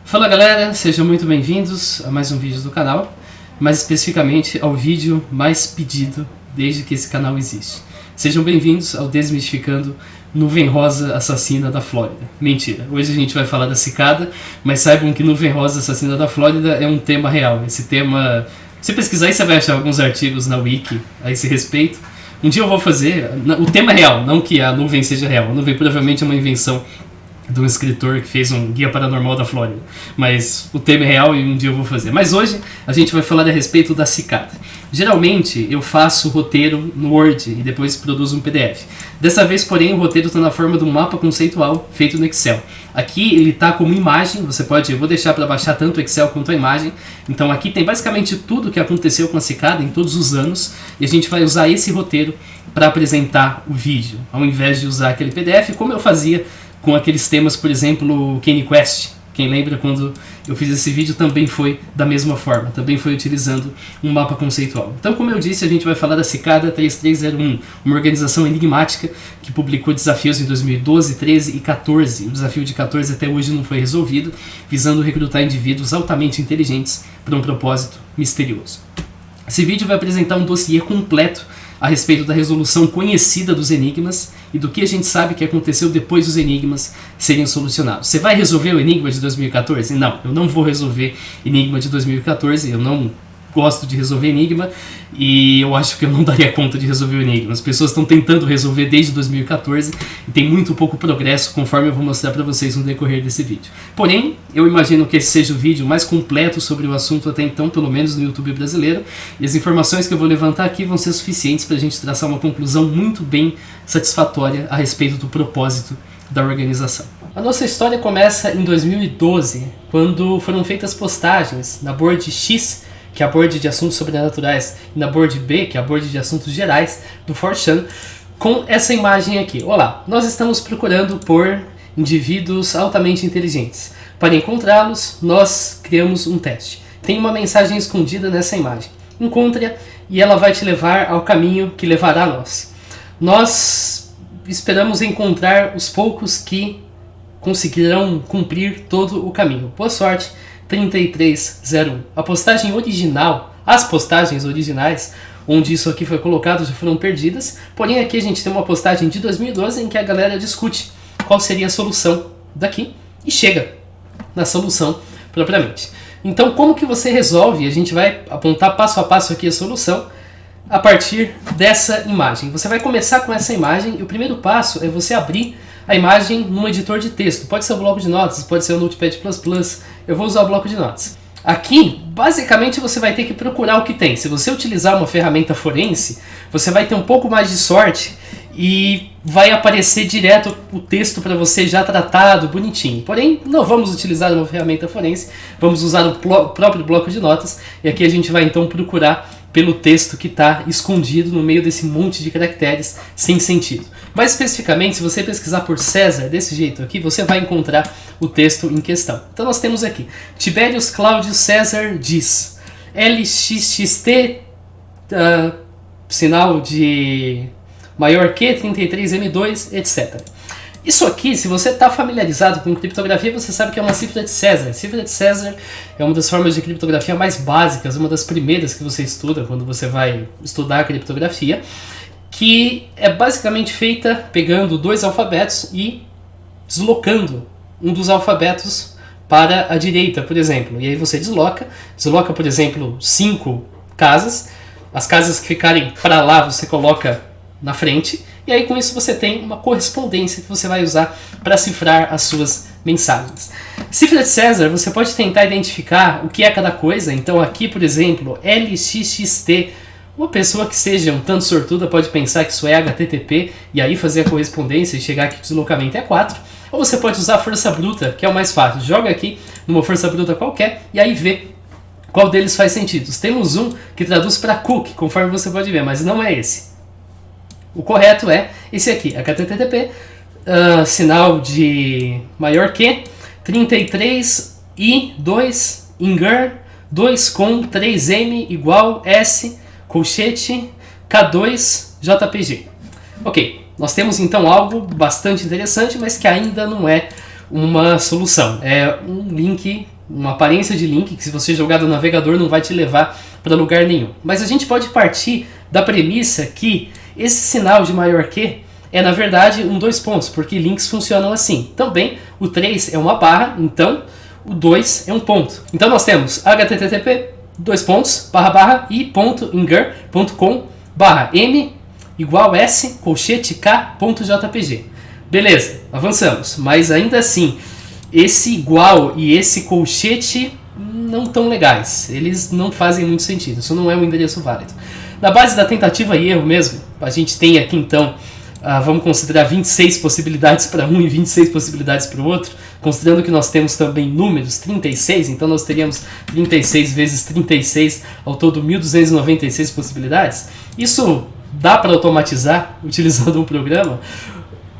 Fala galera, sejam muito bem-vindos a mais um vídeo do canal, mais especificamente ao vídeo mais pedido desde que esse canal existe. Sejam bem-vindos ao Desmistificando Nuvem Rosa Assassina da Flórida. Mentira, hoje a gente vai falar da cicada, mas saibam que Nuvem Rosa Assassina da Flórida é um tema real. Esse tema, se pesquisar aí você vai achar alguns artigos na Wiki a esse respeito. Um dia eu vou fazer, o tema é real, não que a nuvem seja real. A nuvem provavelmente é uma invenção de um escritor que fez um guia paranormal da Flórida, mas o tema é real e um dia eu vou fazer. Mas hoje a gente vai falar a respeito da cicada. Geralmente eu faço roteiro no Word e depois produzo um PDF. Dessa vez, porém, o roteiro está na forma de um mapa conceitual feito no Excel. Aqui ele está como imagem, eu vou deixar para baixar tanto o Excel quanto a imagem. Então aqui tem basicamente tudo o que aconteceu com a cicada em todos os anos, e a gente vai usar esse roteiro para apresentar o vídeo, ao invés de usar aquele PDF, como eu fazia com aqueles temas, por exemplo, o Kanye Quest. Quem lembra quando eu fiz esse vídeo também foi da mesma forma, também foi utilizando um mapa conceitual. Então, como eu disse, a gente vai falar da Cicada 3301, uma organização enigmática que publicou desafios em 2012, 13 e 14. O desafio de 14 até hoje não foi resolvido, visando recrutar indivíduos altamente inteligentes para um propósito misterioso. Esse vídeo vai apresentar um dossiê completo a respeito da resolução conhecida dos enigmas e do que a gente sabe que aconteceu depois dos enigmas serem solucionados. Você vai resolver o enigma de 2014? Não, eu não vou resolver enigma de 2014, eu não gosto de resolver enigma e eu acho que eu não daria conta de resolver o enigma. As pessoas estão tentando resolver desde 2014 e tem muito pouco progresso, conforme eu vou mostrar para vocês no decorrer desse vídeo. Porém, eu imagino que esse seja o vídeo mais completo sobre o assunto até então, pelo menos no YouTube brasileiro, e as informações que eu vou levantar aqui vão ser suficientes para a gente traçar uma conclusão muito bem satisfatória a respeito do propósito da organização. A nossa história começa em 2012, quando foram feitas postagens na board X, que é a board de assuntos sobrenaturais, e na board B, que é a board de assuntos gerais do 4chan, com essa imagem aqui. Olá, nós estamos procurando por indivíduos altamente inteligentes. Para encontrá-los, nós criamos um teste. Tem uma mensagem escondida nessa imagem. Encontre-a e ela vai te levar ao caminho que levará a nós. Nós esperamos encontrar os poucos que conseguirão cumprir todo o caminho. Boa sorte. 3301. A postagem original, as postagens originais, onde isso aqui foi colocado, já foram perdidas. Porém, aqui a gente tem uma postagem de 2012 em que a galera discute qual seria a solução daqui e chega na solução propriamente. Então, como que você resolve? A gente vai apontar passo a passo aqui a solução a partir dessa imagem. Você vai começar com essa imagem e o primeiro passo é você abrir a imagem num editor de texto. Pode ser o bloco de notas, pode ser o Notepad++. Eu vou usar o bloco de notas. Aqui, basicamente, você vai ter que procurar o que tem. Se você utilizar uma ferramenta forense, você vai ter um pouco mais de sorte e vai aparecer direto o texto para você já tratado, bonitinho. Porém, não vamos utilizar uma ferramenta forense, vamos usar o próprio bloco de notas. E aqui a gente vai então procurar pelo texto que está escondido no meio desse monte de caracteres sem sentido. Mais especificamente, se você pesquisar por César desse jeito aqui, você vai encontrar o texto em questão. Então nós temos aqui: Tiberius Cláudio César diz, LXXT, sinal de maior que 33M2, etc. Isso aqui, se você está familiarizado com criptografia, você sabe que é uma cifra de César. Cifra de César é uma das formas de criptografia mais básicas, uma das primeiras que você estuda quando você vai estudar criptografia, que é basicamente feita pegando dois alfabetos e deslocando um dos alfabetos para a direita, por exemplo. E aí você desloca, por exemplo, 5 casas. As casas que ficarem para lá você coloca na frente, e aí com isso você tem uma correspondência que você vai usar para cifrar as suas mensagens. Cifra de César, você pode tentar identificar o que é cada coisa. Então aqui, por exemplo, LXXT, uma pessoa que seja um tanto sortuda pode pensar que isso é HTTP e aí fazer a correspondência e chegar aqui que o deslocamento é 4. Ou você pode usar força bruta, que é o mais fácil. Joga aqui numa força bruta qualquer e aí vê qual deles faz sentido. Temos um que traduz para cook, conforme você pode ver, mas não é esse. O correto é esse aqui, HTTP, sinal de maior que 33 e 2 inger 2 com 3M igual S colchete K2 JPG. Ok, nós temos então algo bastante interessante, mas que ainda não é uma solução. É um link uma aparência de link que se você jogar do navegador não vai te levar para lugar nenhum. Mas a gente pode partir da premissa que esse sinal de maior que é na verdade um 2 pontos, porque links funcionam assim. Também o 3 é uma barra, então o 2 é um ponto. Então nós temos http i.inger.com/m igual s colchete k.jpg. Beleza, avançamos, mas ainda assim esse igual e esse colchete não tão legais, eles não fazem muito sentido, isso não é um endereço válido. Na base da tentativa e erro mesmo, a gente tem aqui então, vamos considerar 26 possibilidades para um e 26 possibilidades para o outro, considerando que nós temos também números, 36, então nós teríamos 36 vezes 36, ao todo 1296 possibilidades. Isso dá para automatizar utilizando um programa,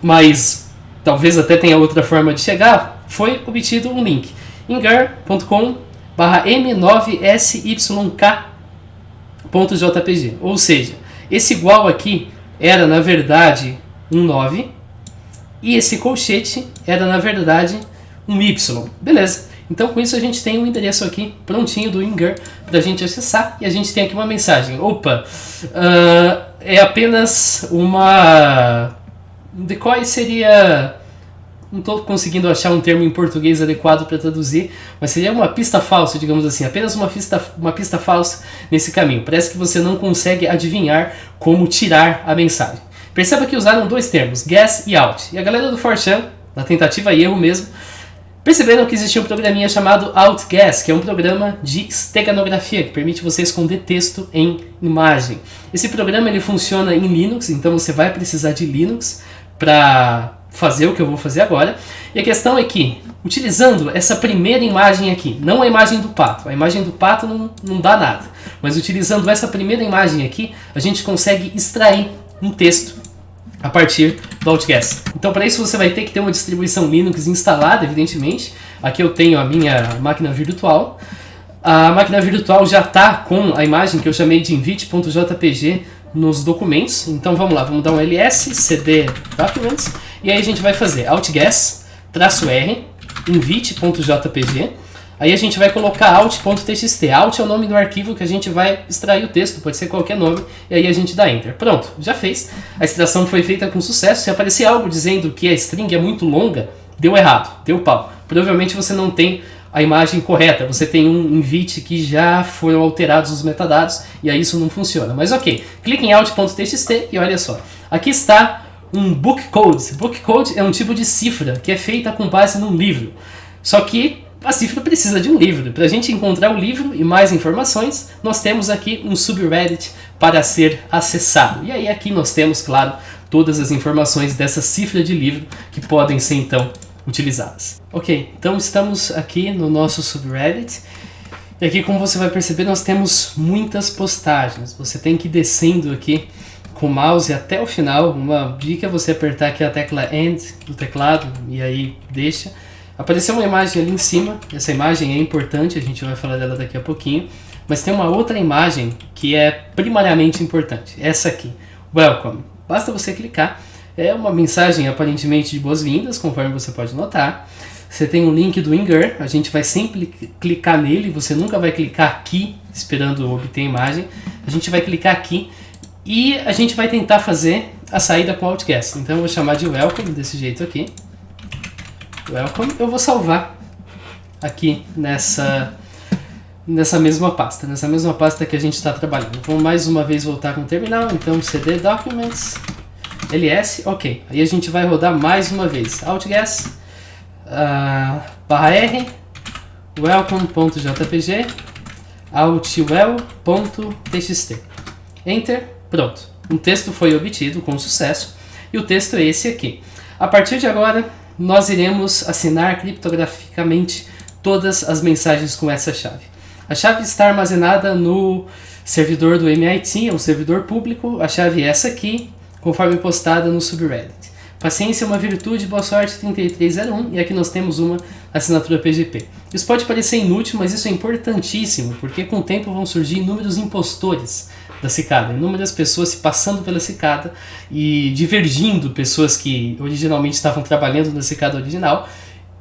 mas talvez até tenha outra forma de chegar. Foi obtido um link, inger.com/m9syk.jpg, ou seja, esse igual aqui era na verdade um 9 e esse colchete era na verdade um y. Beleza, então com isso a gente tem um endereço aqui prontinho do Inger para a gente acessar, e a gente tem aqui uma mensagem, opa, é apenas uma decoy, seria, não estou conseguindo achar um termo em português adequado para traduzir, mas seria uma pista falsa, digamos assim, apenas uma pista falsa nesse caminho. Parece que você não consegue adivinhar como tirar a mensagem. Perceba que usaram dois termos, guess e out. E a galera do 4chan, na tentativa e erro mesmo, perceberam que existia um programinha chamado OutGuess, que é um programa de esteganografia, que permite você esconder texto em imagem. Esse programa ele funciona em Linux, então você vai precisar de Linux para fazer o que eu vou fazer agora. E a questão é que, utilizando essa primeira imagem aqui, não a imagem do pato, a imagem do pato não dá nada, mas utilizando essa primeira imagem aqui, a gente consegue extrair um texto a partir do OutGuess. Então para isso você vai ter que ter uma distribuição Linux instalada, evidentemente. Aqui eu tenho a minha máquina virtual. A máquina virtual já está com a imagem que eu chamei de invite.jpg nos documentos. Então vamos lá, vamos dar um ls cd documents e aí a gente vai fazer outguess-r invite.jpg. Aí a gente vai colocar out.txt. Out é o nome do arquivo que a gente vai extrair o texto, pode ser qualquer nome, e aí a gente dá enter. Pronto, já fez. A extração foi feita com sucesso. Se aparecer algo dizendo que a string é muito longa, deu errado, deu pau. Provavelmente você não tem a imagem correta, você tem um invite que já foram alterados os metadados, e aí isso não funciona. Mas ok, clique em out.txt e olha só. Aqui está um book code. Book code é um tipo de cifra que é feita com base num livro. Só que a cifra precisa de um livro. Para a gente encontrar o livro e mais informações, nós temos aqui um subreddit para ser acessado. E aí aqui nós temos, claro, todas as informações dessa cifra de livro que podem ser então utilizadas. Ok, então estamos aqui no nosso subreddit. E aqui, como você vai perceber, nós temos muitas postagens. Você tem que ir descendo aqui com o mouse até o final. Uma dica é você apertar aqui a tecla End do teclado e aí deixa. Apareceu uma imagem ali em cima, essa imagem é importante, a gente vai falar dela daqui a pouquinho, mas tem uma outra imagem que é primariamente importante, essa aqui, Welcome. Basta você clicar, é uma mensagem aparentemente de boas-vindas, conforme você pode notar. Você tem um link do Inger, a gente vai sempre clicar nele, você nunca vai clicar aqui, esperando obter a imagem, a gente vai clicar aqui e a gente vai tentar fazer a saída com o OutGuess. Então eu vou chamar de Welcome, desse jeito aqui. Welcome, eu vou salvar aqui nessa mesma pasta que a gente está trabalhando. Vamos mais uma vez voltar com o terminal, então cd documents, ls, ok. Aí a gente vai rodar mais uma vez, outguess, /r, welcome.jpg, outwell.txt, enter, pronto. Um texto foi obtido com sucesso e o texto é esse aqui. A partir de agora, nós iremos assinar criptograficamente todas as mensagens com essa chave. A chave está armazenada no servidor do MIT, é um servidor público. A chave é essa aqui, conforme postada no subreddit. Paciência é uma virtude, boa sorte 3301, e aqui nós temos uma assinatura PGP. Isso pode parecer inútil, mas isso é importantíssimo, porque com o tempo vão surgir inúmeros impostores da cicada, inúmeras pessoas se passando pela cicada e divergindo pessoas que originalmente estavam trabalhando na cicada original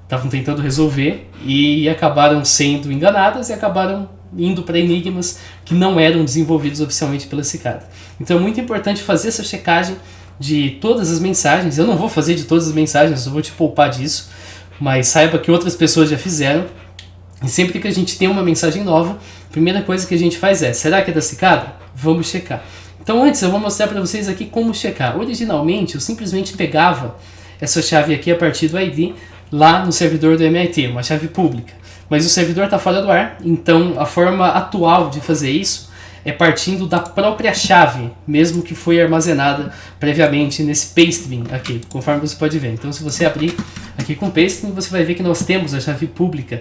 estavam tentando resolver e acabaram sendo enganadas e acabaram indo para enigmas que não eram desenvolvidos oficialmente pela Cicada. Então é muito importante fazer essa checagem de todas as mensagens. Eu não vou fazer de todas as mensagens, eu vou te poupar disso, mas saiba que outras pessoas já fizeram. E sempre que a gente tem uma mensagem nova, a primeira coisa que a gente faz é: será que é da Cicada? Vamos checar. Então antes eu vou mostrar para vocês aqui como checar. Originalmente eu simplesmente pegava essa chave aqui a partir do ID lá no servidor do MIT, uma chave pública. Mas o servidor está fora do ar, então a forma atual de fazer isso é partindo da própria chave, mesmo que foi armazenada previamente nesse pastebin aqui, conforme você pode ver. Então se você abrir aqui com o pastebin, você vai ver que nós temos a chave pública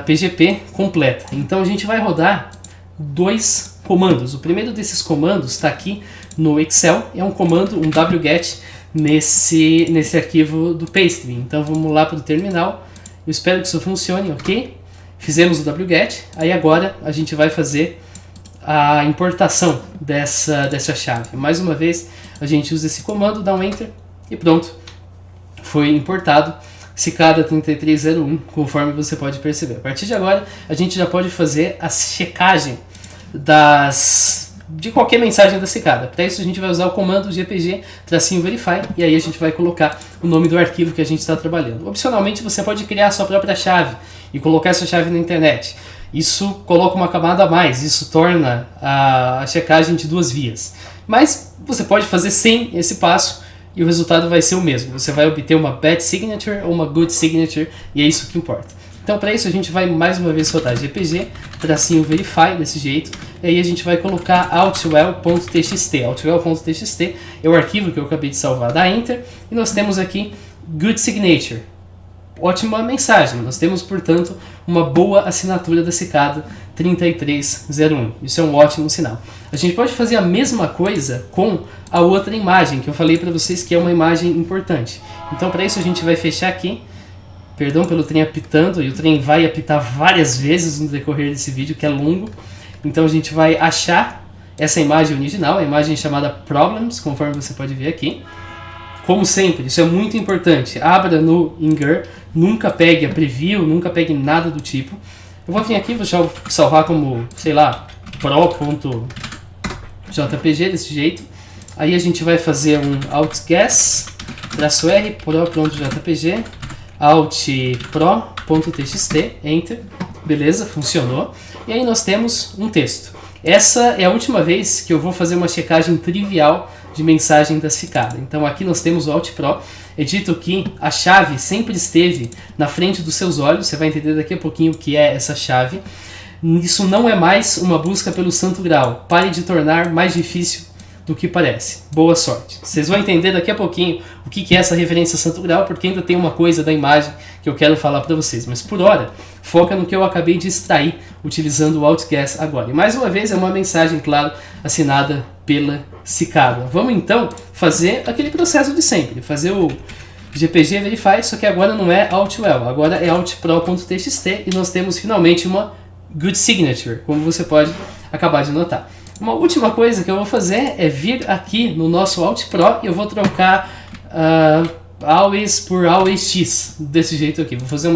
PGP completa. Então a gente vai rodar dois comandos. O primeiro desses comandos está aqui no Excel, é um comando, um wget nesse arquivo do pastebin. Então vamos lá para o terminal. Eu espero que isso funcione, ok? Fizemos o wget, aí agora a gente vai fazer a importação dessa chave. Mais uma vez, a gente usa esse comando, dá um enter e pronto. Foi importado Cicada 3301, conforme você pode perceber. A partir de agora, a gente já pode fazer a checagem de qualquer mensagem da Cicada. Para isso a gente vai usar o comando gpg-verify e aí a gente vai colocar o nome do arquivo que a gente está trabalhando. Opcionalmente você pode criar a sua própria chave e colocar essa chave na internet. Isso coloca uma camada a mais, isso torna a checagem de duas vias. Mas você pode fazer sem esse passo e o resultado vai ser o mesmo. Você vai obter uma bad signature ou uma good signature e é isso que importa. Então para isso a gente vai mais uma vez rodar gpg-verify desse jeito, e aí a gente vai colocar outwell.txt. Outwell.txt é o arquivo que eu acabei de salvar, dá enter, e nós temos aqui good signature. Ótima mensagem, nós temos portanto uma boa assinatura da Cicada 3301, isso é um ótimo sinal. A gente pode fazer a mesma coisa com a outra imagem que eu falei para vocês que é uma imagem importante. Então para isso a gente vai fechar aqui. Perdão pelo trem apitando, e o trem vai apitar várias vezes no decorrer desse vídeo, que é longo. Então a gente vai achar essa imagem original, a imagem chamada Problems, conforme você pode ver aqui. Como sempre, isso é muito importante, abra no Imgur, nunca pegue a preview, nunca pegue nada do tipo. Eu vou vir aqui, vou salvar como, sei lá, pro.jpg desse jeito. Aí a gente vai fazer um outguess-r pro.jpg, altpro.txt, enter, beleza, funcionou. E aí nós temos um texto. Essa é a última vez que eu vou fazer uma checagem trivial de mensagem da Cicada. Então aqui nós temos o altpro, é dito que a chave sempre esteve na frente dos seus olhos, você vai entender daqui a pouquinho o que é essa chave. Isso não é mais uma busca pelo santo grau, pare de tornar mais difícil do que parece. Boa sorte. Vocês vão entender daqui a pouquinho o que é essa referência a Santo Grau, porque ainda tem uma coisa da imagem que eu quero falar para vocês. Mas por hora, foca no que eu acabei de extrair utilizando o outguess agora. E mais uma vez é uma mensagem, claro, assinada pela Cicada. Vamos então fazer aquele processo de sempre, fazer o GPG Verify, só que agora não é Outwell, agora é outpro.txt e nós temos finalmente uma good signature, como você pode acabar de notar. Uma última coisa que eu vou fazer é vir aqui no nosso altpro e eu vou trocar always por always x, desse jeito aqui. Vou fazer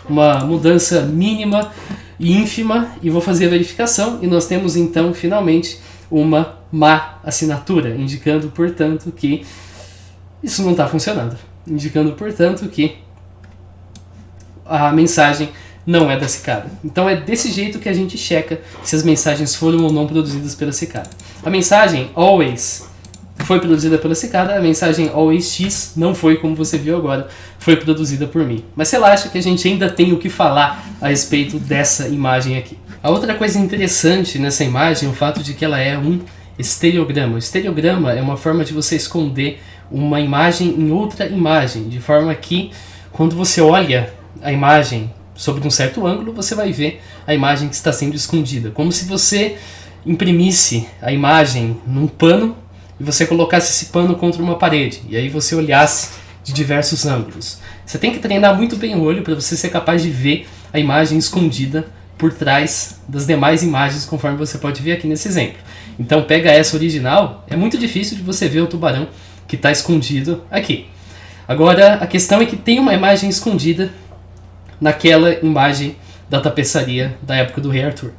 uma mudança mínima e ínfima e vou fazer a verificação e nós temos então finalmente uma má assinatura, indicando portanto que isso não está funcionando, indicando portanto que a mensagem não é da Cicada. Então é desse jeito que a gente checa se as mensagens foram ou não produzidas pela Cicada. A mensagem always foi produzida pela Cicada, a mensagem always x não foi, como você viu agora, foi produzida por mim. Mas relaxa que a gente ainda tem o que falar a respeito dessa imagem aqui. A outra coisa interessante nessa imagem é o fato de que ela é um estereograma. O estereograma é uma forma de você esconder uma imagem em outra imagem, de forma que quando você olha a imagem sobre um certo ângulo, você vai ver a imagem que está sendo escondida. Como se você imprimisse a imagem num pano e você colocasse esse pano contra uma parede. E aí você olhasse de diversos ângulos. Você tem que treinar muito bem o olho para você ser capaz de ver a imagem escondida por trás das demais imagens, conforme você pode ver aqui nesse exemplo. Então pega essa original, é muito difícil de você ver o tubarão que está escondido aqui. Agora, a questão é que tem uma imagem escondida naquela imagem da tapeçaria da época do Rei Arthur.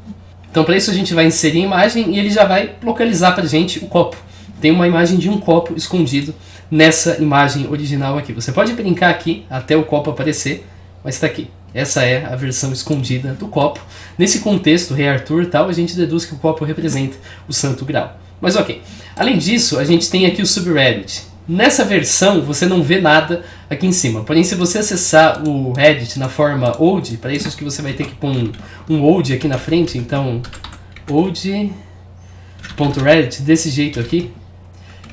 Então, para isso, a gente vai inserir a imagem e ele já vai localizar para a gente o copo. Tem uma imagem de um copo escondido nessa imagem original aqui. Você pode brincar aqui até o copo aparecer, mas está aqui. Essa é a versão escondida do copo. Nesse contexto, Rei Arthur e tal, a gente deduz que o copo representa o Santo Graal. Mas ok. Além disso, a gente tem aqui o subreddit. Nessa versão, você não vê nada aqui em cima. Porém, se você acessar o Reddit na forma old, para isso acho que você vai ter que pôr um old aqui na frente. Então, old.reddit, desse jeito aqui.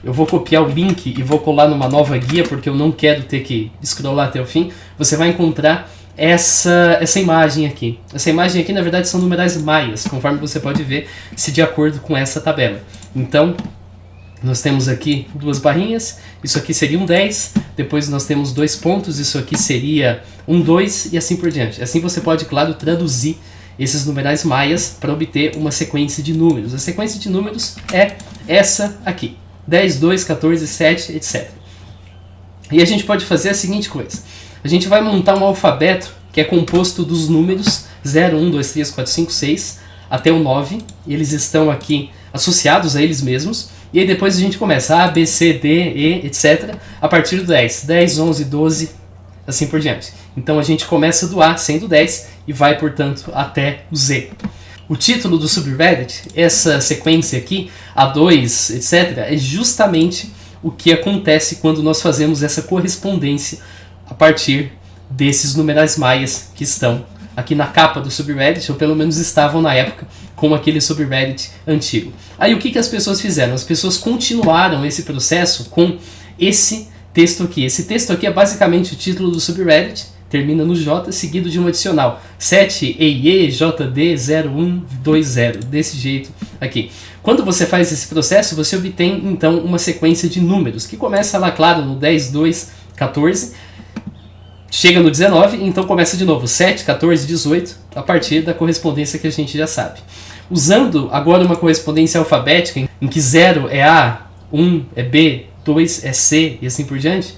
Eu vou copiar o link e vou colar numa nova guia, porque eu não quero ter que scrollar até o fim. Você vai encontrar essa imagem aqui. Essa imagem aqui, na verdade, são numerais maias, conforme você pode ver, se de acordo com essa tabela. Então, nós temos aqui duas barrinhas, isso aqui seria um 10, depois nós temos 2 pontos, isso aqui seria um 2 e assim por diante. Assim você pode, claro, traduzir esses numerais maias para obter uma sequência de números. A sequência de números é essa aqui, 10, 2, 14, 7, etc. E a gente pode fazer a seguinte coisa. A gente vai montar um alfabeto que é composto dos números 0, 1, 2, 3, 4, 5, 6 até o 9. E eles estão aqui associados a eles mesmos. E aí depois a gente começa A, B, C, D, E, etc. a partir do 10. 10, 11, 12, assim por diante. Então a gente começa do A, sendo 10, e vai, portanto, até o Z. O título do subreddit, essa sequência aqui, A2, etc., é justamente o que acontece quando nós fazemos essa correspondência a partir desses numerais maias que estão aqui na capa do subreddit, ou pelo menos estavam na época com aquele subreddit antigo. Aí o que as pessoas fizeram? As pessoas continuaram esse processo com esse texto aqui. Esse texto aqui é basicamente o título do subreddit, termina no J, seguido de um adicional. 7 EIE JD 0120, desse jeito aqui. Quando você faz esse processo, você obtém então uma sequência de números, que começa lá, claro, no 10, 2, 14, chega no 19, então começa de novo 7, 14, 18, a partir da correspondência que a gente já sabe. Usando agora uma correspondência alfabética, em que 0 é A, 1 é B, 2 é C e assim por diante,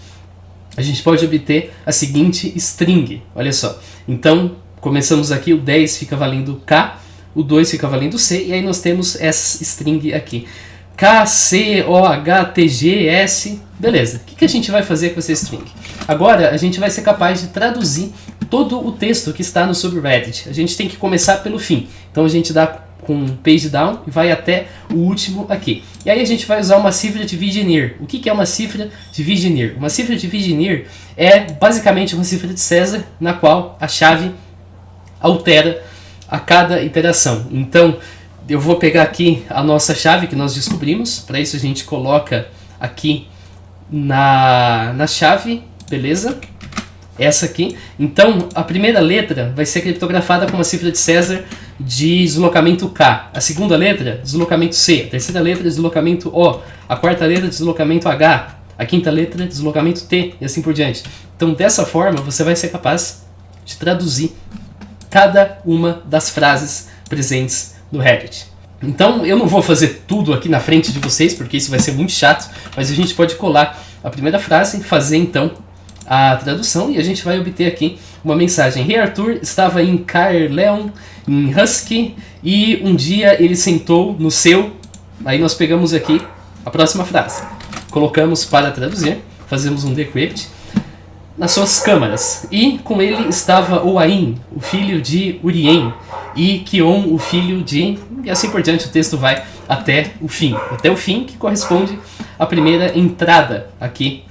a gente pode obter a seguinte string. Olha só. Então, começamos aqui, o 10 fica valendo K, o 2 fica valendo C, e aí nós temos essa string aqui. K, C, O, H, T, G, S. Beleza. O que a gente vai fazer com essa string? Agora, a gente vai ser capaz de traduzir todo o texto que está no subreddit. A gente tem que começar pelo fim. Então, a gente dá com page down e vai até o último aqui. E aí a gente vai usar uma cifra de Vigenère. O que é uma cifra de Vigenère? Uma cifra de Vigenère é basicamente uma cifra de César, na qual a chave altera a cada iteração. Então, eu vou pegar aqui a nossa chave que nós descobrimos. Para isso a gente coloca aqui na chave, beleza? Essa aqui. Então, a primeira letra vai ser criptografada com uma cifra de César de deslocamento K. A segunda letra, deslocamento C. A terceira letra, deslocamento O. A quarta letra, deslocamento H. A quinta letra, deslocamento T. E assim por diante. Então, dessa forma, você vai ser capaz de traduzir cada uma das frases presentes no Reddit. Então, eu não vou fazer tudo aqui na frente de vocês, porque isso vai ser muito chato, mas a gente pode colar a primeira frase, fazer então a tradução, e a gente vai obter aqui uma mensagem. Rei Arthur estava em Caerleon, em Husky, e um dia ele sentou no seu... Aí nós pegamos aqui a próxima frase. Colocamos para traduzir, fazemos um decrypt, nas suas câmaras. E com ele estava Owain, o filho de Urien, e Kion, o filho de... E assim por diante, o texto vai até o fim. Até o fim, que corresponde à primeira entrada aqui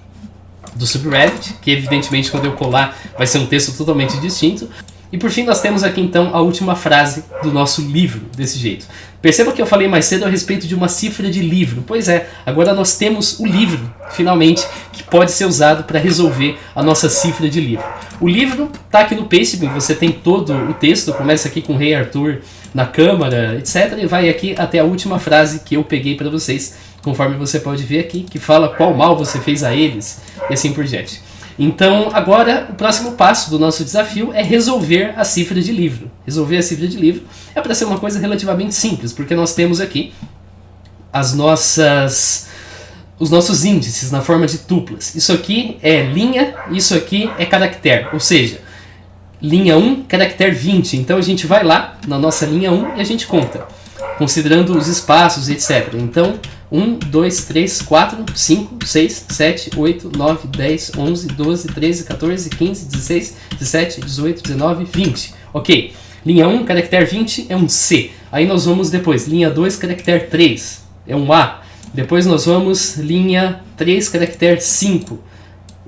do subreddit, que evidentemente quando eu colar vai ser um texto totalmente distinto. E por fim nós temos aqui então a última frase do nosso livro, desse jeito. Perceba que eu falei mais cedo a respeito de uma cifra de livro. Pois é, agora nós temos o livro, finalmente, que pode ser usado para resolver a nossa cifra de livro. O livro está aqui no Pastebin, você tem todo o texto, começa aqui com o Rei Arthur na câmara, etc. E vai aqui até a última frase que eu peguei para vocês, conforme você pode ver aqui, que fala qual mal você fez a eles, e assim por diante. Então, agora, o próximo passo do nosso desafio é resolver a cifra de livro. Resolver a cifra de livro é para ser uma coisa relativamente simples, porque nós temos aqui as nossas os nossos índices na forma de tuplas. Isso aqui é linha, isso aqui é caractere, ou seja, linha 1, caractere 20. Então a gente vai lá na nossa linha 1 e a gente conta, considerando os espaços, etc. Então, 1, 2, 3, 4, 5, 6, 7, 8, 9, 10, 11, 12, 13, 14, 15, 16, 17, 18, 19, 20. Ok. Linha 1, caractere 20 é um C. Aí nós vamos depois, linha 2, caractere 3 é um A. Depois nós vamos linha 3, caractere 5.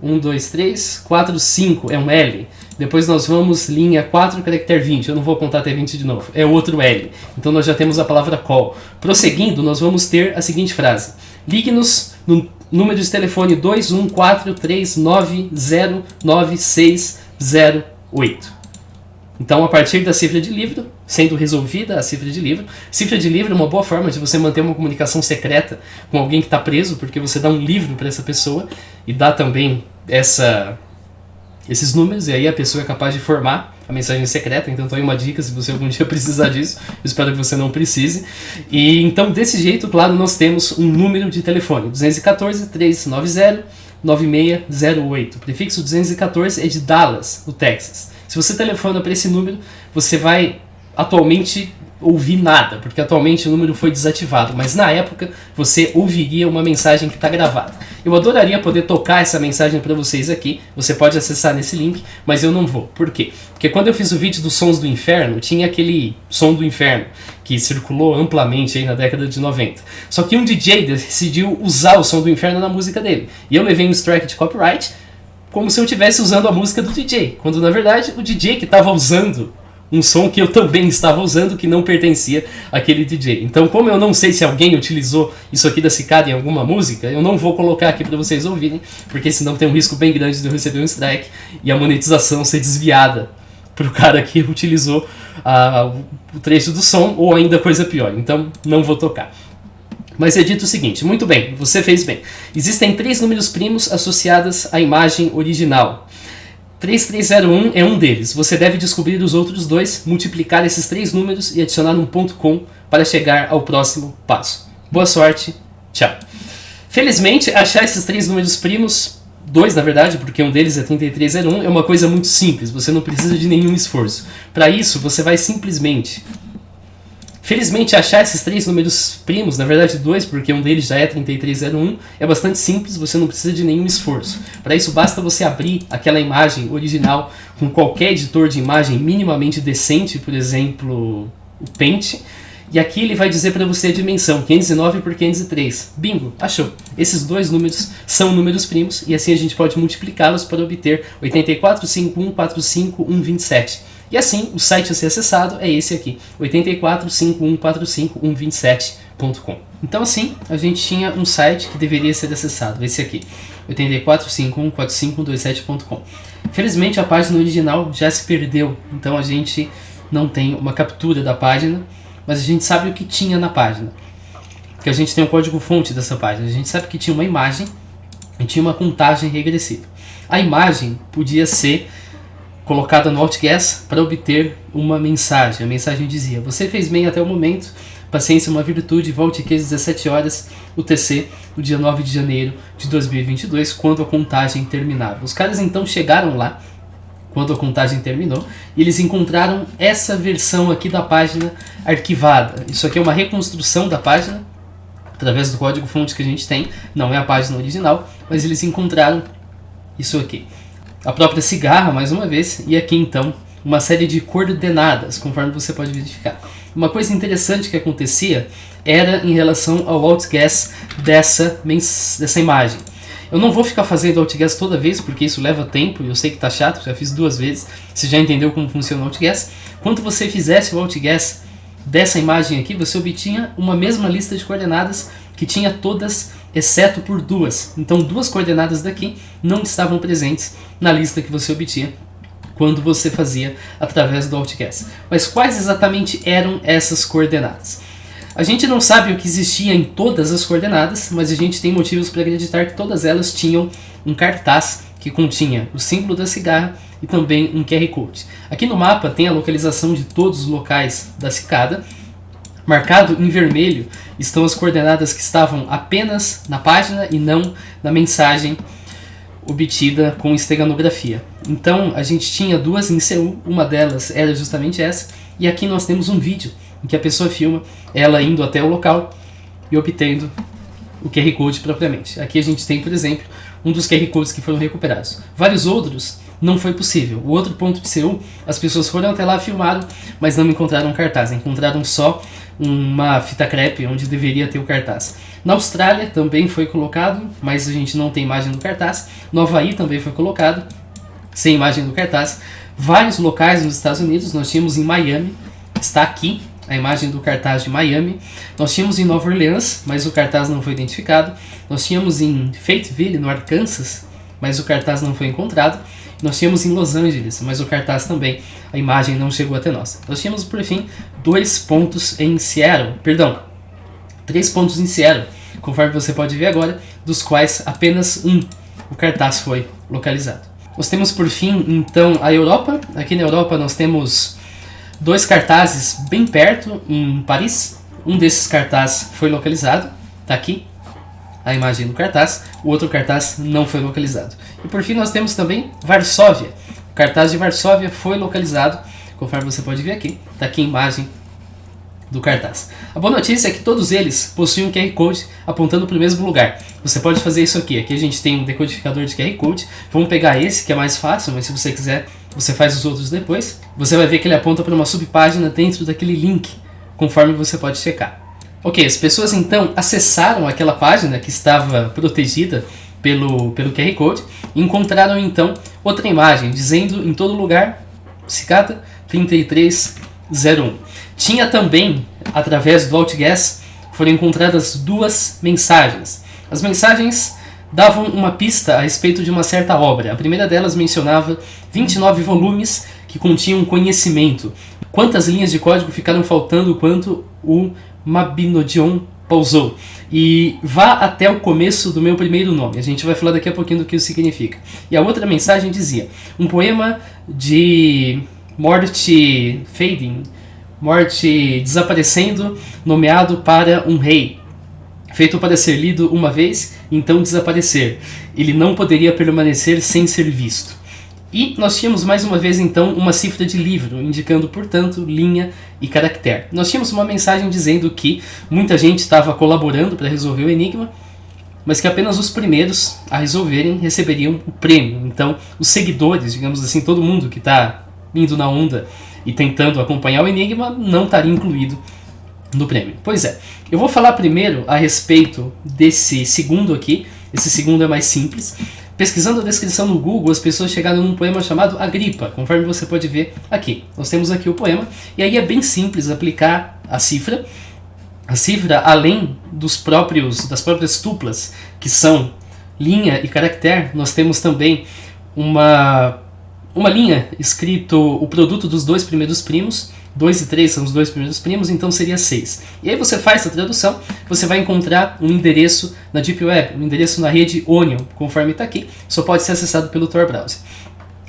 1, 2, 3, 4, 5 é um L. Depois nós vamos linha 4, caractere 20. Eu não vou contar até 20 de novo. É outro L. Então nós já temos a palavra call. Prosseguindo, nós vamos ter a seguinte frase. Ligue-nos no número de telefone 21439909608. Então, a partir da cifra de livro, sendo resolvida a cifra de livro é uma boa forma de você manter uma comunicação secreta com alguém que está preso, porque você dá um livro para essa pessoa e dá também esses números, e aí a pessoa é capaz de formar a mensagem secreta. Então, aí uma dica se você algum dia precisar disso. Eu espero que você não precise. E então, desse jeito, claro, nós temos um número de telefone, 214-390-9608. O prefixo 214 é de Dallas, no Texas. Se você telefona para esse número, você vai atualmente ouvir nada, porque atualmente o número foi desativado, mas na época você ouviria uma mensagem que está gravada. Eu adoraria poder tocar essa mensagem para vocês aqui, você pode acessar nesse link, mas eu não vou. Por quê? Porque quando eu fiz o vídeo dos Sons do Inferno, tinha aquele som do inferno, que circulou amplamente aí na década de 90. Só que um DJ decidiu usar o som do inferno na música dele, e eu levei um strike de copyright, como se eu estivesse usando a música do DJ, quando na verdade o DJ que estava usando um som que eu também estava usando, que não pertencia àquele DJ. Então, como eu não sei se alguém utilizou isso aqui da cicada em alguma música, eu não vou colocar aqui para vocês ouvirem, porque senão tem um risco bem grande de eu receber um strike e a monetização ser desviada para o cara que utilizou o trecho do som, ou ainda coisa pior. Então, não vou tocar. Mas é dito o seguinte, muito bem, você fez bem. Existem 3 números primos associados à imagem original. 3301 é um deles. Você deve descobrir os outros 2, multiplicar esses 3 números e adicionar um .com para chegar ao próximo passo. Boa sorte, tchau. Felizmente, achar esses 3 números primos, 2 na verdade, porque um deles é 3301, é uma coisa muito simples, você não precisa de nenhum esforço. Para isso, você vai simplesmente... Felizmente, achar esses 3 números primos, na verdade 2, porque um deles já é 3301, é bastante simples, você não precisa de nenhum esforço. Para isso, basta você abrir aquela imagem original com qualquer editor de imagem minimamente decente, por exemplo, o Paint, e aqui ele vai dizer para você a dimensão, 509 por 503. Bingo, achou. Esses 2 números são números primos, e assim a gente pode multiplicá-los para obter 8451452127. E assim, o site a ser acessado é esse aqui, 8451452127.com. Então assim, a gente tinha um site que deveria ser acessado, esse aqui, 84514527.com. Felizmente a página original já se perdeu, então a gente não tem uma captura da página, mas a gente sabe o que tinha na página. Porque a gente tem um código-fonte dessa página, a gente sabe que tinha uma imagem e tinha uma contagem regressiva. A imagem podia ser colocada no AltGuess para obter uma mensagem. A mensagem dizia: você fez bem até o momento, paciência é uma virtude, volte aqui às 17 horas, UTC, no dia 9 de janeiro de 2022, quando a contagem terminava. Os caras então chegaram lá, quando a contagem terminou, e eles encontraram essa versão aqui da página arquivada. Isso aqui é uma reconstrução da página, através do código-fonte que a gente tem, não é a página original, mas eles encontraram isso aqui. A própria cigarra, mais uma vez, e aqui então uma série de coordenadas, conforme você pode verificar. Uma coisa interessante que acontecia era em relação ao AltGuess dessa imagem. Eu não vou ficar fazendo AltGuess toda vez, porque isso leva tempo, e eu sei que tá chato, já fiz 2 vezes, você já entendeu como funciona o AltGuess. Quando você fizesse o AltGuess dessa imagem aqui, você obtinha uma mesma lista de coordenadas que tinha todas, exceto por 2. Então 2 coordenadas daqui não estavam presentes na lista que você obtinha quando você fazia através do AltGuess. Mas quais exatamente eram essas coordenadas? A gente não sabe o que existia em todas as coordenadas, mas a gente tem motivos para acreditar que todas elas tinham um cartaz que continha o símbolo da cigarra e também um QR Code. Aqui no mapa tem a localização de todos os locais da cicada. Marcado em vermelho estão as coordenadas que estavam apenas na página e não na mensagem obtida com esteganografia. Então a gente tinha duas em Seul, uma delas era justamente essa, e aqui nós temos um vídeo em que a pessoa filma ela indo até o local e obtendo o QR Code propriamente. Aqui a gente tem, por exemplo, um dos QR Codes que foram recuperados. Vários outros não foi possível. O outro ponto de Seul, as pessoas foram até lá, filmaram, mas não encontraram cartaz, encontraram só uma fita crepe onde deveria ter o cartaz. Na Austrália também foi colocado, mas a gente não tem imagem do cartaz. No Havaí também foi colocado, sem imagem do cartaz. Vários locais nos Estados Unidos, nós tínhamos em Miami, está aqui a imagem do cartaz de Miami. Nós tínhamos em Nova Orleans, mas o cartaz não foi identificado. Nós tínhamos em Fayetteville, no Arkansas, mas o cartaz não foi encontrado. Nós tínhamos em Los Angeles, mas o cartaz também, a imagem não chegou até nós. Nós tínhamos, por fim, 3 pontos em Seattle, conforme você pode ver agora, dos quais apenas o cartaz foi localizado. Nós temos, por fim, então, a Europa. Aqui na Europa nós temos 2 cartazes bem perto, em Paris. Um desses cartazes foi localizado, está aqui a imagem do cartaz, o outro cartaz não foi localizado. E por fim nós temos também Varsóvia. O cartaz de Varsóvia foi localizado, conforme você pode ver aqui, está aqui a imagem do cartaz. A boa notícia é que todos eles possuem um QR Code apontando para o mesmo lugar. Você pode fazer isso aqui. Aqui a gente tem um decodificador de QR Code. Vamos pegar esse que é mais fácil, mas se você quiser, você faz os outros depois. Você vai ver que ele aponta para uma subpágina dentro daquele link, conforme você pode checar. Ok, as pessoas então acessaram aquela página que estava protegida pelo QR Code e encontraram então outra imagem dizendo em todo lugar Cicada 3301. Tinha também, através do AltGuess, foram encontradas 2 mensagens. As mensagens davam uma pista a respeito de uma certa obra. A primeira delas mencionava 29 volumes que continham conhecimento. Quantas linhas de código ficaram faltando quando o Mabinogion pausou? E vá até o começo do meu primeiro nome. A gente vai falar daqui a pouquinho do que isso significa. E a outra mensagem dizia: um poema de morte fading, morte desaparecendo, nomeado para um rei, feito para ser lido uma vez, então desaparecer. Ele não poderia permanecer sem ser visto. E nós tínhamos mais uma vez então uma cifra de livro, indicando, portanto, linha e caractere. Nós tínhamos uma mensagem dizendo que muita gente estava colaborando para resolver o enigma, mas que apenas os primeiros a resolverem receberiam o prêmio. Então, os seguidores, digamos assim, todo mundo que está indo na onda e tentando acompanhar o enigma, não estaria incluído no prêmio. Pois é, eu vou falar primeiro a respeito desse segundo aqui. Esse segundo é mais simples. Pesquisando a descrição no Google, as pessoas chegaram num poema chamado Agripa, conforme você pode ver aqui. Nós temos aqui o poema, e aí é bem simples aplicar a cifra. A cifra, além das próprias tuplas, que são linha e caractere, nós temos também uma linha escrito o produto dos 2 primeiros primos. 2 e 3 são os 2 primeiros primos, então seria 6. E aí você faz a tradução, você vai encontrar um endereço na Deep Web, um endereço na rede Onion, conforme está aqui, só pode ser acessado pelo Tor Browser.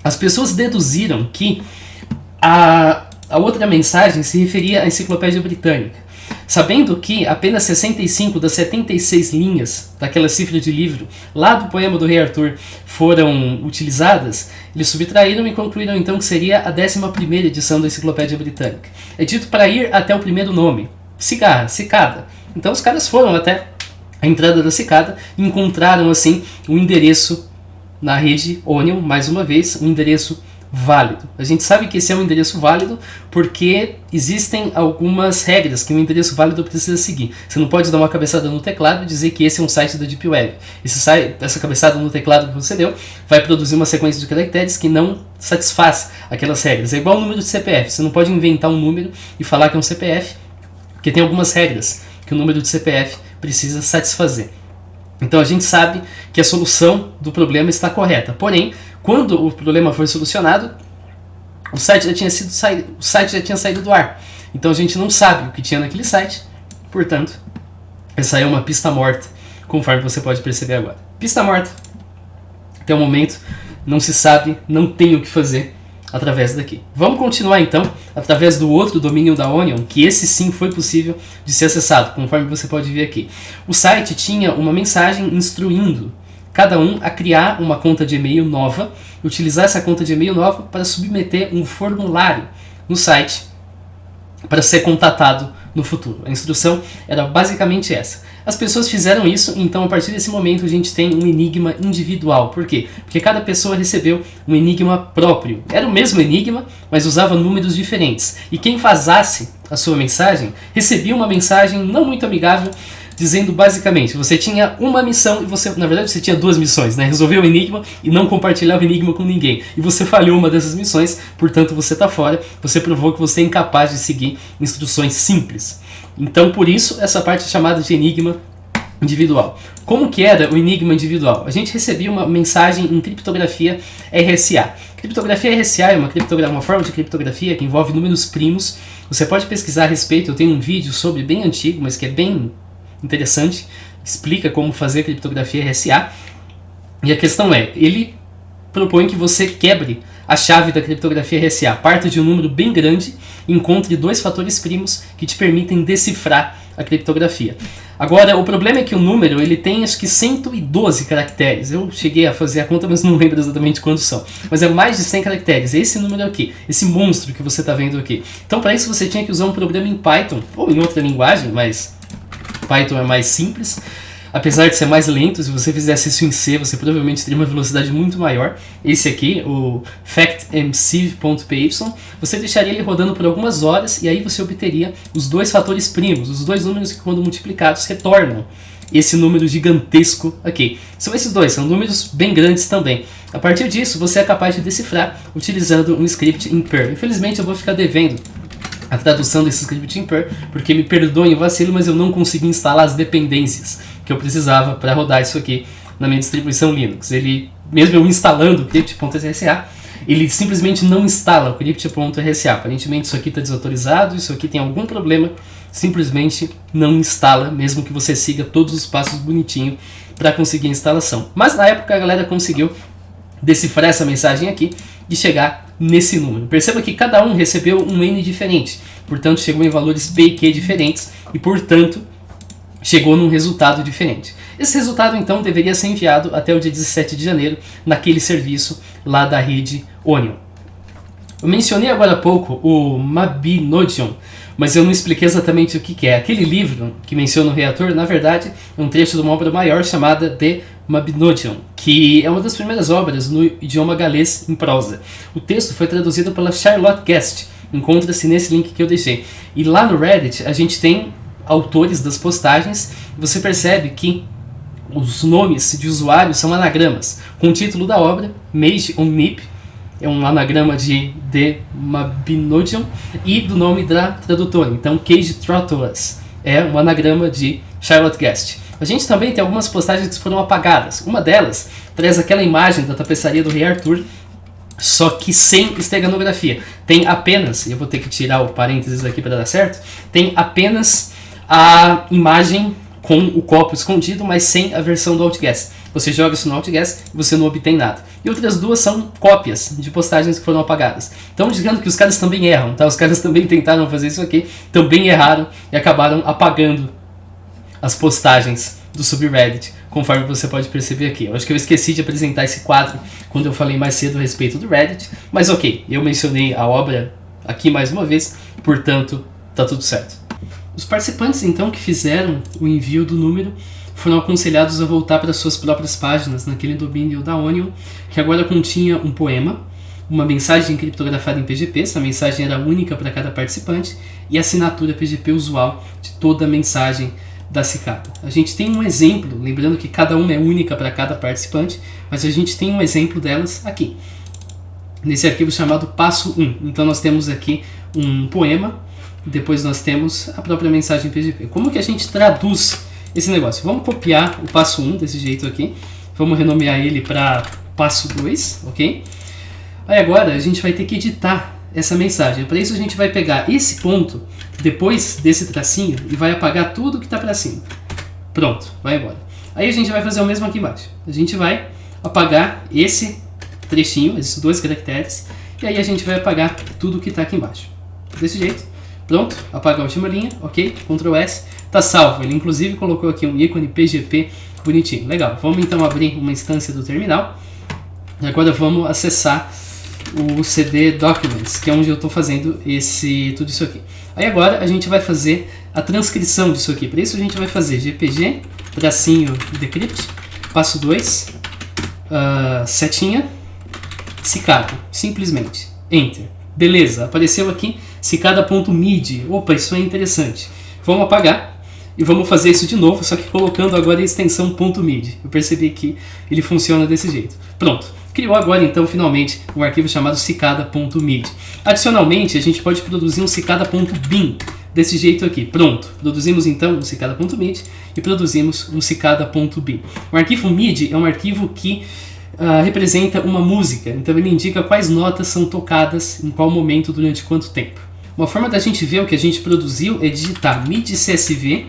As pessoas deduziram que a outra mensagem se referia à Enciclopédia Britânica. Sabendo que apenas 65 das 76 linhas daquela cifra de livro lá do poema do Rei Arthur foram utilizadas, eles subtraíram e concluíram então que seria a 11ª edição da Enciclopédia Britânica. É dito para ir até o primeiro nome, Cicada. Então os caras foram até a entrada da Cicada e encontraram assim um endereço na rede Onion, mais uma vez, um endereço válido. A gente sabe que esse é um endereço válido porque existem algumas regras que um endereço válido precisa seguir. Você não pode dar uma cabeçada no teclado e dizer que esse é um site da Deep Web. Essa cabeçada no teclado que você deu vai produzir uma sequência de caracteres que não satisfaz aquelas regras. É igual o número de CPF. Você não pode inventar um número e falar que é um CPF, porque tem algumas regras que o número de CPF precisa satisfazer. Então a gente sabe que a solução do problema está correta. Porém, quando o problema foi solucionado, o site já tinha saído do ar. Então a gente não sabe o que tinha naquele site. Portanto, essa é uma pista morta, conforme você pode perceber agora. Pista morta. Até o momento, não se sabe, não tem o que fazer. através daqui. Vamos continuar então através do outro domínio da Onion, que esse sim foi possível de ser acessado, conforme você pode ver aqui. O site tinha uma mensagem instruindo cada um a criar uma conta de e-mail nova, utilizar essa conta de e-mail nova para submeter um formulário no site para ser contatado no futuro. A instrução era basicamente essa. As pessoas fizeram isso, então a partir desse momento a gente tem um enigma individual. Por quê? Porque cada pessoa recebeu um enigma próprio. Era o mesmo enigma, mas usava números diferentes. E quem vazasse a sua mensagem, recebia uma mensagem não muito amigável, dizendo basicamente, você tinha uma missão e você, na verdade, você tinha duas missões, né? Resolver o enigma e não compartilhar o enigma com ninguém. E você falhou uma dessas missões, portanto você está fora, você provou que você é incapaz de seguir instruções simples. Então, por isso, essa parte é chamada de enigma individual. Como que era o enigma individual? A gente recebia uma mensagem em criptografia RSA. Criptografia RSA é uma forma de criptografia que envolve números primos. Você pode pesquisar a respeito, eu tenho um vídeo sobre bem antigo, mas que é bem interessante, explica como fazer criptografia RSA. E a questão é, ele propõe que você quebre a chave da criptografia RSA, parta de um número bem grande, encontre dois fatores primos que te permitem decifrar a criptografia. Agora, o problema é que o número ele tem acho que 112 caracteres. Eu cheguei a fazer a conta, mas não lembro exatamente quantos são. Mas é mais de 100 caracteres. Esse número aqui, esse monstro que você está vendo aqui. Então, para isso você tinha que usar um programa em Python ou em outra linguagem, mas Python é mais simples. Apesar de ser mais lento, se você fizesse isso em C, você provavelmente teria uma velocidade muito maior. Esse aqui, o factmsieve.py, você deixaria ele rodando por algumas horas e aí você obteria os dois fatores primos, os dois números que quando multiplicados retornam esse número gigantesco aqui. São esses dois, são números bem grandes também. A partir disso, você é capaz de decifrar utilizando um script em Perl. Infelizmente eu vou ficar devendo a tradução desse script em Perl, porque me perdoem o vacilo, mas eu não consegui instalar as dependências que eu precisava para rodar isso aqui na minha distribuição Linux. Ele, mesmo eu instalando o crypt.rsa, ele simplesmente não instala o crypt.rsa. Aparentemente isso aqui está desautorizado, isso aqui tem algum problema, simplesmente não instala, mesmo que você siga todos os passos bonitinho para conseguir a instalação. Mas na época a galera conseguiu decifrar essa mensagem aqui e chegar nesse número. Perceba que cada um recebeu um N diferente, portanto chegou em valores P e Q diferentes e portanto chegou num resultado diferente. Esse resultado então deveria ser enviado até o dia 17 de janeiro naquele serviço lá da rede Onion. Eu mencionei agora há pouco o Mabinogion, mas eu não expliquei exatamente o que é. Aquele livro que menciona o reator, na verdade, é um trecho de uma obra maior chamada The Mabinogion, que é uma das primeiras obras no idioma galês em prosa. O texto foi traduzido pela Charlotte Guest, encontra-se nesse link que eu deixei. E lá no Reddit a gente tem autores das postagens, e você percebe que os nomes de usuários são anagramas, com o título da obra, Mage on Nip, é um anagrama de The Mabinogion, e do nome da tradutora, então Cage Trotters, é um anagrama de Charlotte Guest. A gente também tem algumas postagens que foram apagadas. Uma delas traz aquela imagem da tapeçaria do Rei Arthur, só que sem esteganografia. Tem apenas, e eu vou ter que tirar o parênteses aqui para dar certo, tem apenas a imagem com o copo escondido, mas sem a versão do Outguess. Você joga isso no Outguess e você não obtém nada. E outras duas são cópias de postagens que foram apagadas. Então, digamos que os caras também erram, tá? Os caras também tentaram fazer isso aqui, também erraram e acabaram apagando as postagens do subreddit, conforme você pode perceber aqui. Eu acho que eu esqueci de apresentar esse quadro quando eu falei mais cedo a respeito do Reddit, mas ok, eu mencionei a obra aqui mais uma vez, portanto, tá tudo certo. Os participantes, então, que fizeram o envio do número foram aconselhados a voltar para suas próprias páginas naquele domínio da Onion, que agora continha um poema, uma mensagem criptografada em PGP, essa mensagem era única para cada participante, e a assinatura PGP usual de toda a mensagem da cicada. A gente tem um exemplo, lembrando que cada uma é única para cada participante, mas a gente tem um exemplo delas aqui, nesse arquivo chamado passo 1. Então nós temos aqui um poema, depois nós temos a própria mensagem PGP. Como que a gente traduz esse negócio? Vamos copiar o passo 1 desse jeito aqui, vamos renomear ele para passo 2, ok? Aí agora a gente vai ter que editar essa mensagem. Para isso a gente vai pegar esse ponto, depois desse tracinho, e vai apagar tudo que está para cima. Pronto, vai embora. Aí a gente vai fazer o mesmo aqui embaixo. A gente vai apagar esse trechinho, esses dois caracteres, e aí a gente vai apagar tudo que está aqui embaixo. Desse jeito. Pronto, apaga a última linha, ok, Ctrl S, tá salvo. Ele inclusive colocou aqui um ícone PGP bonitinho. Legal, vamos então abrir uma instância do terminal. E agora vamos acessar o CD Documents, que é onde eu estou fazendo tudo isso aqui. Aí agora a gente vai fazer a transcrição disso aqui. Para isso a gente vai fazer GPG, tracinho decrypt, passo 2, setinha, cicada, simplesmente, Enter. Beleza, apareceu aqui cicada.midi. Opa, isso é interessante. Vamos apagar e vamos fazer isso de novo, só que colocando agora a extensão .midi. Eu percebi que ele funciona desse jeito. Pronto, criou agora então finalmente um arquivo chamado cicada.midi. Adicionalmente, a gente pode produzir um cicada.bin desse jeito aqui. Pronto, produzimos então um cicada.midi e produzimos um cicada.bin. O arquivo MIDI é um arquivo que representa uma música, então ele indica quais notas são tocadas em qual momento, durante quanto tempo. Uma forma da gente ver o que a gente produziu é digitar MIDI CSV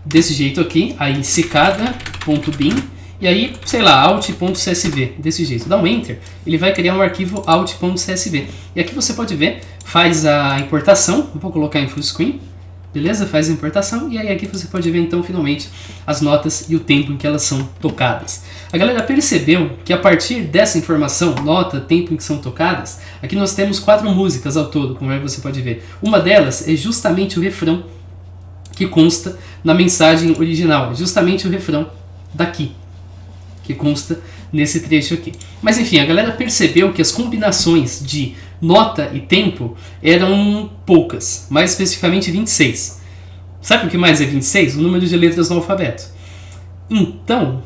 desse jeito aqui, aí cicada.bin e aí, sei lá, alt.csv, desse jeito. Dá um Enter, ele vai criar um arquivo alt.csv. E aqui você pode ver, faz a importação, eu vou colocar em full screen, beleza? Faz a importação e aí aqui você pode ver então finalmente as notas e o tempo em que elas são tocadas. A galera percebeu que a partir dessa informação, nota, tempo em que são tocadas, aqui nós temos 4 músicas ao todo, como você pode ver. Uma delas é justamente o refrão que consta na mensagem original, é justamente o refrão daqui, que consta nesse trecho aqui. Mas enfim, a galera percebeu que as combinações de nota e tempo eram poucas, mais especificamente 26. Sabe o que mais é 26? O número de letras no alfabeto. Então,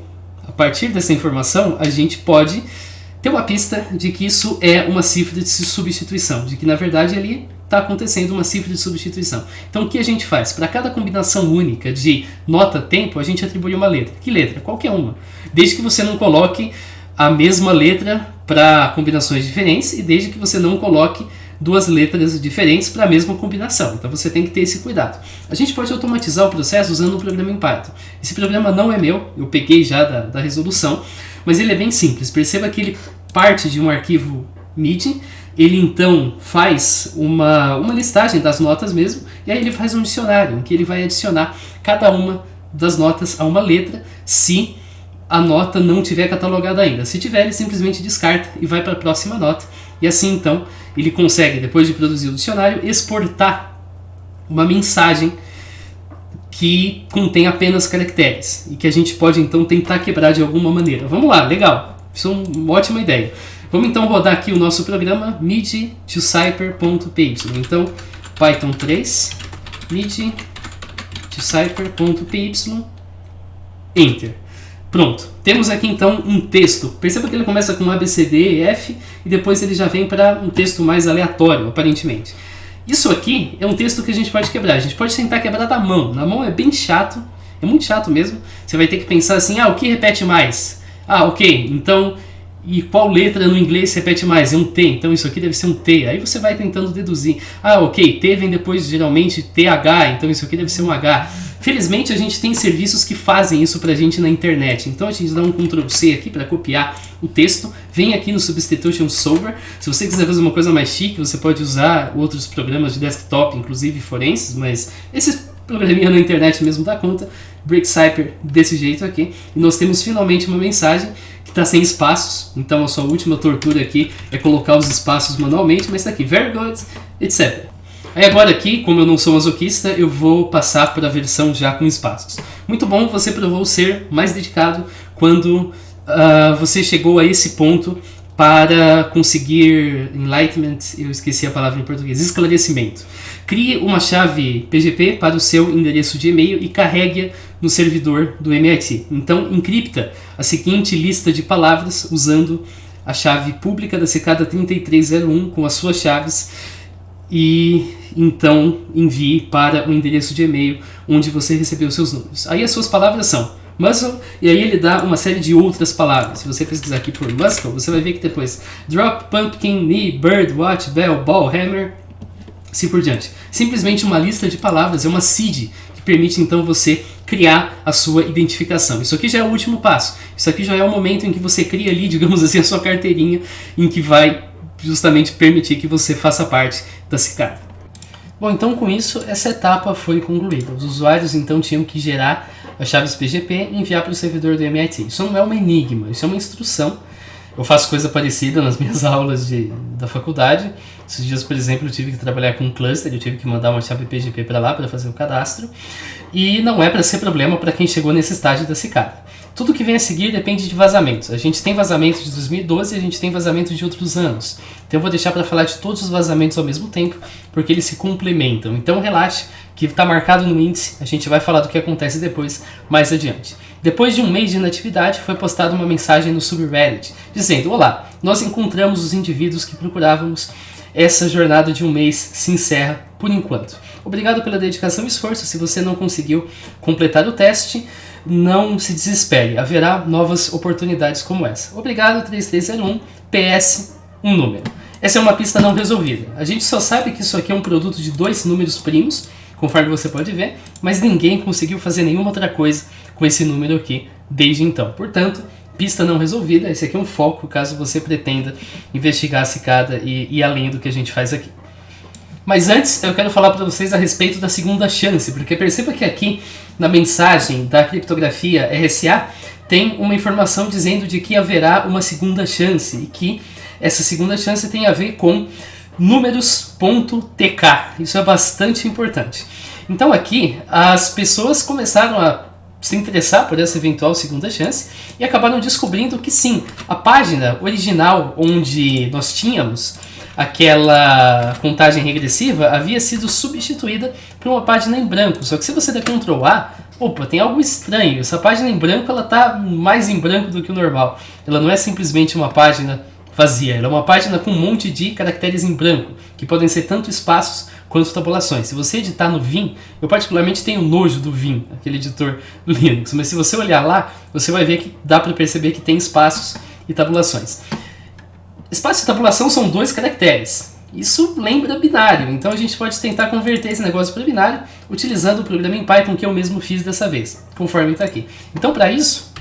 a partir dessa informação, a gente pode ter uma pista de que isso é uma cifra de substituição, de que na verdade ali está acontecendo uma cifra de substituição. Então o que a gente faz? Para cada combinação única de nota-tempo, a gente atribui uma letra. Que letra? Qualquer uma. Desde que você não coloque a mesma letra para combinações diferentes e desde que você não coloque 2 letras diferentes para a mesma combinação. Então você tem que ter esse cuidado. A gente pode automatizar o processo usando um programa em Python. Esse programa não é meu, eu peguei já da resolução, mas ele é bem simples. Perceba que ele parte de um arquivo MIDI, ele então faz uma listagem das notas mesmo, e aí ele faz um dicionário, em que ele vai adicionar cada uma das notas a uma letra, se a nota não tiver catalogada ainda. Se tiver, ele simplesmente descarta e vai para a próxima nota. E assim então ele consegue, depois de produzir o dicionário, exportar uma mensagem que contém apenas caracteres e que a gente pode então tentar quebrar de alguma maneira. Vamos lá, legal, isso é uma ótima ideia. Vamos então rodar aqui o nosso programa midi to cipher.py. Então Python 3 midi to cipher.py, Enter. Pronto, temos aqui então um texto. Perceba que ele começa com A, B, C, D, E, F e depois ele já vem para um texto mais aleatório, aparentemente. Isso aqui é um texto que a gente pode quebrar. A gente pode tentar quebrar da mão. Na mão é bem chato, é muito chato mesmo. Você vai ter que pensar assim, o que repete mais? Ok, então, e qual letra no inglês repete mais? É um T, então isso aqui deve ser um T. Aí você vai tentando deduzir. Ok, T vem depois geralmente TH, então isso aqui deve ser um H. Felizmente a gente tem serviços que fazem isso pra gente na internet. Então a gente dá um Ctrl C aqui para copiar o texto. Vem aqui no Substitution Solver. Se você quiser fazer uma coisa mais chique, você pode usar outros programas de desktop, inclusive forenses, mas esse programinha na internet mesmo dá conta. BreakCypher desse jeito aqui. E nós temos finalmente uma mensagem que está sem espaços. Então a sua última tortura aqui é colocar os espaços manualmente, mas está aqui, very good, etc. Aí agora aqui, como eu não sou masoquista, eu vou passar para a versão já com espaços. Muito bom, você provou ser mais dedicado quando você chegou a esse ponto para conseguir enlightenment, eu esqueci a palavra em português, esclarecimento. Crie uma chave PGP para o seu endereço de e-mail e carregue-a no servidor do MIT. Então encripta a seguinte lista de palavras usando a chave pública da cicada 3301 com as suas chaves e então envie para o endereço de e-mail onde você recebeu seus números. Aí as suas palavras são Muscle, e aí ele dá uma série de outras palavras. Se você pesquisar aqui por Muscle, você vai ver que depois Drop, Pumpkin, Knee, Bird, Watch, Bell, Ball, Hammer, assim por diante. Simplesmente uma lista de palavras, é uma seed que permite então você criar a sua identificação. Isso aqui já é o último passo. Isso aqui já é o momento em que você cria ali, digamos assim, a sua carteirinha em que vai justamente permitir que você faça parte da cicada. Bom, então com isso, essa etapa foi concluída. Os usuários então tinham que gerar as chaves PGP e enviar para o servidor do MIT. Isso não é um enigma, isso é uma instrução. Eu faço coisa parecida nas minhas aulas da faculdade. Esses dias, por exemplo, eu tive que trabalhar com um cluster, eu tive que mandar uma chave PGP para lá para fazer o cadastro. E não é para ser problema para quem chegou nesse estágio da cicada. Tudo que vem a seguir depende de vazamentos. A gente tem vazamento de 2012 e a gente tem vazamento de outros anos. Então eu vou deixar para falar de todos os vazamentos ao mesmo tempo, porque eles se complementam. Então relaxe, que está marcado no índice, a gente vai falar do que acontece depois, mais adiante. Depois de um mês de inatividade, foi postada uma mensagem no subreddit, dizendo: olá, nós encontramos os indivíduos que procurávamos. Essa jornada de um mês se encerra por enquanto. Obrigado pela dedicação e esforço. Se você não conseguiu completar o teste, não se desespere. Haverá novas oportunidades como essa. Obrigado, 3301, PS, um número. Essa é uma pista não resolvida. A gente só sabe que isso aqui é um produto de 2 números primos, conforme você pode ver, mas ninguém conseguiu fazer nenhuma outra coisa com esse número aqui desde então. Portanto, pista não resolvida. Esse aqui é um foco caso você pretenda investigar a cicada e ir além do que a gente faz aqui. Mas antes eu quero falar para vocês a respeito da segunda chance, porque perceba que aqui na mensagem da criptografia RSA tem uma informação dizendo de que haverá uma segunda chance e que essa segunda chance tem a ver com números.tk. Isso é bastante importante. Então aqui as pessoas começaram a se interessar por essa eventual segunda chance e acabaram descobrindo que sim, a página original onde nós tínhamos aquela contagem regressiva havia sido substituída por uma página em branco. Só que se você der Ctrl A, opa, tem algo estranho. Essa página em branco, ela está mais em branco do que o normal. Ela não é simplesmente uma página vazia, ela é uma página com um monte de caracteres em branco, que podem ser tanto espaços quanto tabulações. Se você editar no Vim, eu particularmente tenho nojo do Vim, aquele editor do Linux, mas se você olhar lá, você vai ver que dá para perceber que tem espaços e tabulações. Espaço e tabulação são 2 caracteres. Isso lembra binário, então a gente pode tentar converter esse negócio para binário utilizando o programa em Python que eu mesmo fiz dessa vez, conforme está aqui. Então para isso,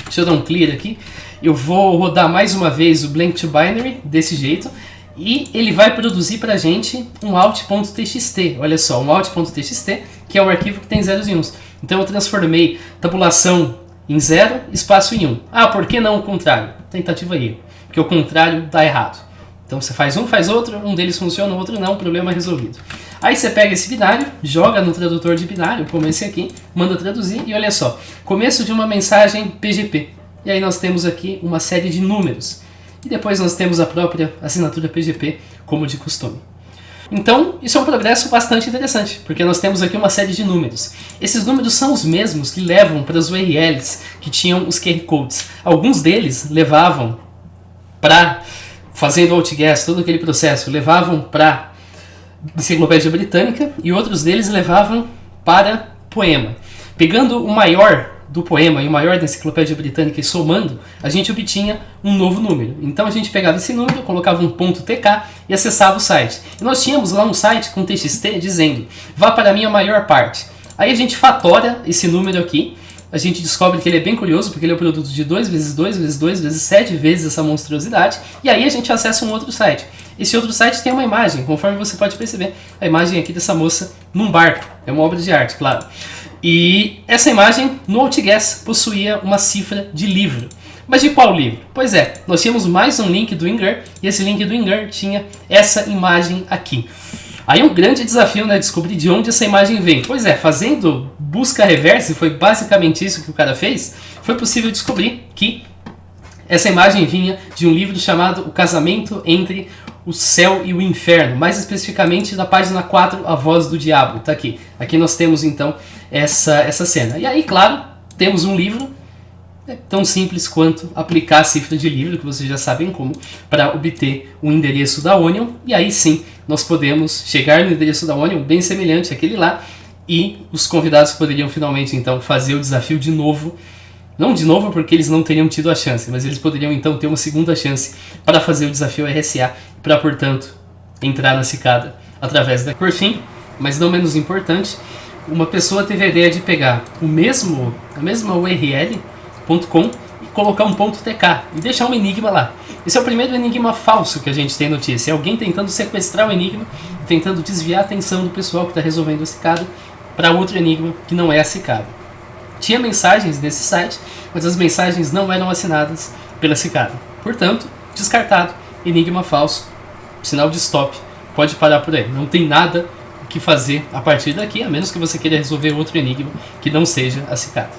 deixa eu dar um clear aqui, eu vou rodar mais uma vez o blank to binary desse jeito e ele vai produzir para a gente um out.txt. Olha só, um out.txt, que é um arquivo que tem zeros e uns. Então eu transformei tabulação em 0, espaço em 1. Ah, por que não o contrário? Tentativa e erro. Porque o contrário dá errado. Então você faz um, faz outro, um deles funciona, o outro não, o problema é resolvido. Aí você pega esse binário, joga no tradutor de binário, como esse aqui, manda traduzir e olha só, começo de uma mensagem PGP. E aí nós temos aqui uma série de números. E depois nós temos a própria assinatura PGP, como de costume. Então, isso é um progresso bastante interessante, porque nós temos aqui uma série de números. Esses números são os mesmos que levam para as URLs que tinham os QR Codes. Alguns deles levavam para, fazendo outguess, todo aquele processo, levavam para Enciclopédia Britânica e outros deles levavam para Poema. Pegando o maior do Poema e o maior da Enciclopédia Britânica e somando, a gente obtinha um novo número. Então a gente pegava esse número, colocava um ponto .tk e acessava o site. E nós tínhamos lá um site com txt dizendo, vá para a minha maior parte. Aí a gente fatora esse número aqui, a gente descobre que ele é bem curioso, porque ele é o produto de 2 vezes 2 vezes 2 vezes 7 vezes essa monstruosidade, e aí a gente acessa um outro site. Esse outro site tem uma imagem, conforme você pode perceber, a imagem aqui dessa moça num barco, é uma obra de arte, claro. E essa imagem, no outguess, possuía uma cifra de livro. Mas de qual livro? Pois é, nós tínhamos mais um link do Inger, e esse link do Inger tinha essa imagem aqui. Aí um grande desafio, né, descobrir de onde essa imagem vem. Pois é, fazendo busca reversa, e foi basicamente isso que o cara fez, foi possível descobrir que essa imagem vinha de um livro chamado O Casamento entre o Céu e o Inferno, mais especificamente da página 4, A Voz do Diabo, tá aqui. Aqui nós temos então essa cena. E aí, claro, temos um livro, tão simples quanto aplicar a cifra de livro, que vocês já sabem como, para obter o endereço da Onion, e aí sim, nós podemos chegar no endereço da Onion, bem semelhante àquele lá, e os convidados poderiam finalmente então fazer o desafio de novo. Não de novo porque eles não teriam tido a chance, mas eles poderiam então ter uma segunda chance para fazer o desafio RSA, para, portanto, entrar na cicada através da... Por fim, mas não menos importante, uma pessoa teve a ideia de pegar a mesma URL.com colocar um ponto TK e deixar um enigma lá. Esse é o primeiro enigma falso que a gente tem notícia. É alguém tentando sequestrar o enigma, tentando desviar a atenção do pessoal que está resolvendo a cicada para outro enigma que não é a cicada. Tinha mensagens nesse site, mas as mensagens não eram assinadas pela cicada. Portanto, descartado, enigma falso, sinal de stop, pode parar por aí. Não tem nada o que fazer a partir daqui, a menos que você queira resolver outro enigma que não seja a cicada.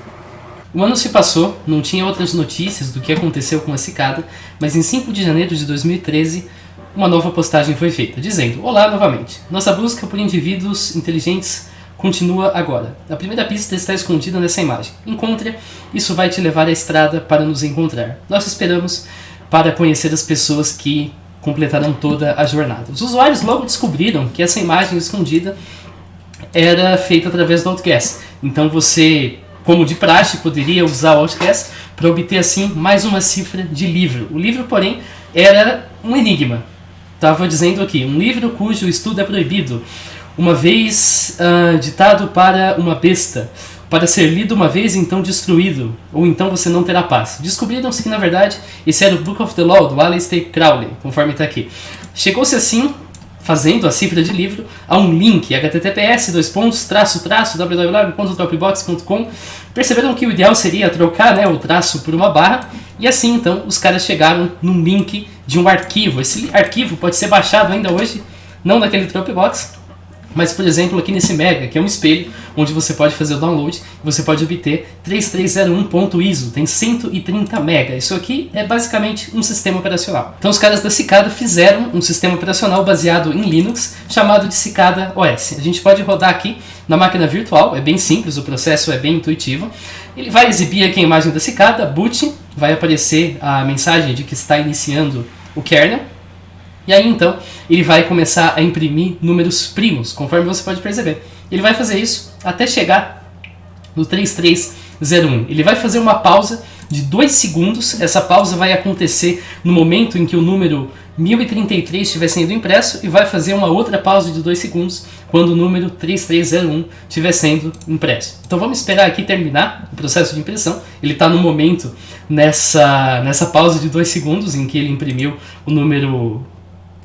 O ano se passou, não tinha outras notícias do que aconteceu com a cicada, mas em 5 de janeiro de 2013, uma nova postagem foi feita, dizendo: Olá novamente, nossa busca por indivíduos inteligentes continua agora. A primeira pista está escondida nessa imagem. Encontre-a, isso vai te levar à estrada para nos encontrar. Nós esperamos para conhecer as pessoas que completarão toda a jornada. Os usuários logo descobriram que essa imagem escondida era feita através do Outcast. Então você, como de praxe, poderia usar o Outcast para obter assim mais uma cifra de livro. O livro, porém, era um enigma. Estava dizendo aqui: um livro cujo estudo é proibido, uma vez ditado para uma besta, para ser lido uma vez e então destruído, ou então você não terá paz. Descobriram-se que, na verdade, esse era o Book of the Law, do Aleister Crowley, conforme está aqui. Chegou-se assim, fazendo a cifra de livro, a um link, https://www.dropbox.com. Perceberam que o ideal seria trocar, o traço por uma barra, e assim, então, os caras chegaram num link de um arquivo. Esse arquivo pode ser baixado ainda hoje, não naquele Dropbox, mas, por exemplo, aqui nesse Mega, que é um espelho, onde você pode fazer o download, você pode obter 3301.ISO, tem 130 MB. Isso aqui é basicamente um sistema operacional. Então os caras da Cicada fizeram um sistema operacional baseado em Linux, chamado de Cicada OS. A gente pode rodar aqui na máquina virtual, é bem simples, o processo é bem intuitivo. Ele vai exibir aqui a imagem da Cicada, boot, vai aparecer a mensagem de que está iniciando o kernel. E aí então ele vai começar a imprimir números primos, conforme você pode perceber. Ele vai fazer isso até chegar no 3301. Ele vai fazer uma pausa de 2 segundos. Essa pausa vai acontecer no momento em que o número 1033 estiver sendo impresso, e vai fazer uma outra pausa de 2 segundos quando o número 3301 estiver sendo impresso. Então vamos esperar aqui terminar o processo de impressão. Ele está no momento nessa pausa de 2 segundos em que ele imprimiu o número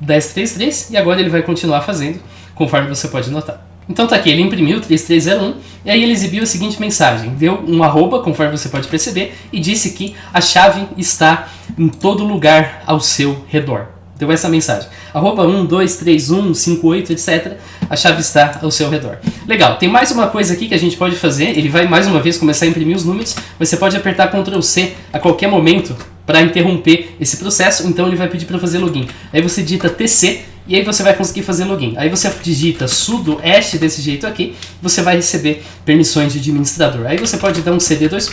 1033, e agora ele vai continuar fazendo, conforme você pode notar. Então tá aqui, ele imprimiu 3301, e aí ele exibiu a seguinte mensagem, deu um arroba, conforme você pode perceber, e disse que a chave está em todo lugar ao seu redor. Deu essa mensagem. Arroba 1, 2, 3, 1, 5, 8, etc. A chave está ao seu redor. Legal, tem mais uma coisa aqui que a gente pode fazer. Ele vai mais uma vez começar a imprimir os números, mas você pode apertar Ctrl C a qualquer momento para interromper esse processo. Então ele vai pedir para fazer login. Aí você digita TC e aí você vai conseguir fazer login. Aí você digita sudo hash desse jeito aqui, você vai receber permissões de administrador. Aí você pode dar um cd ls,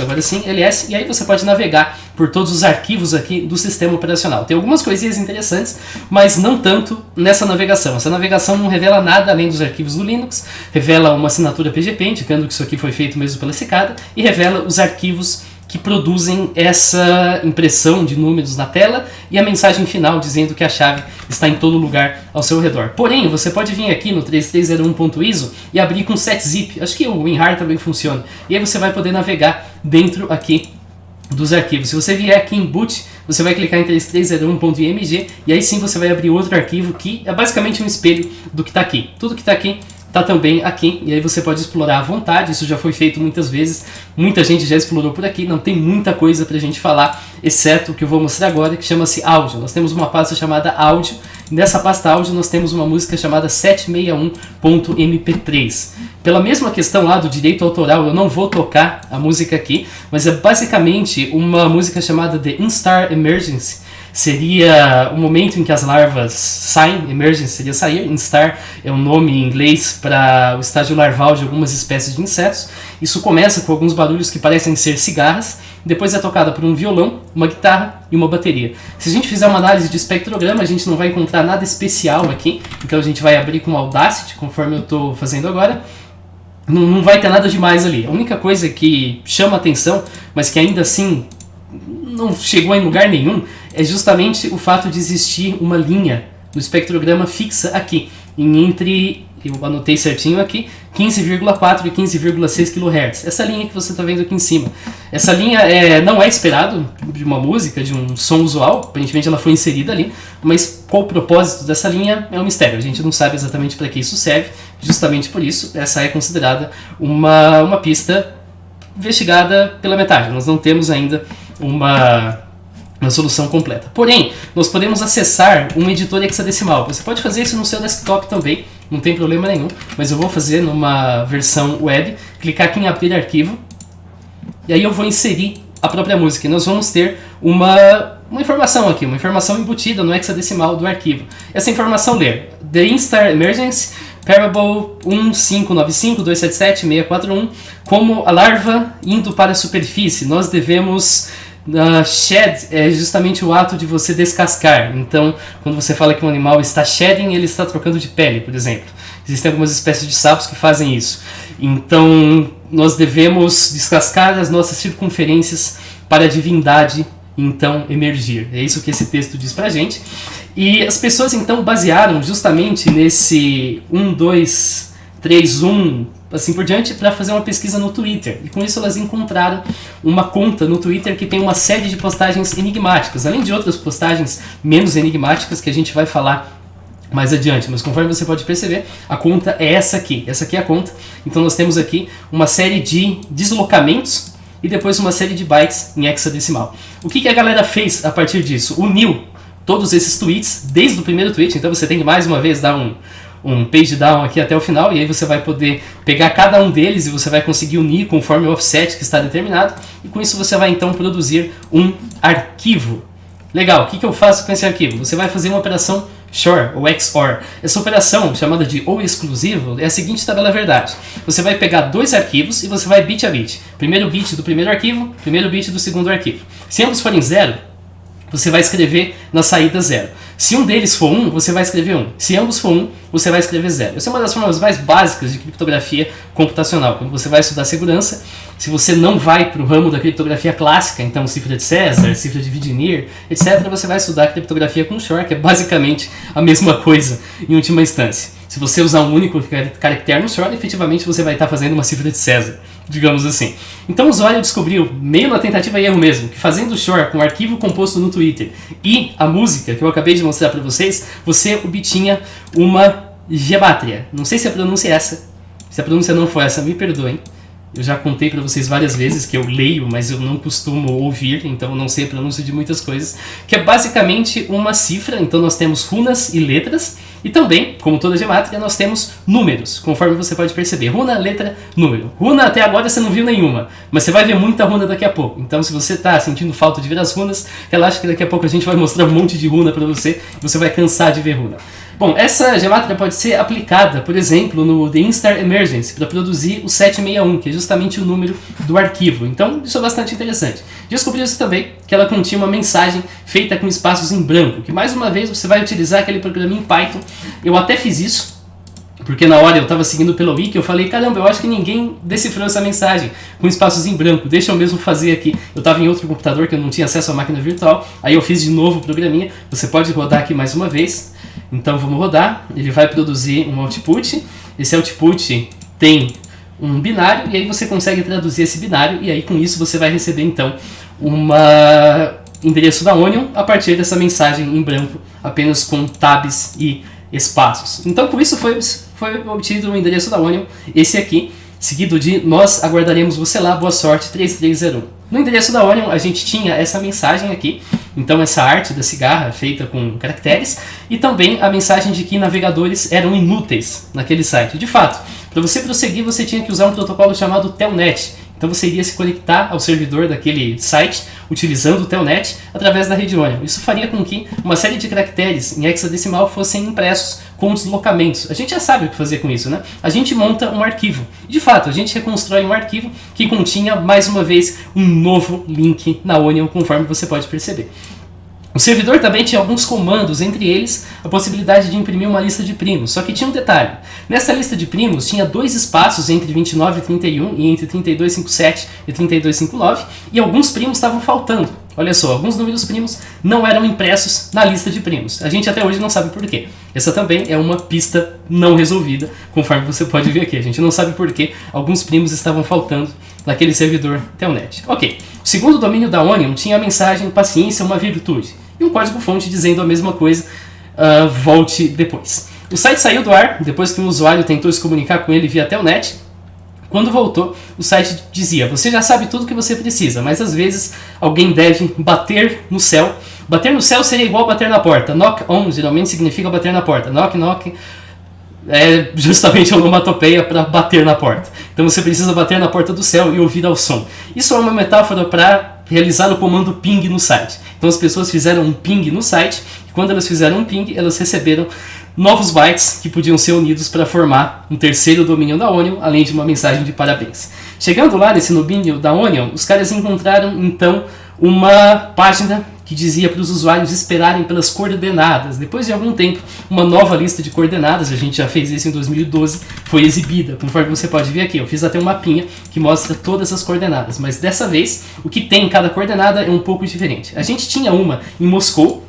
agora sim, ls, e aí você pode navegar por todos os arquivos aqui do sistema operacional. Tem algumas coisinhas interessantes, mas não tanto nessa navegação. Essa navegação não revela nada além dos arquivos do Linux, revela uma assinatura PGP, indicando que isso aqui foi feito mesmo pela Cicada, e revela os arquivos que produzem essa impressão de números na tela e a mensagem final dizendo que a chave está em todo lugar ao seu redor. Porém, você pode vir aqui no 3301.ISO e abrir com setzip. Acho que o WinRAR também funciona. E aí você vai poder navegar dentro aqui dos arquivos. Se você vier aqui em boot, você vai clicar em 3301.img e aí sim você vai abrir outro arquivo que é basicamente um espelho do que está aqui. Tudo que está aqui está também aqui, e aí você pode explorar à vontade. Isso já foi feito muitas vezes, muita gente já explorou por aqui, não tem muita coisa pra gente falar, exceto o que eu vou mostrar agora, que chama-se áudio. Nós temos uma pasta chamada áudio, e nessa pasta áudio nós temos uma música chamada 761.mp3. Pela mesma questão lá do direito autoral, eu não vou tocar a música aqui, mas é basicamente uma música chamada The Instar Emergency. Seria o momento em que as larvas saem, emergence seria sair, instar é um nome em inglês para o estágio larval de algumas espécies de insetos. Isso começa com alguns barulhos que parecem ser cigarras, depois é tocada por um violão, uma guitarra e uma bateria. Se a gente fizer uma análise de espectrograma, a gente não vai encontrar nada especial aqui, então a gente vai abrir com Audacity, conforme eu estou fazendo agora. Não vai ter nada demais ali. A única coisa que chama atenção, mas que ainda assim não chegou em lugar nenhum, é justamente o fato de existir uma linha no espectrograma fixa aqui, entre eu anotei certinho aqui, 15,4 e 15,6 kHz. Essa linha que você está vendo aqui em cima. Essa linha não é esperado de uma música, de um som usual, aparentemente ela foi inserida ali, mas qual o propósito dessa linha é um mistério. A gente não sabe exatamente para que isso serve, justamente por isso essa é considerada uma pista investigada pela metade. Nós não temos ainda uma solução completa. Porém, nós podemos acessar um editor hexadecimal. Você pode fazer isso no seu desktop também, não tem problema nenhum, mas eu vou fazer numa versão web, clicar aqui em abrir arquivo, e aí eu vou inserir a própria música. E nós vamos ter uma informação aqui, uma informação embutida no hexadecimal do arquivo. Essa informação lê The Instar Emergence Parable 1595.277.641, como a larva indo para a superfície, nós devemos shed é justamente o ato de você descascar. Então, quando você fala que um animal está shedding, ele está trocando de pele, por exemplo. Existem algumas espécies de sapos que fazem isso. Então, nós devemos descascar as nossas circunferências para a divindade então emergir. É isso que esse texto diz pra gente. E as pessoas então basearam justamente nesse 1, 2, 3, 1, assim por diante, para fazer uma pesquisa no Twitter. E com isso elas encontraram uma conta no Twitter que tem uma série de postagens enigmáticas, além de outras postagens menos enigmáticas que a gente vai falar mais adiante. Mas conforme você pode perceber, a conta é essa aqui. Essa aqui é a conta. Então nós temos aqui uma série de deslocamentos e depois uma série de bytes em hexadecimal. O que a galera fez a partir disso? Uniu todos esses tweets desde o primeiro tweet. Então você tem que mais uma vez dar um page down aqui até o final, e aí você vai poder pegar cada um deles e você vai conseguir unir conforme o offset que está determinado, e com isso você vai então produzir um arquivo. Legal, o que eu faço com esse arquivo? Você vai fazer uma operação XOR ou XOR. Essa operação, chamada de ou exclusivo, é a seguinte tabela verdade. Você vai pegar dois arquivos e você vai bit a bit. Primeiro bit do primeiro arquivo, primeiro bit do segundo arquivo. Se ambos forem 0, você vai escrever na saída 0. Se um deles for 1, você vai escrever 1. Se ambos for 1, você vai escrever 0. Essa é uma das formas mais básicas de criptografia computacional. Quando você vai estudar segurança, se você não vai para o ramo da criptografia clássica, então cifra de César, cifra de Vidinir, etc., você vai estudar criptografia com XOR, que é basicamente a mesma coisa em última instância. Se você usar um único caractere no XOR, efetivamente você vai estar fazendo uma cifra de César, digamos assim. Então o usuário descobriu, meio na tentativa e erro mesmo, que fazendo XOR com o arquivo composto no Twitter e a música que eu acabei de mostrar para vocês, você obtinha uma gemátria. Não sei se a pronúncia é essa. Se a pronúncia não for essa, me perdoem. Eu já contei para vocês várias vezes que eu leio, mas eu não costumo ouvir, então eu não sei a pronúncia de muitas coisas, que é basicamente uma cifra. Então nós temos runas e letras, e também, como toda gemátria, nós temos números, conforme você pode perceber. Runa, letra, número. Runa até agora você não viu nenhuma, mas você vai ver muita runa daqui a pouco. Então se você está sentindo falta de ver as runas, relaxa que daqui a pouco a gente vai mostrar um monte de runa para você, e você vai cansar de ver runa. Bom, essa gemátria pode ser aplicada, por exemplo, no The Instar Emergence, para produzir o 761, que é justamente o número do arquivo. Então, isso é bastante interessante. Descobriu-se também que ela continha uma mensagem feita com espaços em branco, que mais uma vez você vai utilizar aquele programa em Python. Eu até fiz isso, porque na hora eu estava seguindo pelo wiki, eu falei, caramba, eu acho que ninguém decifrou essa mensagem com espaços em branco, deixa eu mesmo fazer aqui. Eu estava em outro computador que eu não tinha acesso à máquina virtual, aí eu fiz de novo o programinha. Você pode rodar aqui mais uma vez. Então vamos rodar, ele vai produzir um output, esse output tem um binário, e aí você consegue traduzir esse binário, e aí com isso você vai receber então um endereço da Onion a partir dessa mensagem em branco, apenas com tabs e espaços. Então com isso foi obtido o endereço da Onion, esse aqui, seguido de nós aguardaremos você lá, boa sorte, 3301. No endereço da Onion a gente tinha essa mensagem aqui, então essa arte da cigarra feita com caracteres, e também a mensagem de que navegadores eram inúteis naquele site. De fato, para você prosseguir você tinha que usar um protocolo chamado Telnet. Então você iria se conectar ao servidor daquele site utilizando o Telnet através da rede Onion. Isso faria com que uma série de caracteres em hexadecimal fossem impressos com deslocamentos. A gente já sabe o que fazer com isso, né? A gente monta um arquivo. De fato, a gente reconstrói um arquivo que continha, mais uma vez, um novo link na Onion, conforme você pode perceber. O servidor também tinha alguns comandos, entre eles a possibilidade de imprimir uma lista de primos, só que tinha um detalhe. Nessa lista de primos tinha dois espaços entre 29 e 31 e entre 3257 e 3259, e alguns primos estavam faltando. Olha só, alguns números primos não eram impressos na lista de primos. A gente até hoje não sabe por quê. Essa também é uma pista não resolvida, conforme você pode ver aqui. A gente não sabe por que alguns primos estavam faltando naquele servidor Telnet. Ok, o segundo domínio da Onion tinha a mensagem paciência é uma virtude. E um código-fonte dizendo a mesma coisa, volte depois. O site saiu do ar, depois que um usuário tentou se comunicar com ele via Telnet. Quando voltou, o site dizia, você já sabe tudo o que você precisa, mas às vezes alguém deve bater no céu. Bater no céu seria igual bater na porta. Knock on geralmente significa bater na porta. Knock knock é justamente a onomatopeia para bater na porta. Então você precisa bater na porta do céu e ouvir ao som. Isso é uma metáfora para realizar o comando ping no site. Então as pessoas fizeram um ping no site, e quando elas fizeram um ping, elas receberam novos bytes que podiam ser unidos para formar um terceiro domínio da Onion, além de uma mensagem de parabéns. Chegando lá nesse domínio da Onion, os caras encontraram então uma página que dizia para os usuários esperarem pelas coordenadas. Depois de algum tempo, uma nova lista de coordenadas, a gente já fez isso em 2012, foi exibida, conforme você pode ver aqui. Eu fiz até um mapinha que mostra todas as coordenadas, mas dessa vez, o que tem em cada coordenada é um pouco diferente. A gente tinha uma em Moscou,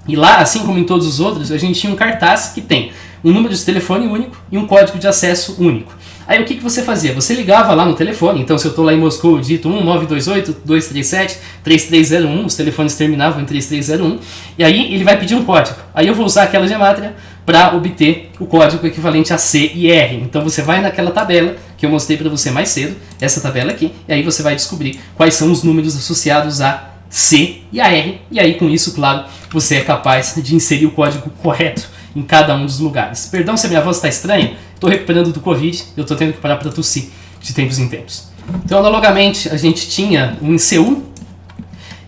e lá, assim como em todos os outros, a gente tinha um cartaz que tem um número de telefone único e um código de acesso único. Aí o que você fazia? Você ligava lá no telefone, então se eu estou lá em Moscou, eu digito 1928-237-3301, os telefones terminavam em 3301, e aí ele vai pedir um código. Aí eu vou usar aquela gematria para obter o código equivalente a C e R. Então você vai naquela tabela que eu mostrei para você mais cedo, essa tabela aqui, e aí você vai descobrir quais são os números associados a C e a R, e aí com isso, claro, você é capaz de inserir o código correto em cada um dos lugares. Perdão se a minha voz está estranha, estou recuperando do Covid, eu estou tendo que parar para tossir de tempos em tempos. Então, analogamente, a gente tinha um em Seul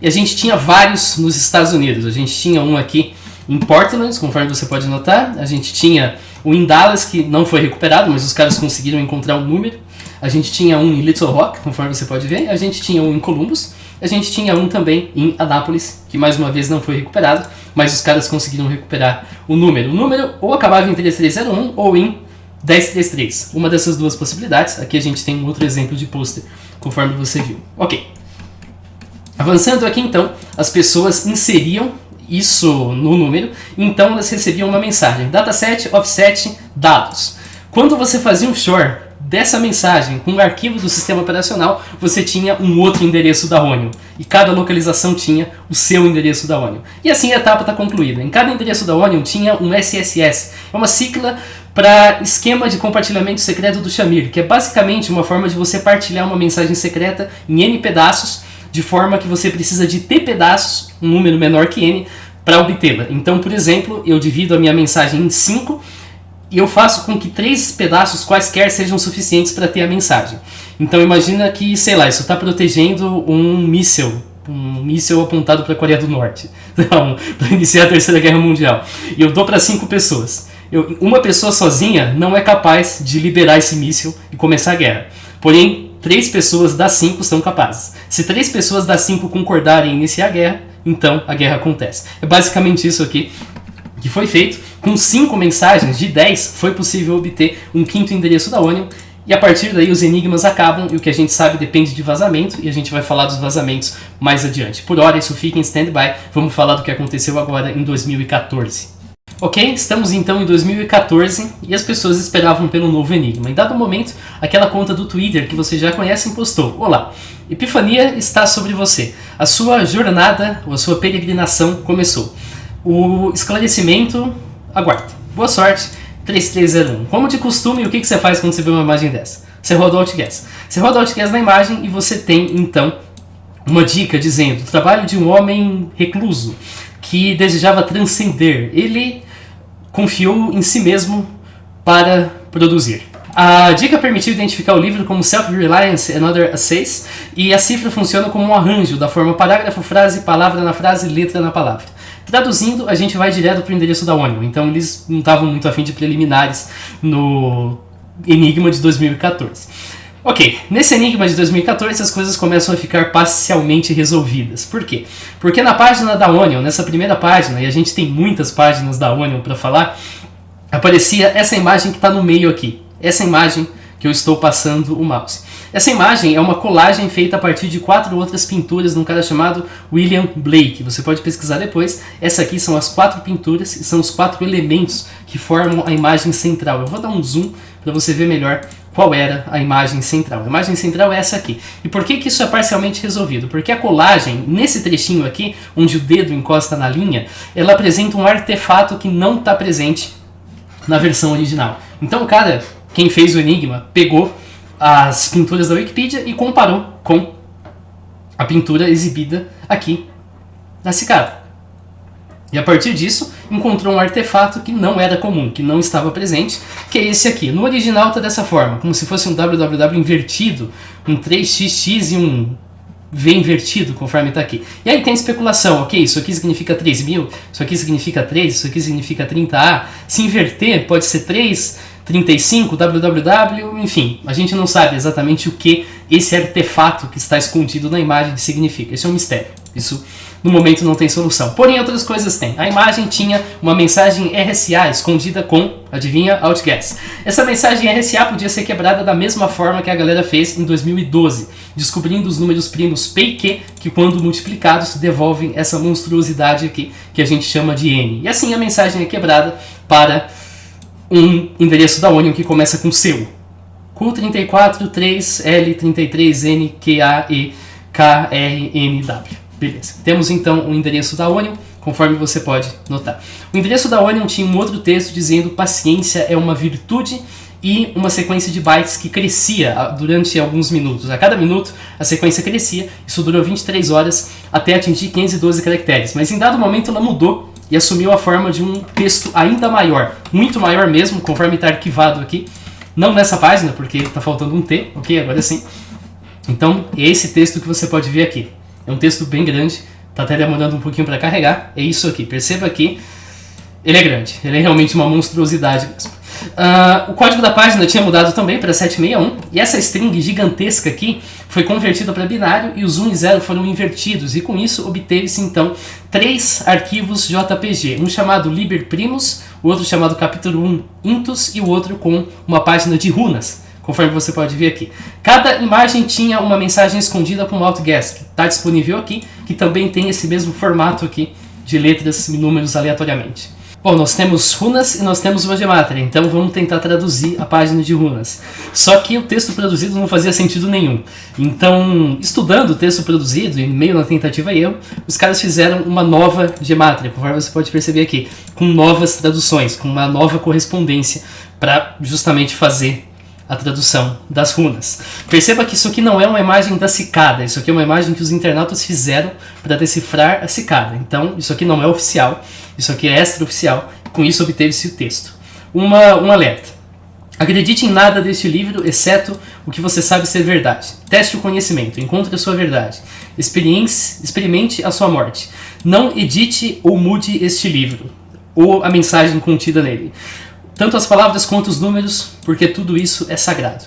e a gente tinha vários nos Estados Unidos. A gente tinha um aqui em Portland, conforme você pode notar. A gente tinha um em Dallas, que não foi recuperado, mas os caras conseguiram encontrar um número. A gente tinha um em Little Rock, conforme você pode ver. A gente tinha um em Columbus. A gente tinha um também em Anápolis, que mais uma vez não foi recuperado, mas os caras conseguiram recuperar o número. O número ou acabava em 3301 ou em 1033. Uma dessas duas possibilidades. Aqui a gente tem um outro exemplo de pôster, conforme você viu. Ok. Avançando aqui então, as pessoas inseriam isso no número, então elas recebiam uma mensagem. Dataset, offset, dados. Quando você fazia um shore dessa mensagem com o arquivo do sistema operacional, você tinha um outro endereço da Onion. E cada localização tinha o seu endereço da Onion. E assim a etapa está concluída. Em cada endereço da Onion tinha um SSS. É uma sigla para esquema de compartilhamento secreto do Shamir, que é basicamente uma forma de você partilhar uma mensagem secreta em N pedaços, de forma que você precisa de T pedaços, um número menor que N, para obtê-la. Então, por exemplo, eu divido a minha mensagem em 5, e eu faço com que 3 pedaços quaisquer sejam suficientes para ter a mensagem. Então imagina que, sei lá, isso está protegendo um míssil apontado para a Coreia do Norte, para iniciar a Terceira Guerra Mundial. E eu dou para 5 pessoas. Uma pessoa sozinha não é capaz de liberar esse míssil e começar a guerra. Porém, 3 pessoas das 5 são capazes. Se 3 pessoas das 5 concordarem em iniciar a guerra, então a guerra acontece. É basicamente isso aqui que foi feito. Com 5 mensagens de 10, foi possível obter um 5º endereço da Onion, e a partir daí os enigmas acabam, e o que a gente sabe depende de vazamento, e a gente vai falar dos vazamentos mais adiante. Por hora, isso fica em stand-by, vamos falar do que aconteceu agora em 2014. Ok, estamos então em 2014, e as pessoas esperavam pelo novo enigma. Em dado momento, aquela conta do Twitter que você já conhece postou: olá, Epifania está sobre você. A sua jornada, ou a sua peregrinação começou. O esclarecimento, aguarde. Boa sorte, 3301. Como de costume, o que você faz quando você vê uma imagem dessa? Você roda o AltGuess. Você roda o AltGuess na imagem e você tem, então, uma dica dizendo: trabalho de um homem recluso que desejava transcender. Ele confiou em si mesmo para produzir. A dica permitiu identificar o livro como Self-Reliance and Other Essays, e a cifra funciona como um arranjo da forma parágrafo, frase, palavra na frase, letra na palavra. Traduzindo, a gente vai direto para o endereço da Onion. Então eles não estavam muito afim de preliminares no enigma de 2014. Ok, nesse enigma de 2014 as coisas começam a ficar parcialmente resolvidas. Por quê? Porque na página da Onion, nessa primeira página, e a gente tem muitas páginas da Onion para falar, aparecia essa imagem que está no meio aqui. Essa imagem que eu estou passando o mouse. Essa imagem é uma colagem feita a partir de 4 outras pinturas de um cara chamado William Blake. Você pode pesquisar depois. Essa aqui são as 4 pinturas e são os 4 elementos que formam a imagem central. Eu vou dar um zoom para você ver melhor qual era a imagem central. A imagem central é essa aqui. E por que isso é parcialmente resolvido? Porque a colagem, nesse trechinho aqui, onde o dedo encosta na linha, ela apresenta um artefato que não está presente na versão original. Então o cara, quem fez o enigma, pegou as pinturas da Wikipedia e comparou com a pintura exibida aqui na cicada. E a partir disso, encontrou um artefato que não era comum, que não estava presente, que é esse aqui. No original está dessa forma, como se fosse um www invertido, um 3xx e um V invertido, conforme está aqui. E aí tem especulação, ok, isso aqui significa 3.000, isso aqui significa 3, isso aqui significa 30A. Se inverter, pode ser 3, 35, www, enfim, a gente não sabe exatamente o que esse artefato que está escondido na imagem significa. Esse é um mistério. Isso, no momento, não tem solução. Porém, outras coisas tem. A imagem tinha uma mensagem RSA escondida com, adivinha, Outguess. Essa mensagem RSA podia ser quebrada da mesma forma que a galera fez em 2012, descobrindo os números primos P e Q, que quando multiplicados devolvem essa monstruosidade aqui, que a gente chama de N. E assim a mensagem é quebrada para um endereço da Onion que começa com seu. Q34 3L33 NQAEKRNW. Beleza. Temos então o endereço da Onion, conforme você pode notar. O endereço da Onion tinha um outro texto dizendo: paciência é uma virtude, e uma sequência de bytes que crescia durante alguns minutos. A cada minuto a sequência crescia, isso durou 23 horas até atingir 512 caracteres. Mas em dado momento ela mudou e assumiu a forma de um texto ainda maior, muito maior mesmo, conforme está arquivado aqui. Não nessa página, porque está faltando um T, ok? Agora sim. Então é esse texto que você pode ver aqui. É um texto bem grande, está até demorando um pouquinho para carregar. É isso aqui, perceba que ele é grande, ele é realmente uma monstruosidade mesmo. O código da página tinha mudado também para 761, e essa string gigantesca aqui foi convertida para binário e os 1 e 0 foram invertidos, e com isso obteve-se então 3 arquivos JPG, um chamado LiberPrimus, o outro chamado capítulo 1 Intus e o outro com uma página de runas, conforme você pode ver aqui. Cada imagem tinha uma mensagem escondida com Outguess, que está disponível aqui, que também tem esse mesmo formato aqui de letras e números aleatoriamente. Bom, nós temos runas e nós temos uma gematria, então vamos tentar traduzir a página de runas. Só que o texto produzido não fazia sentido nenhum. Então, estudando o texto produzido, e meio na tentativa e erro, os caras fizeram uma nova gematria, conforme você pode perceber aqui, com novas traduções, com uma nova correspondência, para justamente fazer a tradução das runas. Perceba que isso aqui não é uma imagem da cicada, isso aqui é uma imagem que os internautas fizeram para decifrar a cicada. Então, isso aqui não é oficial, isso aqui é extraoficial, com isso obteve-se o texto. Um alerta. Acredite em nada deste livro, exceto o que você sabe ser verdade. Teste o conhecimento, encontre a sua verdade. Experimente a sua morte. Não edite ou mude este livro, ou a mensagem contida nele. Tanto as palavras quanto os números, porque tudo isso é sagrado.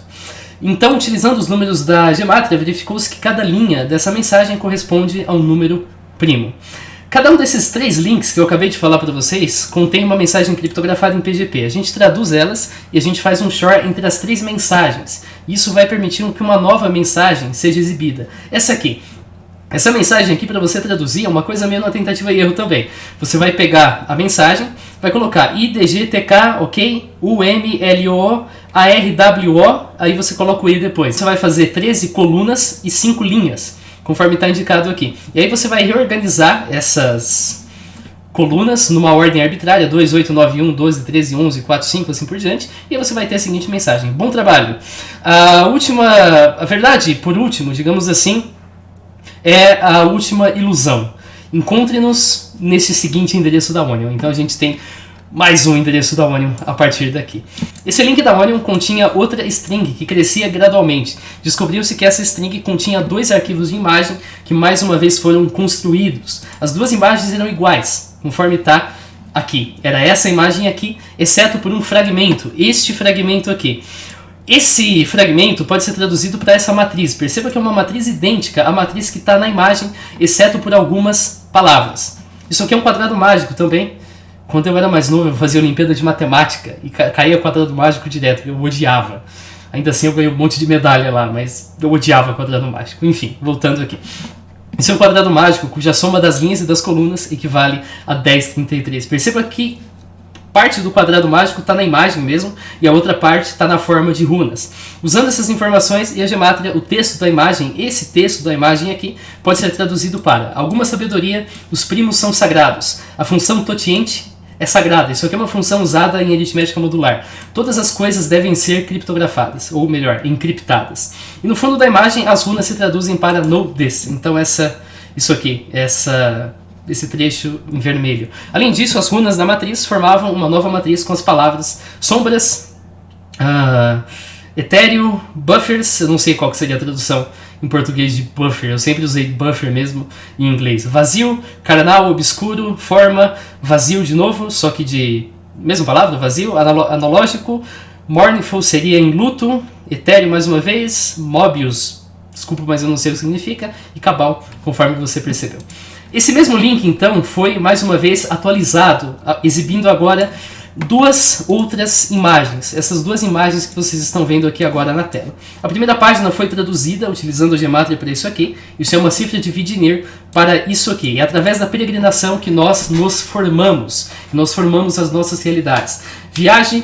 Então, utilizando os números da gematria, verificou-se que cada linha dessa mensagem corresponde a um número primo. Cada um desses 3 links que eu acabei de falar para vocês contém uma mensagem criptografada em PGP. A gente traduz elas e a gente faz um short entre as 3 mensagens. Isso vai permitir que uma nova mensagem seja exibida. Essa mensagem aqui, para você traduzir, é uma coisa meio na tentativa e erro também. Você vai pegar a mensagem, vai colocar IDGTK, ok, UMLO, ARWO, aí você coloca o I depois. Você vai fazer 13 colunas e 5 linhas, conforme está indicado aqui. E aí você vai reorganizar essas colunas numa ordem arbitrária, 2, 8, 9, 1, 12, 13, 11, 4, 5, assim por diante, e aí você vai ter a seguinte mensagem: bom trabalho. A verdade, por último, digamos assim, é a última ilusão. Encontre-nos nesse seguinte endereço da Onion. Então a gente tem mais um endereço da Onion a partir daqui. Esse link da Onion continha outra string que crescia gradualmente. Descobriu-se que essa string continha 2 arquivos de imagem que mais uma vez foram construídos. As 2 imagens eram iguais, conforme está aqui. Era essa imagem aqui, exceto por um fragmento, este fragmento aqui. Esse fragmento pode ser traduzido para essa matriz. Perceba que é uma matriz idêntica à matriz que está na imagem, exceto por algumas palavras. Isso aqui é um quadrado mágico também. Quando eu era mais novo, eu fazia Olimpíada de Matemática e caía quadrado mágico direto. Eu odiava Ainda assim eu ganhei um monte de medalha lá, mas eu odiava quadrado mágico. Enfim, voltando aqui. Esse é um quadrado mágico cuja soma das linhas e das colunas equivale a 1033. Perceba que parte do quadrado mágico está na imagem mesmo e a outra parte está na forma de runas. Usando essas informações e a gematria, o texto da imagem, esse texto da imagem aqui, pode ser traduzido para: alguma sabedoria, os primos são sagrados. A função totiente é sagrada. Isso aqui é uma função usada em aritmética modular. Todas as coisas devem ser criptografadas, ou melhor, encriptadas. E no fundo da imagem, as runas se traduzem para know this. Então esse trecho em vermelho. Além disso, as runas da matriz formavam uma nova matriz com as palavras sombras, etéreo, buffers, eu não sei qual que seria a tradução em português de buffer, eu sempre usei buffer mesmo em inglês. Vazio, carnal, obscuro, forma, vazio de novo, só que de mesma palavra, vazio, analógico, mournful seria em luto, etéreo mais uma vez, Mobius, desculpa, mas eu não sei o que significa, e cabal, conforme você percebeu. Esse mesmo link, então, foi mais uma vez atualizado, exibindo agora duas outras imagens. Essas duas imagens que vocês estão vendo aqui agora na tela. A primeira página foi traduzida utilizando a gematria para isso aqui. Isso é uma cifra de Vidinir para isso aqui. É através da peregrinação que nós nos formamos. Nós formamos as nossas realidades. Viaje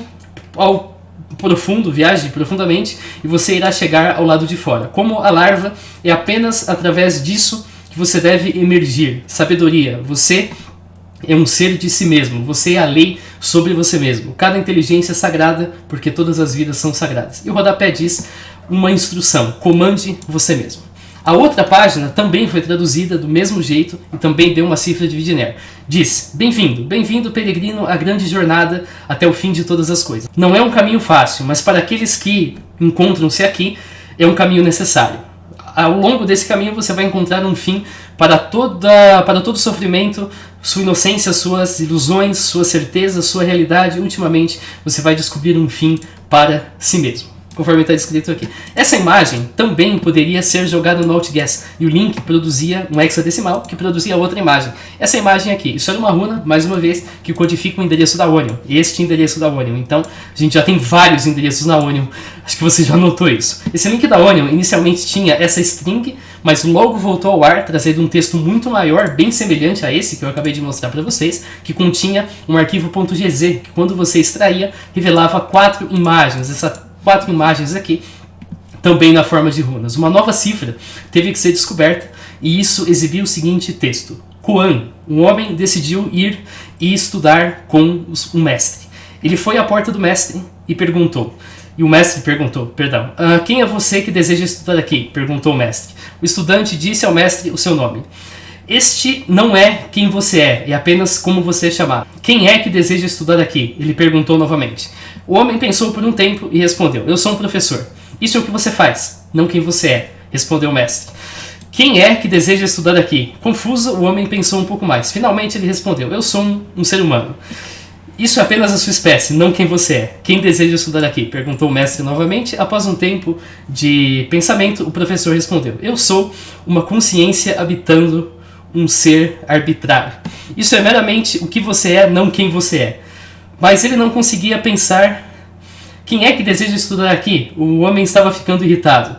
ao profundo, viaje profundamente e você irá chegar ao lado de fora. Como a larva, é apenas através disso que você deve emergir. Sabedoria. Você é um ser de si mesmo. Você é a lei sobre você mesmo. Cada inteligência é sagrada, porque todas as vidas são sagradas. E o rodapé diz uma instrução: comande você mesmo. A outra página também foi traduzida do mesmo jeito e também deu uma cifra de Vidiner. Diz: bem-vindo, bem-vindo peregrino à grande jornada até o fim de todas as coisas. Não é um caminho fácil, mas para aqueles que encontram-se aqui, é um caminho necessário. Ao longo desse caminho você vai encontrar um fim para todo sofrimento, sua inocência, suas ilusões, sua certeza, sua realidade. Ultimamente você vai descobrir um fim para si mesmo, conforme está descrito aqui. Essa imagem também poderia ser jogada no AltGuess, e o link produzia um hexadecimal que produzia outra imagem. Essa imagem aqui, isso era uma runa, mais uma vez, que codifica o endereço da Onion, este endereço da Onion. Então, a gente já tem vários endereços na Onion, acho que você já notou isso. Esse link da Onion inicialmente tinha essa string, mas logo voltou ao ar, trazendo um texto muito maior, bem semelhante a esse que eu acabei de mostrar para vocês, que continha um arquivo .gz, que quando você extraía, revelava 4 imagens. Essas 4 imagens aqui, também na forma de runas. Uma nova cifra teve que ser descoberta, e isso exibia o seguinte texto: Kuan, um homem, decidiu ir e estudar com um mestre. Ele foi à porta do mestre e perguntou. E o mestre perguntou, quem é você que deseja estudar aqui? Perguntou o mestre. O estudante disse ao mestre o seu nome. Este não é quem você é apenas como você é chamado. Quem é que deseja estudar aqui? Ele perguntou novamente. O homem pensou por um tempo e respondeu: eu sou um professor. Isso é o que você faz, não quem você é, respondeu o mestre. Quem é que deseja estudar aqui? Confuso, o homem pensou um pouco mais. Finalmente ele respondeu: eu sou um ser humano. Isso é apenas a sua espécie, não quem você é. Quem deseja estudar aqui? Perguntou o mestre novamente. Após um tempo de pensamento, o professor respondeu: eu sou uma consciência habitando um ser arbitrário. Isso é meramente o que você é, não quem você é. Mas ele não conseguia pensar. Quem é que deseja estudar aqui? O homem estava ficando irritado.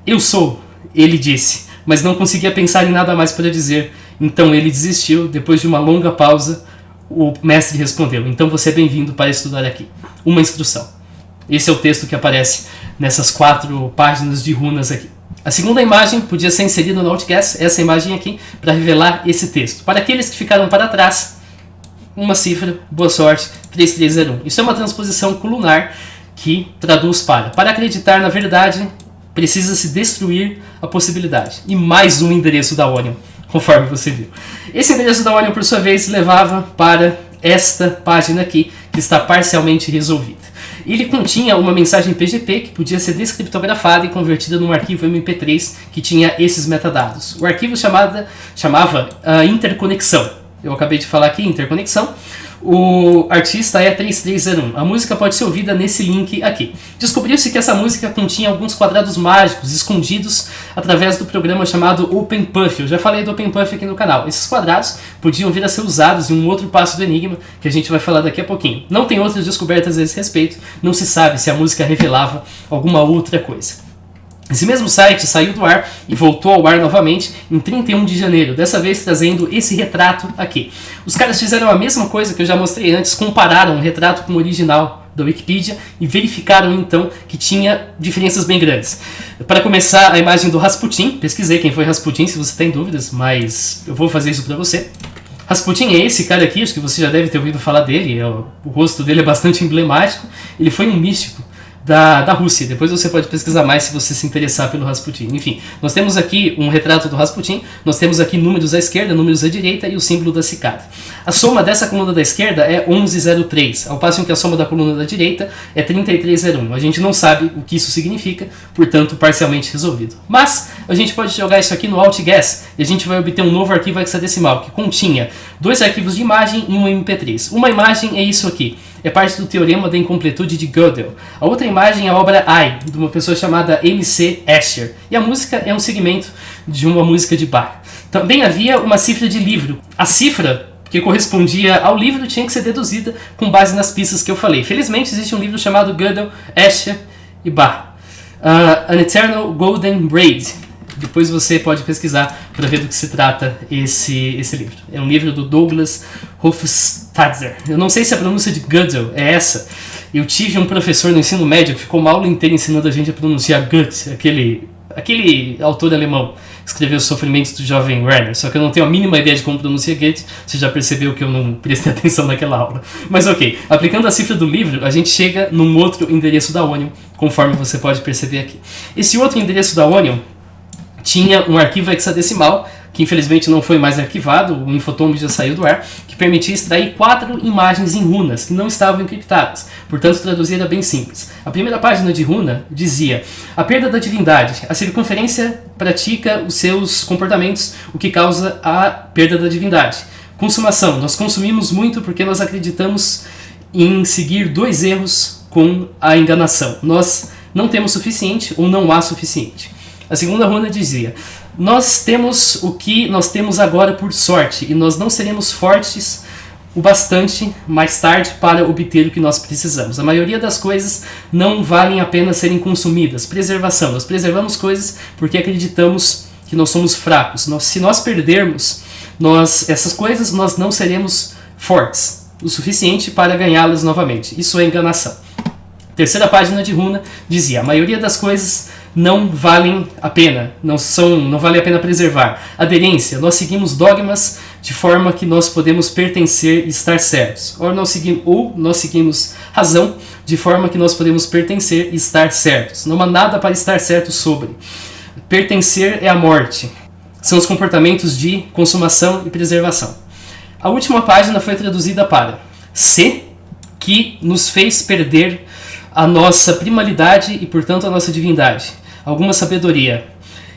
Eu sou, ele disse, mas não conseguia pensar em nada mais para dizer. Então ele desistiu. Depois de uma longa pausa, o mestre respondeu: então você é bem-vindo para estudar aqui. Uma instrução. Esse é o texto que aparece nessas 4 páginas de runas aqui. A segunda imagem podia ser inserida no AltGuess, essa imagem aqui, para revelar esse texto. Para aqueles que ficaram para trás, uma cifra, boa sorte, 3301. Isso é uma transposição colunar que traduz para acreditar na verdade, precisa-se destruir a possibilidade. E mais um endereço da Onion, conforme você viu. Esse endereço da Onion, por sua vez, levava para esta página aqui, que está parcialmente resolvida. Ele continha uma mensagem PGP que podia ser descriptografada e convertida num arquivo MP3 que tinha esses metadados. O arquivo chamava interconexão. Eu acabei de falar aqui, interconexão. O artista é 3301. A música pode ser ouvida nesse link aqui. Descobriu-se que essa música continha alguns quadrados mágicos escondidos através do programa chamado OpenPuff. Eu já falei do OpenPuff aqui no canal. Esses quadrados podiam vir a ser usados em um outro passo do enigma que a gente vai falar daqui a pouquinho. Não tem outras descobertas a esse respeito. Não se sabe se a música revelava alguma outra coisa. Esse mesmo site saiu do ar e voltou ao ar novamente em 31 de janeiro, dessa vez trazendo esse retrato aqui. Os caras fizeram a mesma coisa que eu já mostrei antes, compararam o retrato com o original da Wikipedia e verificaram então que tinha diferenças bem grandes. Para começar, a imagem do Rasputin, pesquisei quem foi Rasputin se você tem dúvidas, mas eu vou fazer isso para você. Rasputin é esse cara aqui, acho que você já deve ter ouvido falar dele, o rosto dele é bastante emblemático, ele foi um místico da Rússia. Depois você pode pesquisar mais se você se interessar pelo Rasputin. Enfim, nós temos aqui um retrato do Rasputin, nós temos aqui números à esquerda, números à direita e o símbolo da cicada. A soma dessa coluna da esquerda é 1103, ao passo em que a soma da coluna da direita é 3301. A gente não sabe o que isso significa, portanto parcialmente resolvido. Mas a gente pode jogar isso aqui no AltGuess e a gente vai obter um novo arquivo hexadecimal que continha 2 arquivos de imagem e um MP3. Uma imagem é isso aqui. É parte do teorema da incompletude de Gödel. A outra imagem é a obra Ai, de uma pessoa chamada M.C. Escher. E a música é um segmento de uma música de Bach. Também havia uma cifra de livro. A cifra que correspondia ao livro tinha que ser deduzida com base nas pistas que eu falei. Felizmente existe um livro chamado Gödel, Escher e Bach. An Eternal Golden Braid. Depois você pode pesquisar para ver do que se trata esse livro. É um livro do Douglas Hofstadter. Eu não sei se a pronúncia de Gödel é essa. Eu tive um professor no ensino médio que ficou uma aula inteira ensinando a gente a pronunciar Goethe, aquele autor alemão que escreveu Os Sofrimentos do Jovem Werner. Só que eu não tenho a mínima ideia de como pronuncia Goethe. Você já percebeu que eu não prestei atenção naquela aula. Mas ok, aplicando a cifra do livro, a gente chega num outro endereço da Onion, conforme você pode perceber aqui. Esse outro endereço da Onion tinha um arquivo hexadecimal, que infelizmente não foi mais arquivado, o Infotomb já saiu do ar, que permitia extrair 4 imagens em runas, que não estavam encriptadas. Portanto, traduzir era bem simples. A primeira página de runa dizia: a perda da divindade. A circunferência pratica os seus comportamentos, o que causa a perda da divindade. Consumação. Nós consumimos muito porque nós acreditamos em seguir 2 erros com a enganação. Nós não temos suficiente ou não há suficiente. A segunda runa dizia: nós temos o que nós temos agora por sorte, e nós não seremos fortes o bastante mais tarde para obter o que nós precisamos. A maioria das coisas não valem a pena serem consumidas. Preservação. Nós preservamos coisas porque acreditamos que nós somos fracos. Se nós perdermos essas coisas, nós não seremos fortes o suficiente para ganhá-las novamente. Isso é enganação. Terceira página de runa dizia: a maioria das coisas não valem a pena, não vale a pena preservar. Aderência. Nós seguimos dogmas de forma que nós podemos pertencer e estar certos. Ou nós seguimos razão de forma que nós podemos pertencer e estar certos. Não há nada para estar certo sobre. Pertencer é a morte. São os comportamentos de consumação e preservação. A última página foi traduzida para C, que nos fez perder a nossa primalidade e, portanto, a nossa divindade. Alguma sabedoria.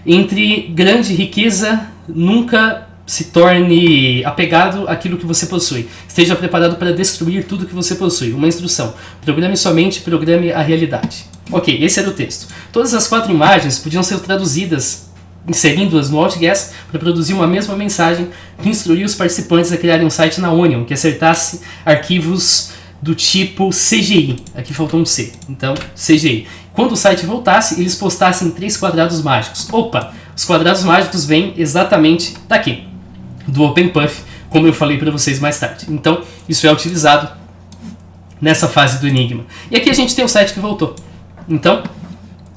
Entre grande riqueza, nunca se torne apegado àquilo que você possui. Esteja preparado para destruir tudo que você possui. Uma instrução. Programe sua mente, programe a realidade. Ok, esse era o texto. Todas as 4 imagens podiam ser traduzidas, inserindo-as no AltGuess para produzir uma mesma mensagem que instruía os participantes a criarem um site na Onion que acertasse arquivos do tipo CGI. Aqui faltou um C, então CGI. Quando o site voltasse, eles postassem 3 quadrados mágicos. Opa, os quadrados mágicos vêm exatamente daqui, do OpenPuff, como eu falei para vocês mais tarde. Então, isso é utilizado nessa fase do enigma. E aqui a gente tem o site que voltou. Então,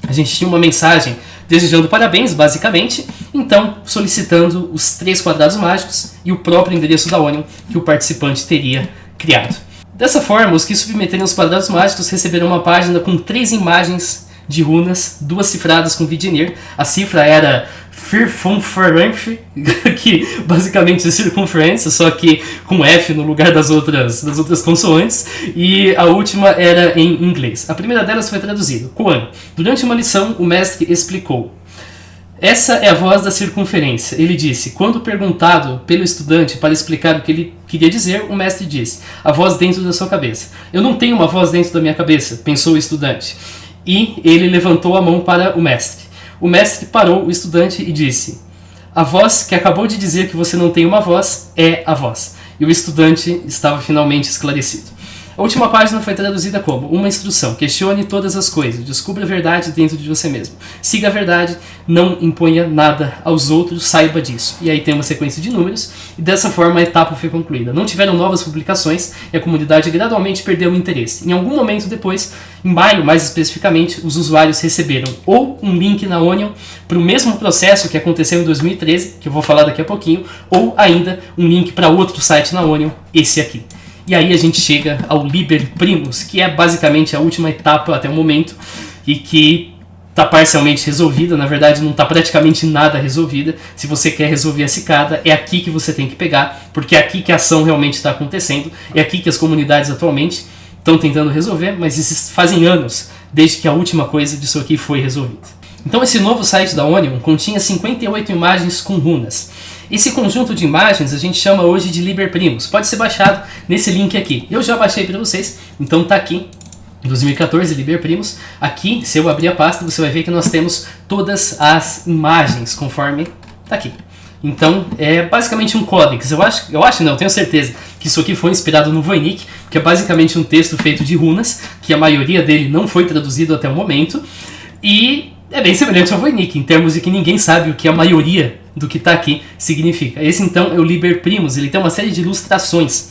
a gente tinha uma mensagem desejando parabéns, basicamente, então solicitando os 3 quadrados mágicos e o próprio endereço da Onion que o participante teria criado. Dessa forma, os que submeterem os quadrados mágicos receberão uma página com 3 imagens de runas, 2 cifradas com Vidinir. A cifra era Circumference, que basicamente é circunferência, só que com F no lugar das outras consoantes, e a última era em inglês. A primeira delas foi traduzida. Koan. Durante uma lição, o mestre explicou: essa é a voz da circunferência. Ele disse: quando perguntado pelo estudante para explicar o que ele queria dizer, o mestre disse: a voz dentro da sua cabeça. Eu não tenho uma voz dentro da minha cabeça, pensou o estudante. E ele levantou a mão para o mestre. O mestre parou o estudante e disse: a voz que acabou de dizer que você não tem uma voz é a voz. E o estudante estava finalmente esclarecido. A última página foi traduzida como uma instrução: questione todas as coisas, descubra a verdade dentro de você mesmo, siga a verdade, não imponha nada aos outros, saiba disso. E aí tem uma sequência de números, e dessa forma a etapa foi concluída. Não tiveram novas publicações e a comunidade gradualmente perdeu o interesse. Em algum momento depois, em maio mais especificamente, os usuários receberam ou um link na Onion para o mesmo processo que aconteceu em 2013, que eu vou falar daqui a pouquinho, ou ainda um link para outro site na Onion, esse aqui. E aí a gente chega ao Liber Primus, que é basicamente a última etapa até o momento e que está parcialmente resolvida. Na verdade, não está praticamente nada resolvida. Se você quer resolver a cicada, é aqui que você tem que pegar, porque é aqui que a ação realmente está acontecendo, é aqui que as comunidades atualmente estão tentando resolver, mas isso fazem anos desde que a última coisa disso aqui foi resolvida. Então esse novo site da Onion continha 58 imagens com runas. Esse conjunto de imagens a gente chama hoje de Liber Primus. Pode ser baixado nesse link aqui. Eu já baixei para vocês, então tá aqui, 2014, Liber Primus. Aqui, se eu abrir a pasta, você vai ver que nós temos todas as imagens, conforme tá aqui. Então, é basicamente um códex. Eu tenho certeza que isso aqui foi inspirado no Voynich, que é basicamente um texto feito de runas, que a maioria dele não foi traduzido até o momento, e é bem semelhante ao Voynich, em termos de que ninguém sabe o que a maioria do que está aqui significa. Esse então é o Liber Primus, ele tem uma série de ilustrações,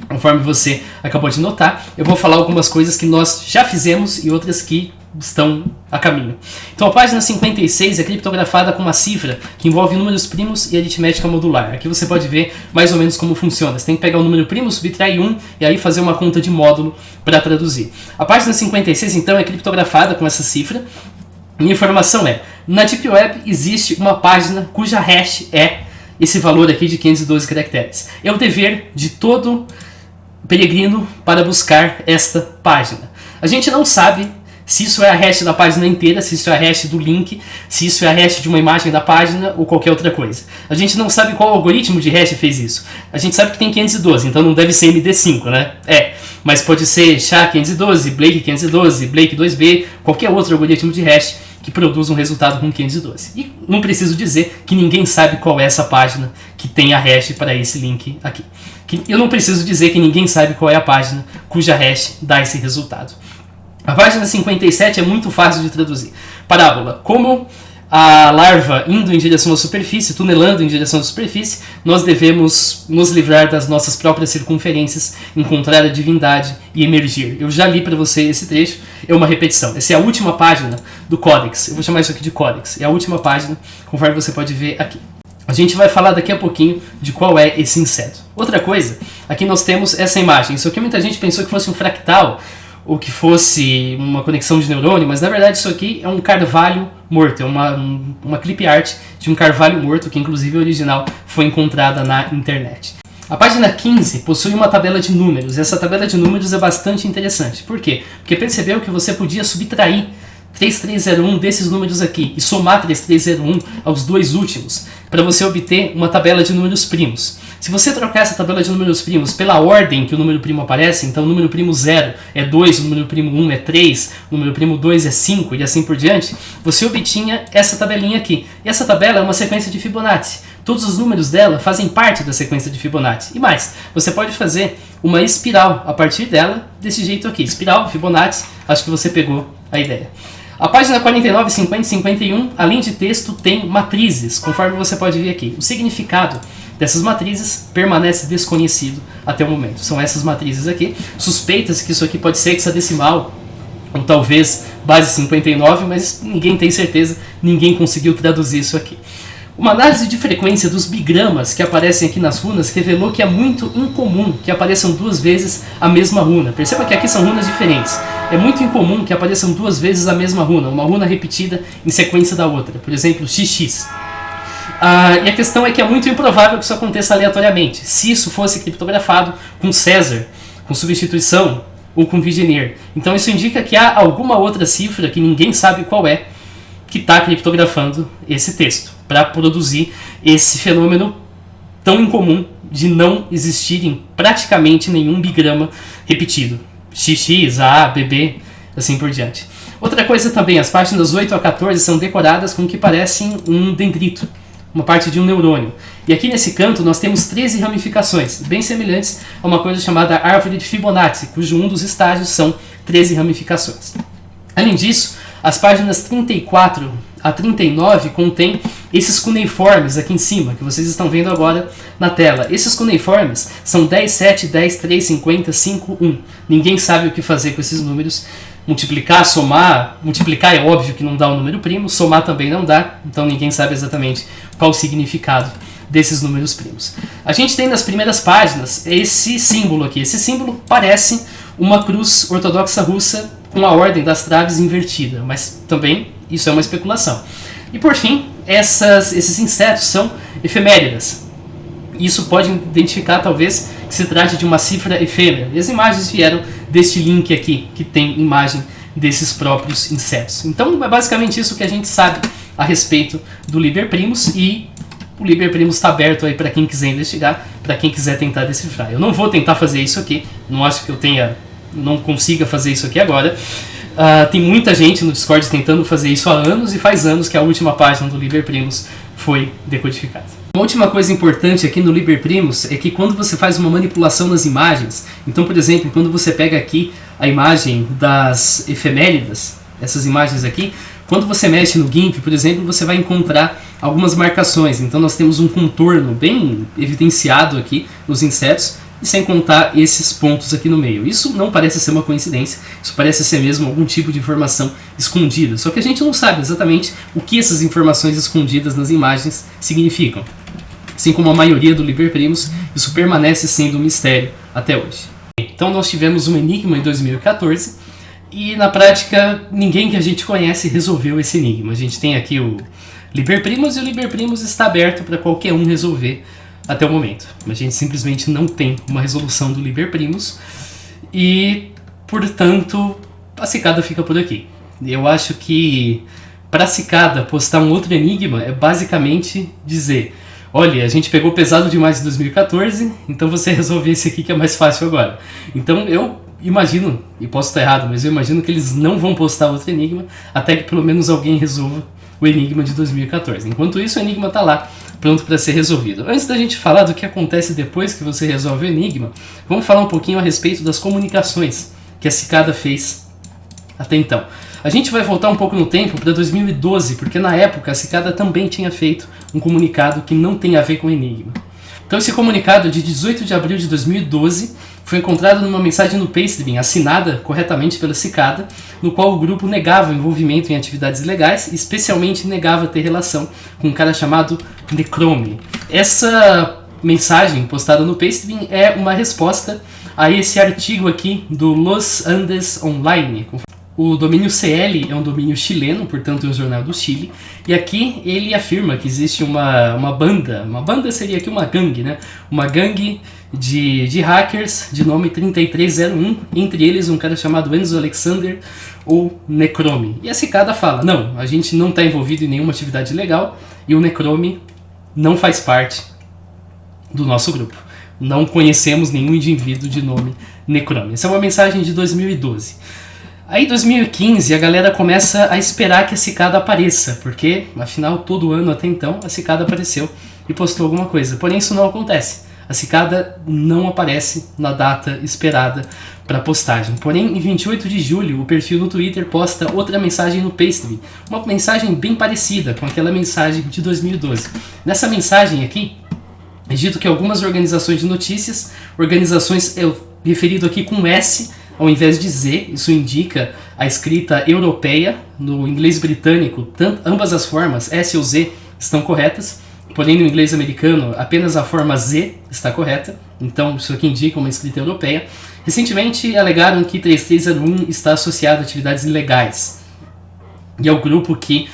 conforme você acabou de notar. Eu vou falar algumas coisas que nós já fizemos e outras que estão a caminho. Então a página 56 é criptografada com uma cifra que envolve números primos e aritmética modular. Aqui você pode ver mais ou menos como funciona. Você tem que pegar o número primo, subtrair 1 e aí fazer uma conta de módulo para traduzir. A página 56 então é criptografada com essa cifra. Minha informação é: na Deep Web existe uma página cuja hash é esse valor aqui de 512 caracteres. É o dever de todo peregrino para buscar esta página. A gente não sabe se isso é a hash da página inteira, se isso é a hash do link, se isso é a hash de uma imagem da página ou qualquer outra coisa. A gente não sabe qual algoritmo de hash fez isso. A gente sabe que tem 512, então não deve ser MD5, né? Mas pode ser SHA-512, Blake-512, Blake2B, qualquer outro algoritmo de hash que produz um resultado com 512. E não preciso dizer que ninguém sabe qual é essa página que tem a hash para esse link aqui. Eu não preciso dizer que ninguém sabe qual é a página cuja hash dá esse resultado. A página 57 é muito fácil de traduzir. Parábola: como a larva indo em direção à superfície, tunelando em direção à superfície, nós devemos nos livrar das nossas próprias circunferências, encontrar a divindade e emergir. Eu já li para você esse trecho, é uma repetição. Essa é a última página do Codex. Eu vou chamar isso aqui de Codex. É a última página, conforme você pode ver aqui. A gente vai falar daqui a pouquinho de qual é esse inseto. Outra coisa, aqui nós temos essa imagem. Isso aqui muita gente pensou que fosse um fractal, ou que fosse uma conexão de neurônio, mas na verdade isso aqui é um carvalho morto, é uma clip art de um carvalho morto, que inclusive o original foi encontrada na internet. A página 15 possui uma tabela de números, e essa tabela de números é bastante interessante. Por quê? Porque percebeu que você podia subtrair 3301 desses números aqui e somar 3301 aos dois últimos, para você obter uma tabela de números primos. Se você trocar essa tabela de números primos pela ordem que o número primo aparece, então o número primo 0 é 2, o número primo 1 é 3, o número primo 2 é 5 e assim por diante, você obtinha essa tabelinha aqui. E essa tabela é uma sequência de Fibonacci. Todos os números dela fazem parte da sequência de Fibonacci. E mais, você pode fazer uma espiral a partir dela desse jeito aqui. Espiral, Fibonacci, acho que você pegou a ideia. A página 49, 50 e 51, além de texto, tem matrizes, conforme você pode ver aqui. O significado dessas matrizes permanece desconhecido até o momento. São essas matrizes aqui. Suspeita-se que isso aqui pode ser hexadecimal, ou talvez base 59, mas ninguém tem certeza, ninguém conseguiu traduzir isso aqui. Uma análise de frequência dos bigramas que aparecem aqui nas runas revelou que é muito incomum que apareçam duas vezes a mesma runa. Perceba que aqui são runas diferentes. É muito incomum que apareçam duas vezes a mesma runa, uma runa repetida em sequência da outra. Por exemplo, XX. E a questão é que é muito improvável que isso aconteça aleatoriamente. Se isso fosse criptografado com César, com substituição ou com Vigenère. Então isso indica que há alguma outra cifra que ninguém sabe qual é, que está criptografando esse texto, para produzir esse fenômeno tão incomum de não existirem praticamente nenhum bigrama repetido. XX, A, BB, assim por diante. Outra coisa também, as páginas 8 a 14 são decoradas com o que parece um dendrito, uma parte de um neurônio. E aqui nesse canto nós temos 13 ramificações, bem semelhantes a uma coisa chamada árvore de Fibonacci, cujo um dos estágios são 13 ramificações. Além disso, as páginas 34 a 39 contém esses cuneiformes aqui em cima, que vocês estão vendo agora na tela. Esses cuneiformes são 10, 7, 10, 3, 50, 5, 1. Ninguém sabe o que fazer com esses números. Multiplicar, somar, multiplicar é óbvio que não dá um número primo, somar também não dá, então ninguém sabe exatamente qual o significado desses números primos. A gente tem nas primeiras páginas esse símbolo aqui. Esse símbolo parece uma cruz ortodoxa russa com a ordem das traves invertida, mas também isso é uma especulação. E por fim, esses insetos são efeméridas. Isso pode identificar talvez que se trate de uma cifra efêmera. E as imagens vieram deste link aqui, que tem imagem desses próprios insetos. Então é basicamente isso que a gente sabe a respeito do Liber Primus, e o Liber Primus está aberto aí para quem quiser investigar, para quem quiser tentar decifrar. Eu não vou tentar fazer isso aqui, não acho que não consiga fazer isso aqui agora. Tem muita gente no Discord tentando fazer isso há anos, e faz anos que a última página do Liber Primus foi decodificada. Uma última coisa importante aqui no Liber Primus é que quando você faz uma manipulação nas imagens, então, por exemplo, quando você pega aqui a imagem das efeméridas, essas imagens aqui, quando você mexe no GIMP, por exemplo, você vai encontrar algumas marcações. Então nós temos um contorno bem evidenciado aqui nos insetos, e sem contar esses pontos aqui no meio. Isso não parece ser uma coincidência, isso parece ser mesmo algum tipo de informação escondida, só que a gente não sabe exatamente o que essas informações escondidas nas imagens significam. Assim como a maioria do Liber Primus, isso permanece sendo um mistério até hoje. Então nós tivemos um enigma em 2014, e na prática ninguém que a gente conhece resolveu esse enigma. A gente tem aqui o Liber Primus, e o Liber Primus está aberto para qualquer um resolver até o momento. A gente simplesmente não tem uma resolução do Liber Primus, e, portanto, a Cicada fica por aqui. Eu acho que para a Cicada postar um outro enigma é basicamente dizer: olha, a gente pegou pesado demais em 2014, então você resolve esse aqui que é mais fácil agora. Então eu imagino, e posso estar errado, mas eu imagino que eles não vão postar outro enigma até que pelo menos alguém resolva o enigma de 2014. Enquanto isso, o enigma está lá, pronto para ser resolvido. Antes da gente falar do que acontece depois que você resolve o enigma, vamos falar um pouquinho a respeito das comunicações que a Cicada fez até então. A gente vai voltar um pouco no tempo para 2012, porque na época a Cicada também tinha feito um comunicado que não tem a ver com o enigma. Então esse comunicado de 18 de abril de 2012 foi encontrado numa mensagem no Pastebin, assinada corretamente pela Cicada, no qual o grupo negava o envolvimento em atividades ilegais, e especialmente negava ter relação com um cara chamado Necrome. Essa mensagem postada no Pastebin é uma resposta a esse artigo aqui do Los Andes Online. O domínio CL é um domínio chileno, portanto é um jornal do Chile, e aqui ele afirma que existe uma banda seria aqui uma gangue, né? Uma gangue de hackers de nome 3301, entre eles um cara chamado Enzo Alexander ou Necrome. E a Cicada fala: não, a gente não está envolvido em nenhuma atividade ilegal, e o Necrome não faz parte do nosso grupo. Não conhecemos nenhum indivíduo de nome Necrome. Essa é uma mensagem de 2012. Aí em 2015 a galera começa a esperar que a Cicada apareça, porque afinal todo ano até então a Cicada apareceu e postou alguma coisa. Porém isso não acontece. A Cicada não aparece na data esperada para postagem. Porém, em 28 de julho, o perfil no Twitter posta outra mensagem no Pastebin, uma mensagem bem parecida com aquela mensagem de 2012. Nessa mensagem aqui, é dito que algumas organizações de notícias, organizações referido aqui com S ao invés de Z, isso indica a escrita europeia, no inglês britânico, ambas as formas, S ou Z, estão corretas. Porém, no inglês americano, apenas a forma Z está correta, então isso aqui indica uma escrita europeia. Recentemente, alegaram que 3301 está associado a atividades ilegais, e é o grupo que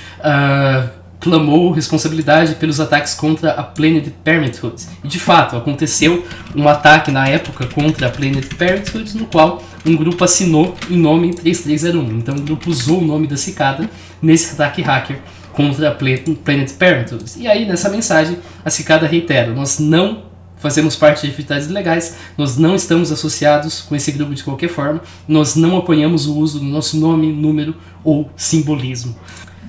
clamou responsabilidade pelos ataques contra a Planned Parenthood. E, de fato, aconteceu um ataque na época contra a Planned Parenthood, no qual um grupo assinou em nome 3301. Então, o grupo usou o nome da Cicada nesse ataque hacker contra a Planned Parenthood. E aí, nessa mensagem, a Cicada reitera: nós não fazemos parte de atividades legais, nós não estamos associados com esse grupo de qualquer forma, nós não apoiamos o uso do nosso nome, número ou simbolismo.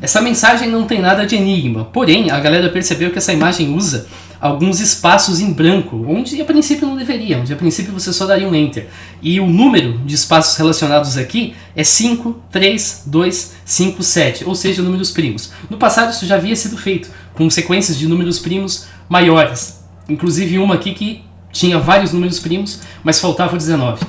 Essa mensagem não tem nada de enigma, porém a galera percebeu que essa imagem usa alguns espaços em branco, onde a princípio não deveria, onde a princípio você só daria um Enter. E o número de espaços relacionados aqui é 5, 3, 2, 5, 7, ou seja, números primos. No passado isso já havia sido feito, com sequências de números primos maiores. Inclusive uma aqui que tinha vários números primos, mas faltava o 19.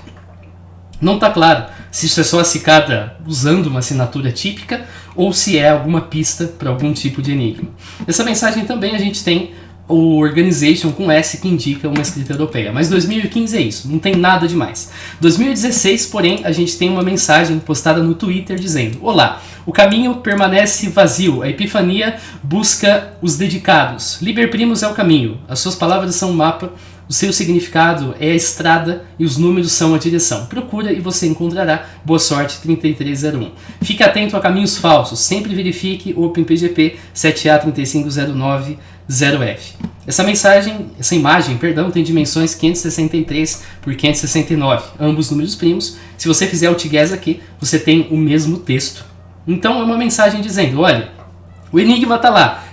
Não está claro se isso é só a cicada usando uma assinatura típica ou se é alguma pista para algum tipo de enigma. Nessa mensagem também a gente tem o Organization com S que indica uma escrita europeia. Mas 2015 é isso, não tem nada demais. 2016, porém, a gente tem uma mensagem postada no Twitter dizendo: Olá, o caminho permanece vazio, a Epifania busca os dedicados. Liber Primus é o caminho, as suas palavras são o mapa, o seu significado é a estrada e os números são a direção. Procura e você encontrará. Boa sorte, 3301. Fique atento a caminhos falsos. Sempre verifique o OpenPGP 7A35090F. Essa imagem, tem dimensões 563 por 569, ambos números primos. Se você fizer o TGAS aqui, você tem o mesmo texto. Então é uma mensagem dizendo: olha, o enigma está lá.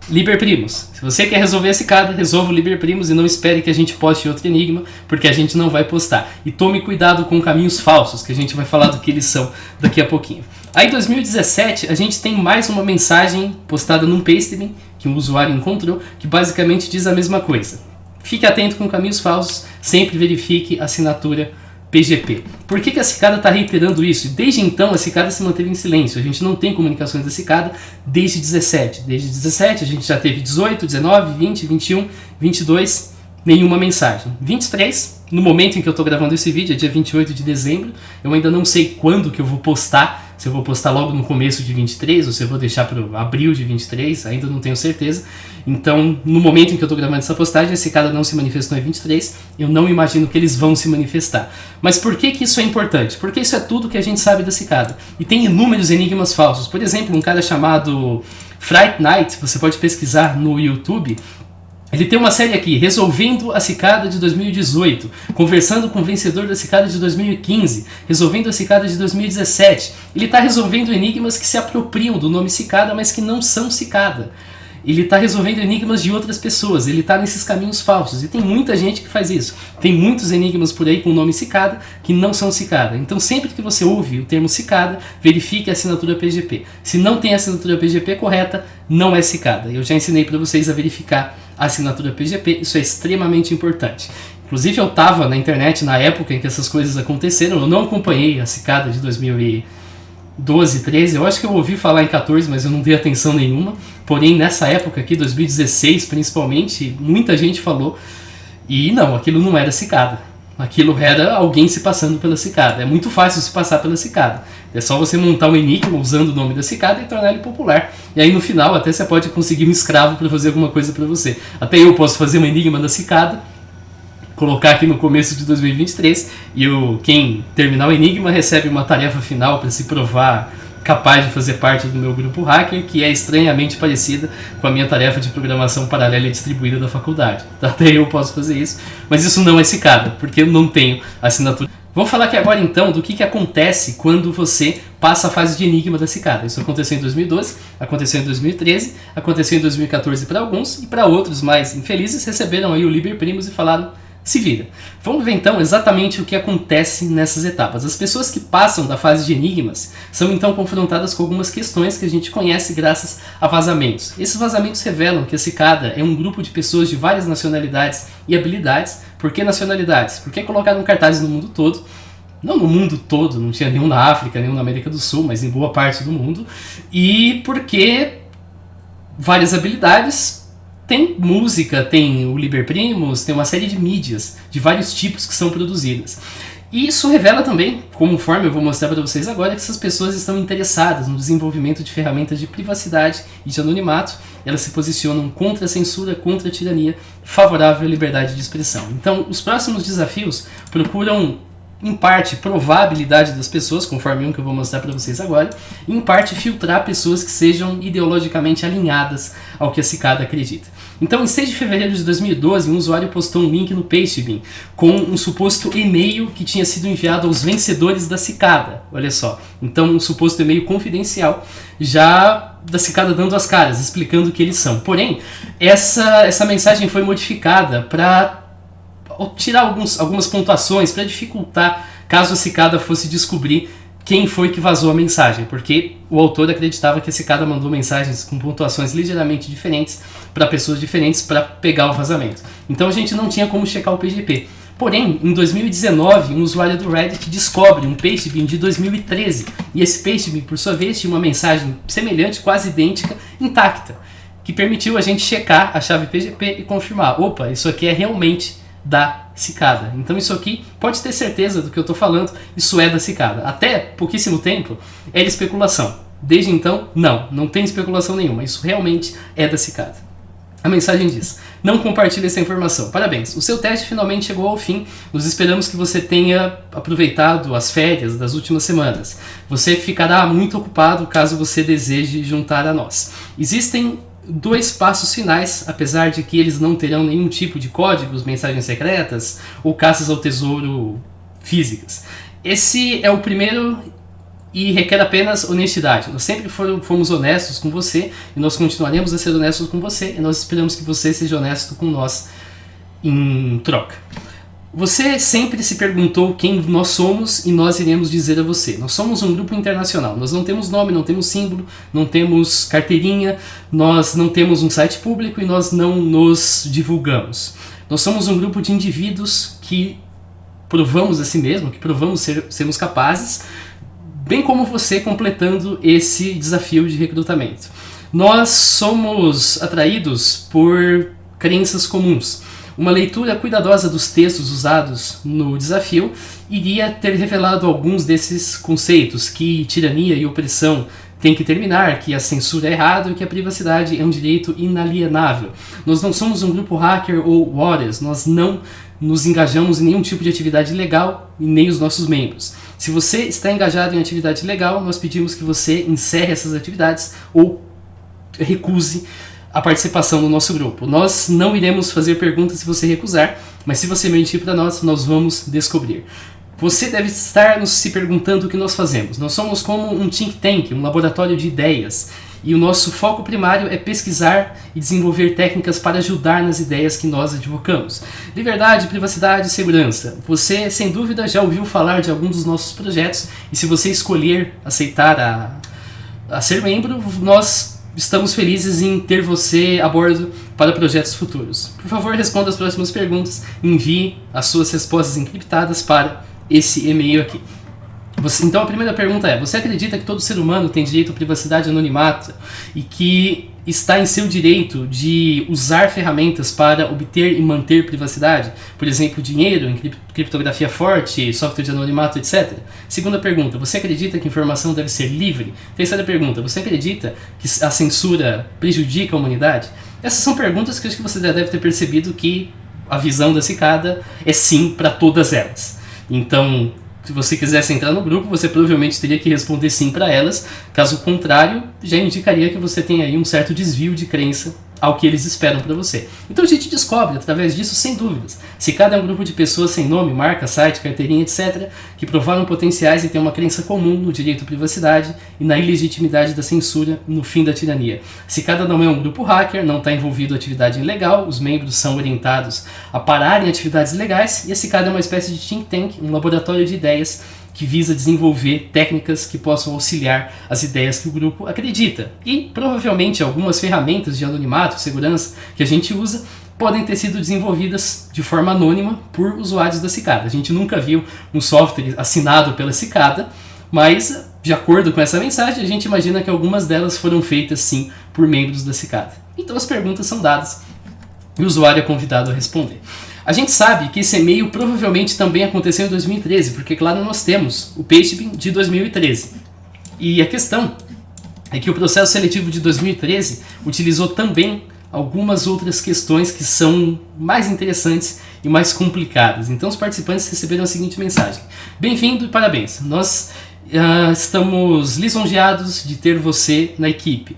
Liber Primus. Se você quer resolver esse cicada, resolva o Liber Primus e não espere que a gente poste outro enigma, porque a gente não vai postar. E tome cuidado com caminhos falsos, que a gente vai falar do que eles são daqui a pouquinho. Aí em 2017 a gente tem mais uma mensagem postada num Pastebin, que um usuário encontrou, que basicamente diz a mesma coisa. Fique atento com caminhos falsos, sempre verifique a assinatura PGP. Por que a cicada está reiterando isso? Desde então a cicada se manteve em silêncio. A gente não tem comunicações da cicada desde 17. Desde 17 a gente já teve 18, 19, 20, 21, 22, nenhuma mensagem. 23, no momento em que eu estou gravando esse vídeo, é dia 28 de dezembro. Eu ainda não sei quando que eu vou postar. Se eu vou postar logo no começo de 23 ou se eu vou deixar para abril de 23, ainda não tenho certeza. Então, no momento em que eu estou gravando essa postagem, a cicada não se manifestou em 23, eu não imagino que eles vão se manifestar. Mas por que isso é importante? Porque isso é tudo que a gente sabe da cicada. E tem inúmeros enigmas falsos. Por exemplo, um cara chamado Fright Night, você pode pesquisar no YouTube. Ele tem uma série aqui, Resolvendo a Cicada de 2018, Conversando com o Vencedor da Cicada de 2015, Resolvendo a Cicada de 2017. Ele está resolvendo enigmas que se apropriam do nome cicada, mas que não são cicada. Ele está resolvendo enigmas de outras pessoas, ele está nesses caminhos falsos. E tem muita gente que faz isso. Tem muitos enigmas por aí com o nome cicada que não são cicada. Então sempre que você ouve o termo cicada, verifique a assinatura PGP. Se não tem a assinatura PGP correta, não é cicada. Eu já ensinei para vocês a verificar a assinatura PGP, isso é extremamente importante. Inclusive eu estava na internet na época em que essas coisas aconteceram, eu não acompanhei a cicada de 2012, 13, eu acho que eu ouvi falar em 14, mas eu não dei atenção nenhuma. Porém, nessa época aqui, 2016 principalmente, muita gente falou, e não, aquilo não era cicada. Aquilo era alguém se passando pela cicada. É muito fácil se passar pela cicada. É só você montar um enigma usando o nome da cicada e tornar ele popular. E aí no final até você pode conseguir um escravo para fazer alguma coisa para você. Até eu posso fazer um enigma da cicada, colocar aqui no começo de 2023 e quem terminar o enigma recebe uma tarefa final para se provar capaz de fazer parte do meu grupo hacker, que é estranhamente parecida com a minha tarefa de programação paralela e distribuída da faculdade. Até eu posso fazer isso, mas isso não é cicada, porque eu não tenho assinatura. Vamos falar aqui agora então do que acontece quando você passa a fase de enigma da cicada. Isso aconteceu em 2012, aconteceu em 2013, aconteceu em 2014 para alguns, e para outros mais infelizes receberam aí o Liber Primus e falaram: se vira. Vamos ver então exatamente o que acontece nessas etapas. As pessoas que passam da fase de enigmas são então confrontadas com algumas questões que a gente conhece graças a vazamentos. Esses vazamentos revelam que a cicada é um grupo de pessoas de várias nacionalidades e habilidades. Por que nacionalidades? Porque colocaram cartazes no mundo todo. Não no mundo todo, não tinha nenhum na África, nenhum na América do Sul, mas em boa parte do mundo. E porque várias habilidades. Tem música, tem o Liber Primus, tem uma série de mídias de vários tipos que são produzidas. E isso revela também, conforme eu vou mostrar para vocês agora, que essas pessoas estão interessadas no desenvolvimento de ferramentas de privacidade e de anonimato. Elas se posicionam contra a censura, contra a tirania, favorável à liberdade de expressão. Então, os próximos desafios procuram, em parte, provar a habilidade das pessoas, conforme um que eu vou mostrar para vocês agora, e em parte filtrar pessoas que sejam ideologicamente alinhadas ao que a cicada acredita. Então, em 6 de fevereiro de 2012, um usuário postou um link no Pastebin com um suposto e-mail que tinha sido enviado aos vencedores da cicada. Olha só. Então, um suposto e-mail confidencial, já da cicada dando as caras, explicando o que eles são. Porém, essa mensagem foi modificada para tirar algumas pontuações, para dificultar caso a cicada fosse descobrir quem foi que vazou a mensagem, porque o autor acreditava que a cicada mandou mensagens com pontuações ligeiramente diferentes para pessoas diferentes para pegar o vazamento. Então a gente não tinha como checar o PGP. Porém, em 2019, um usuário do Reddit descobre um Pastebin de 2013, e esse Pastebin, por sua vez, tinha uma mensagem semelhante, quase idêntica, intacta, que permitiu a gente checar a chave PGP e confirmar, opa, isso aqui é realmente da cicada. Então isso aqui, pode ter certeza do que eu estou falando, isso é da cicada. Até pouquíssimo tempo era especulação. Desde então, não tem especulação nenhuma. Isso realmente é da cicada. A mensagem diz: não compartilhe essa informação. Parabéns, o seu teste finalmente chegou ao fim. Nós esperamos que você tenha aproveitado as férias das últimas semanas. Você ficará muito ocupado caso você deseje juntar a nós. Existem 2 passos finais, apesar de que eles não terão nenhum tipo de códigos, mensagens secretas ou caças ao tesouro físicas. Esse é o primeiro e requer apenas honestidade. Nós sempre fomos honestos com você e nós continuaremos a ser honestos com você e nós esperamos que você seja honesto com nós em troca. Você sempre se perguntou quem nós somos e nós iremos dizer a você. Nós somos um grupo internacional. Nós não temos nome, não temos símbolo, não temos carteirinha, nós não temos um site público e nós não nos divulgamos. Nós somos um grupo de indivíduos que provamos a si mesmo, que provamos sermos capazes, bem como você completando esse desafio de recrutamento. Nós somos atraídos por crenças comuns. Uma leitura cuidadosa dos textos usados no desafio iria ter revelado alguns desses conceitos, que tirania e opressão têm que terminar, que a censura é errado e que a privacidade é um direito inalienável. Nós não somos um grupo hacker ou warriors, nós não nos engajamos em nenhum tipo de atividade ilegal e nem os nossos membros. Se você está engajado em atividade ilegal, nós pedimos que você encerre essas atividades ou recuse a participação no nosso grupo. Nós não iremos fazer perguntas se você recusar, mas se você mentir para nós, nós vamos descobrir. Você deve estar se perguntando o que nós fazemos. Nós somos como um think tank, um laboratório de ideias, e o nosso foco primário é pesquisar e desenvolver técnicas para ajudar nas ideias que nós advocamos. Liberdade, privacidade e segurança. Você, sem dúvida, já ouviu falar de algum dos nossos projetos, e se você escolher aceitar a ser membro, nós estamos felizes em ter você a bordo para projetos futuros. Por favor, responda as próximas perguntas e envie as suas respostas encriptadas para esse e-mail aqui. Então a primeira pergunta é: você acredita que todo ser humano tem direito à privacidade e anonimato e que está em seu direito de usar ferramentas para obter e manter privacidade? Por exemplo, dinheiro, criptografia forte, software de anonimato, etc. Segunda pergunta: você acredita que a informação deve ser livre? Terceira pergunta: você acredita que a censura prejudica a humanidade? Essas são perguntas que eu acho que você já deve ter percebido que a visão da cicada é sim para todas elas. Então, se você quisesse entrar no grupo, você provavelmente teria que responder sim para elas. Caso contrário, já indicaria que você tem aí um certo desvio de crença ao que eles esperam para você. Então a gente descobre, através disso, sem dúvidas, se cada um grupo de pessoas sem nome, marca, site, carteirinha, etc., que provaram potenciais e têm uma crença comum no direito à privacidade e na ilegitimidade da censura no fim da tirania. Se cada não é um grupo hacker, não está envolvido em atividade ilegal, os membros são orientados a pararem atividades legais, e a cicada é uma espécie de think tank, um laboratório de ideias que visa desenvolver técnicas que possam auxiliar as ideias que o grupo acredita. E provavelmente algumas ferramentas de anonimato e segurança que a gente usa podem ter sido desenvolvidas de forma anônima por usuários da cicada. A gente nunca viu um software assinado pela cicada, mas de acordo com essa mensagem, a gente imagina que algumas delas foram feitas sim por membros da cicada. Então as perguntas são dadas e o usuário é convidado a responder. A gente sabe que esse e-mail provavelmente também aconteceu em 2013, porque claro, nós temos o Pastebin de 2013. E a questão é que o processo seletivo de 2013 utilizou também algumas outras questões que são mais interessantes e mais complicadas. Então os participantes receberam a seguinte mensagem: bem-vindo e parabéns, nós estamos lisonjeados de ter você na equipe.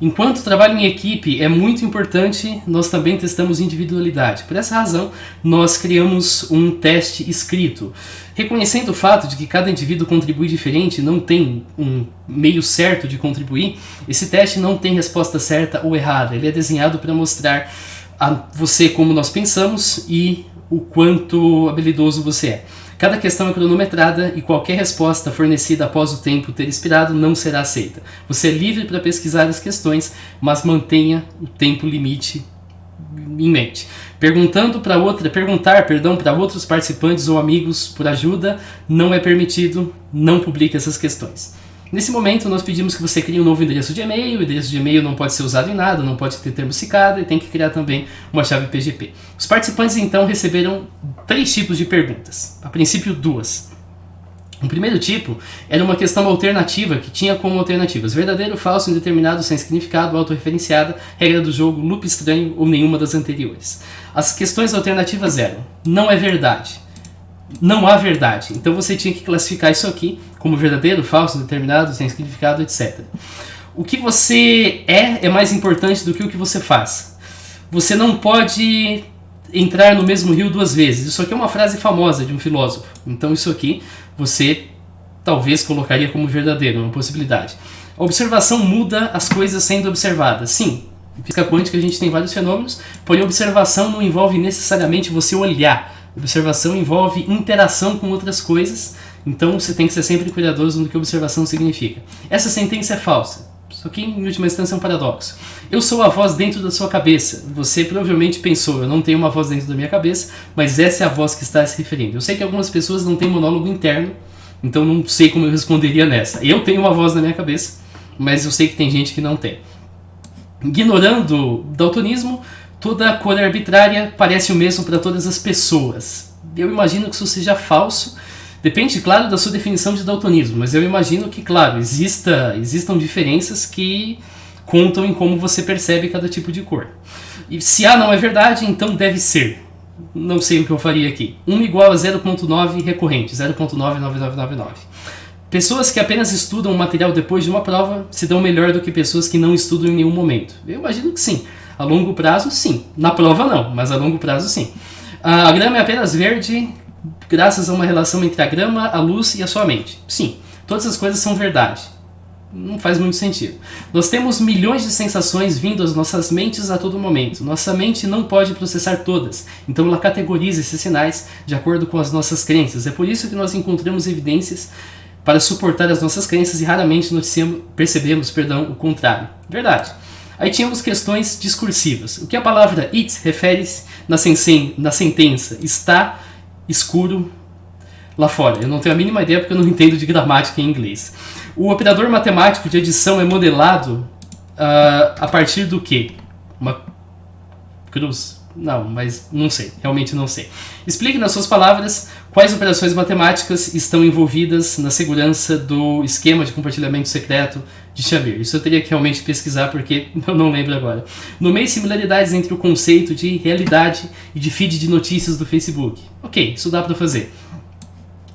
Enquanto trabalho em equipe é muito importante, nós também testamos individualidade. Por essa razão, nós criamos um teste escrito. Reconhecendo o fato de que cada indivíduo contribui diferente, não tem um meio certo de contribuir, esse teste não tem resposta certa ou errada. Ele é desenhado para mostrar a você como nós pensamos e o quanto habilidoso você é. Cada questão é cronometrada e qualquer resposta fornecida após o tempo ter expirado não será aceita. Você é livre para pesquisar as questões, mas mantenha o tempo limite em mente. Perguntar para outros participantes ou amigos por ajuda não é permitido, não publique essas questões. Nesse momento, nós pedimos que você crie um novo endereço de e-mail. O endereço de e-mail não pode ser usado em nada, não pode ter termo cicada e tem que criar também uma chave PGP. Os participantes, então, receberam 3 tipos de perguntas. A princípio, 2. O primeiro tipo era uma questão alternativa que tinha como alternativas verdadeiro, falso, indeterminado, sem significado, autorreferenciada, regra do jogo, loop estranho ou nenhuma das anteriores. As questões alternativas eram: não é verdade. Não há verdade. Então você tinha que classificar isso aqui como verdadeiro, falso, indeterminado, sem significado, etc. O que você é mais importante do que o que você faz. Você não pode entrar no mesmo rio 2 vezes. Isso aqui é uma frase famosa de um filósofo. Então isso aqui você talvez colocaria como verdadeiro, uma possibilidade. A observação muda as coisas sendo observadas. Sim, em física quântica a gente tem vários fenômenos, porém a observação não envolve necessariamente você olhar. Observação envolve interação com outras coisas, então você tem que ser sempre cuidadoso no que observação significa. Essa sentença é falsa. Isso aqui, em última instância, é um paradoxo. Eu sou a voz dentro da sua cabeça. Você provavelmente pensou, eu não tenho uma voz dentro da minha cabeça, mas essa é a voz que está se referindo. Eu sei que algumas pessoas não têm monólogo interno, então não sei como eu responderia nessa. Eu tenho uma voz na minha cabeça, mas eu sei que tem gente que não tem. Ignorando o daltonismo, toda a cor arbitrária parece o mesmo para todas as pessoas. Eu imagino que isso seja falso. Depende, claro, da sua definição de daltonismo, mas eu imagino que, claro, existam diferenças que contam em como você percebe cada tipo de cor. E se A não é verdade, então deve ser. Não sei o que eu faria aqui. 1 igual a 0.9 recorrente, 0.99999. Pessoas que apenas estudam o material depois de uma prova se dão melhor do que pessoas que não estudam em nenhum momento. Eu imagino que sim. A longo prazo, sim. Na prova, não, mas a longo prazo, sim. A grama é apenas verde graças a uma relação entre a grama, a luz e a sua mente. Sim, todas as coisas são verdade. Não faz muito sentido. Nós temos milhões de sensações vindo às nossas mentes a todo momento. Nossa mente não pode processar todas, então ela categoriza esses sinais de acordo com as nossas crenças. É por isso que nós encontramos evidências para suportar as nossas crenças e raramente nós percebemos o contrário. Verdade. Aí tínhamos questões discursivas. O que a palavra it refere-se na sentença está escuro lá fora. Eu não tenho a mínima ideia porque eu não entendo de gramática em inglês. O operador matemático de adição é modelado a partir do quê? Uma cruz? Não, mas não sei. Realmente não sei. Explique nas suas palavras quais operações matemáticas estão envolvidas na segurança do esquema de compartilhamento secreto de Shamir. Isso eu teria que realmente pesquisar porque eu não lembro agora. Nomeie similaridades entre o conceito de realidade e de feed de notícias do Facebook. Ok, isso dá para fazer.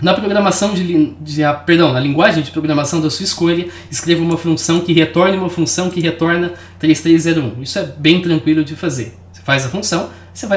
Na programação na linguagem de programação da sua escolha, escreva uma função que retorne uma função que retorna 3301. Isso é bem tranquilo de fazer. Você faz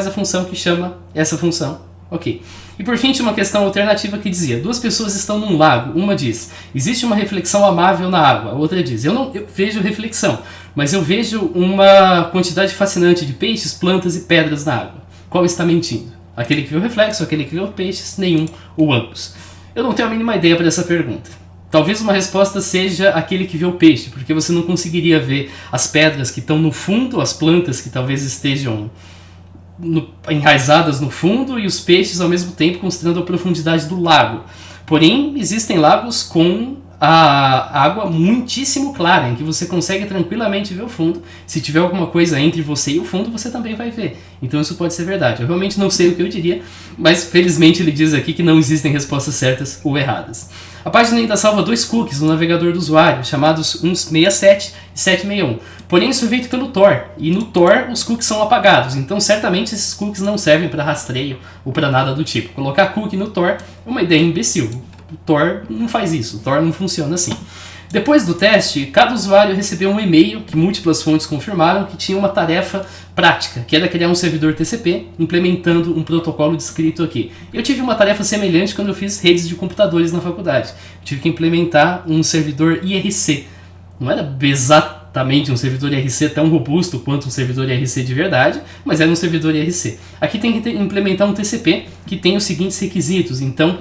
a função que chama essa função. Ok. E por fim tinha uma questão alternativa que dizia: 2 pessoas estão num lago. Uma diz, existe uma reflexão amável na água. A outra diz, eu vejo reflexão, mas eu vejo uma quantidade fascinante de peixes, plantas e pedras na água. Qual está mentindo? Aquele que viu o reflexo, aquele que viu peixes, nenhum ou ambos? Eu não tenho a mínima ideia para essa pergunta. Talvez uma resposta seja aquele que vê o peixe, porque você não conseguiria ver as pedras que estão no fundo, as plantas que talvez estejam enraizadas no fundo e os peixes ao mesmo tempo considerando a profundidade do lago. Porém, existem lagos com a água muitíssimo clara, em que você consegue tranquilamente ver o fundo. Se tiver alguma coisa entre você e o fundo, você também vai ver. Então isso pode ser verdade. Eu realmente não sei o que eu diria, mas felizmente ele diz aqui que não existem respostas certas ou erradas. A página ainda salva 2 cookies no navegador do usuário, chamados 167 e 761. Porém, isso é feito pelo Tor, e no Tor os cookies são apagados, então certamente esses cookies não servem para rastreio ou para nada do tipo. Colocar cookie no Tor é uma ideia imbecil. O Tor não faz isso, o Tor não funciona assim. Depois do teste, cada usuário recebeu um e-mail que múltiplas fontes confirmaram que tinha uma tarefa prática, que era criar um servidor TCP implementando um protocolo descrito aqui. Eu tive uma tarefa semelhante quando eu fiz redes de computadores na faculdade. Eu tive que implementar um servidor IRC. Não era exatamente um servidor IRC tão robusto quanto um servidor IRC de verdade, mas era um servidor IRC. Aqui tem que implementar um TCP que tem os seguintes requisitos. Então,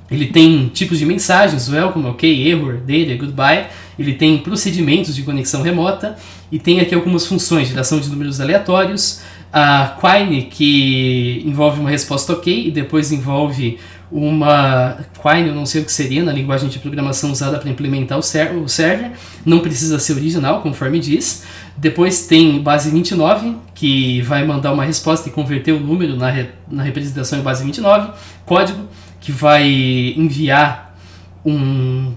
ele tem tipos de mensagens, welcome, ok, error, data, goodbye. Ele tem procedimentos de conexão remota e tem aqui algumas funções, geração de números aleatórios, a Quine, que envolve uma resposta ok e depois envolve uma Quine, eu não sei o que seria na linguagem de programação usada para implementar o server, não precisa ser original, conforme diz. Depois tem base 29, que vai mandar uma resposta e converter o número na representação em base 29, código, que vai enviar um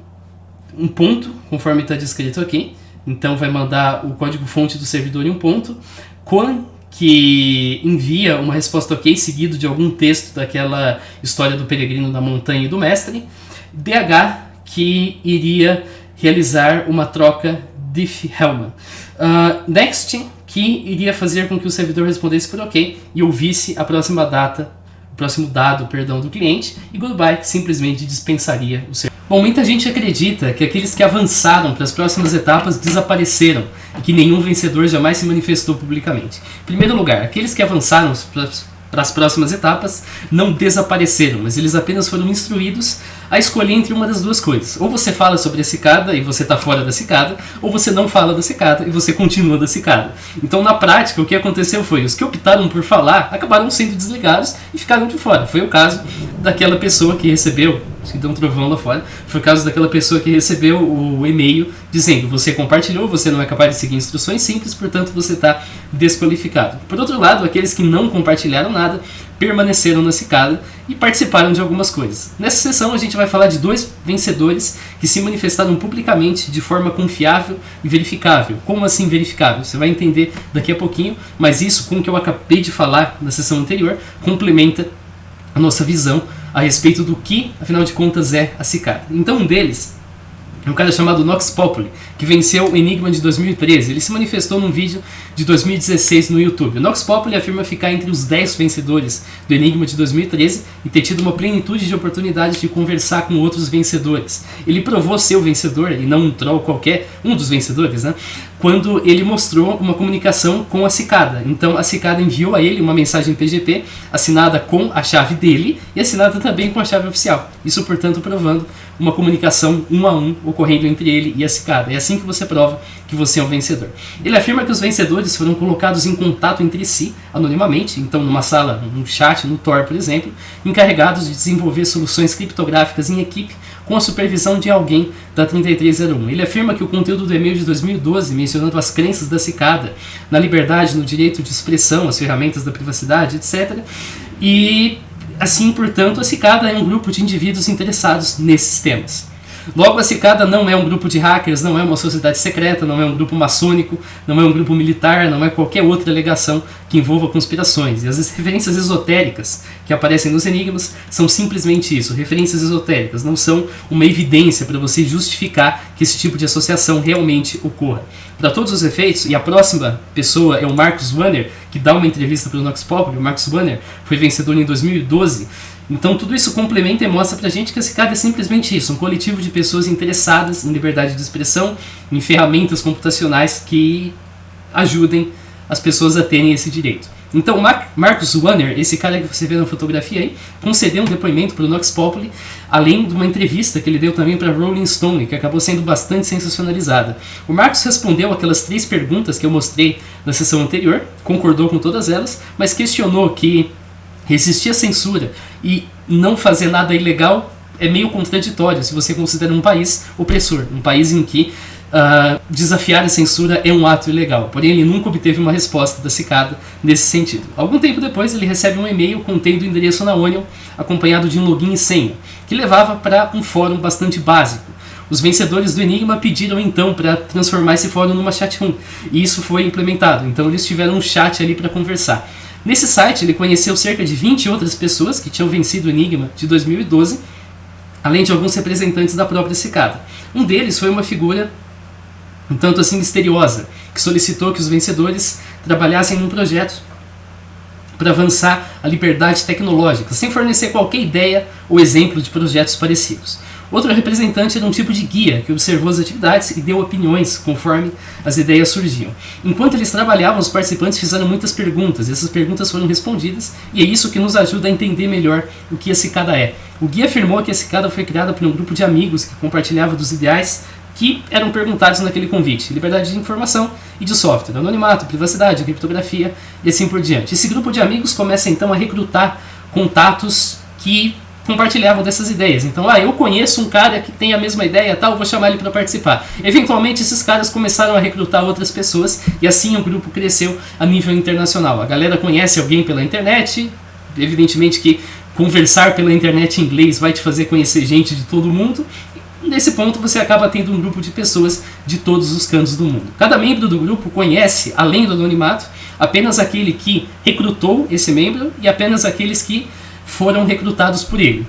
ponto, conforme está descrito aqui. Então vai mandar o código-fonte do servidor em um ponto. Quan, que envia uma resposta ok seguido de algum texto daquela história do peregrino da montanha e do mestre. DH, que iria realizar uma troca diff-Hellman. Next, que iria fazer com que o servidor respondesse por ok e ouvisse a próximo dado do cliente, e goodbye, que simplesmente dispensaria o servidor. Bom, muita gente acredita que aqueles que avançaram para as próximas etapas desapareceram e que nenhum vencedor jamais se manifestou publicamente. Em primeiro lugar, aqueles que avançaram para as próximas etapas não desapareceram, mas eles apenas foram instruídos a escolher entre uma das duas coisas. Ou você fala sobre a cicada e você está fora da cicada, ou você não fala da cicada e você continua da cicada. Então, na prática, o que aconteceu foi, os que optaram por falar acabaram sendo desligados e ficaram de fora. Foi o caso daquela pessoa que recebeu, acho que deu um trovão lá fora, foi o caso daquela pessoa que recebeu o e-mail dizendo: você compartilhou, você não é capaz de seguir instruções simples, portanto você está desqualificado. Por outro lado, aqueles que não compartilharam nada permaneceram na cicada e participaram de algumas coisas. Nessa sessão a gente vai falar de 2 vencedores que se manifestaram publicamente de forma confiável e verificável. Como assim verificável? Você vai entender daqui a pouquinho, mas isso, com o que eu acabei de falar na sessão anterior, complementa a nossa visão a respeito do que, afinal de contas, é a cicada. Então, um deles é um cara chamado Nox Populi, que venceu o Enigma de 2013. Ele se manifestou num vídeo de 2016 no YouTube. O Nox Populi afirma ficar entre os 10 vencedores do Enigma de 2013 e ter tido uma plenitude de oportunidades de conversar com outros vencedores. Ele provou ser o vencedor, e não um troll qualquer, um dos vencedores, né? Quando ele mostrou uma comunicação com a cicada. Então a cicada enviou a ele uma mensagem PGP assinada com a chave dele e assinada também com a chave oficial. Isso, portanto, provando uma comunicação 1 a 1 ocorrendo entre ele e a cicada. É assim que você prova que você é um vencedor. Ele afirma que os vencedores foram colocados em contato entre si, anonimamente, então numa sala, num chat, no Tor, por exemplo, encarregados de desenvolver soluções criptográficas em equipe com a supervisão de alguém da 3301. Ele afirma que o conteúdo do e-mail de 2012, mencionando as crenças da cicada na liberdade, no direito de expressão, as ferramentas da privacidade, etc. E assim, portanto, a cicada é um grupo de indivíduos interessados nesses temas. Logo, a cicada não é um grupo de hackers, não é uma sociedade secreta, não é um grupo maçônico, não é um grupo militar, não é qualquer outra alegação que envolva conspirações. E as referências esotéricas que aparecem nos enigmas são simplesmente isso, referências esotéricas, não são uma evidência para você justificar que esse tipo de associação realmente ocorra. Para todos os efeitos, e a próxima pessoa é o Marcus Wanner, que dá uma entrevista para o Nox Populi. O Marcus Wanner foi vencedor em 2012. Então tudo isso complementa e mostra pra gente que a cicada é simplesmente isso, um coletivo de pessoas interessadas em liberdade de expressão, em ferramentas computacionais que ajudem as pessoas a terem esse direito. Então Marcus Wanner, esse cara que você vê na fotografia aí, concedeu um depoimento para o Nox Populi, além de uma entrevista que ele deu também para Rolling Stone, que acabou sendo bastante sensacionalizada. O Marcus respondeu aquelas 3 perguntas que eu mostrei na sessão anterior, concordou com todas elas, mas questionou que resistir à censura e não fazer nada ilegal é meio contraditório se você considera um país opressor, um país em que desafiar a censura é um ato ilegal. Porém, ele nunca obteve uma resposta da cicada nesse sentido. Algum tempo depois, ele recebe um e-mail contendo o endereço na Onion, acompanhado de um login e senha, que levava para um fórum bastante básico. Os vencedores do Enigma pediram então para transformar esse fórum numa chat room, e isso foi implementado. Então eles tiveram um chat ali para conversar. Nesse site ele conheceu cerca de 20 outras pessoas que tinham vencido o Enigma de 2012, além de alguns representantes da própria cicada. Um deles foi uma figura um tanto assim misteriosa, que solicitou que os vencedores trabalhassem num projeto para avançar a liberdade tecnológica, sem fornecer qualquer ideia ou exemplo de projetos parecidos. Outro representante era um tipo de guia que observou as atividades e deu opiniões conforme as ideias surgiam. Enquanto eles trabalhavam, os participantes fizeram muitas perguntas, e essas perguntas foram respondidas, e é isso que nos ajuda a entender melhor o que a cicada é. O guia afirmou que a cicada foi criada por um grupo de amigos que compartilhava dos ideais que eram perguntados naquele convite: liberdade de informação e de software, anonimato, privacidade, criptografia e assim por diante. Esse grupo de amigos começa então a recrutar contatos que compartilhavam dessas ideias. Então, eu conheço um cara que tem a mesma ideia, tal, vou chamar ele para participar. Eventualmente, esses caras começaram a recrutar outras pessoas e assim o grupo cresceu a nível internacional. A galera conhece alguém pela internet, evidentemente que conversar pela internet em inglês vai te fazer conhecer gente de todo mundo. Nesse ponto, você acaba tendo um grupo de pessoas de todos os cantos do mundo. Cada membro do grupo conhece, além do anonimato, apenas aquele que recrutou esse membro e apenas aqueles que foram recrutados por ele.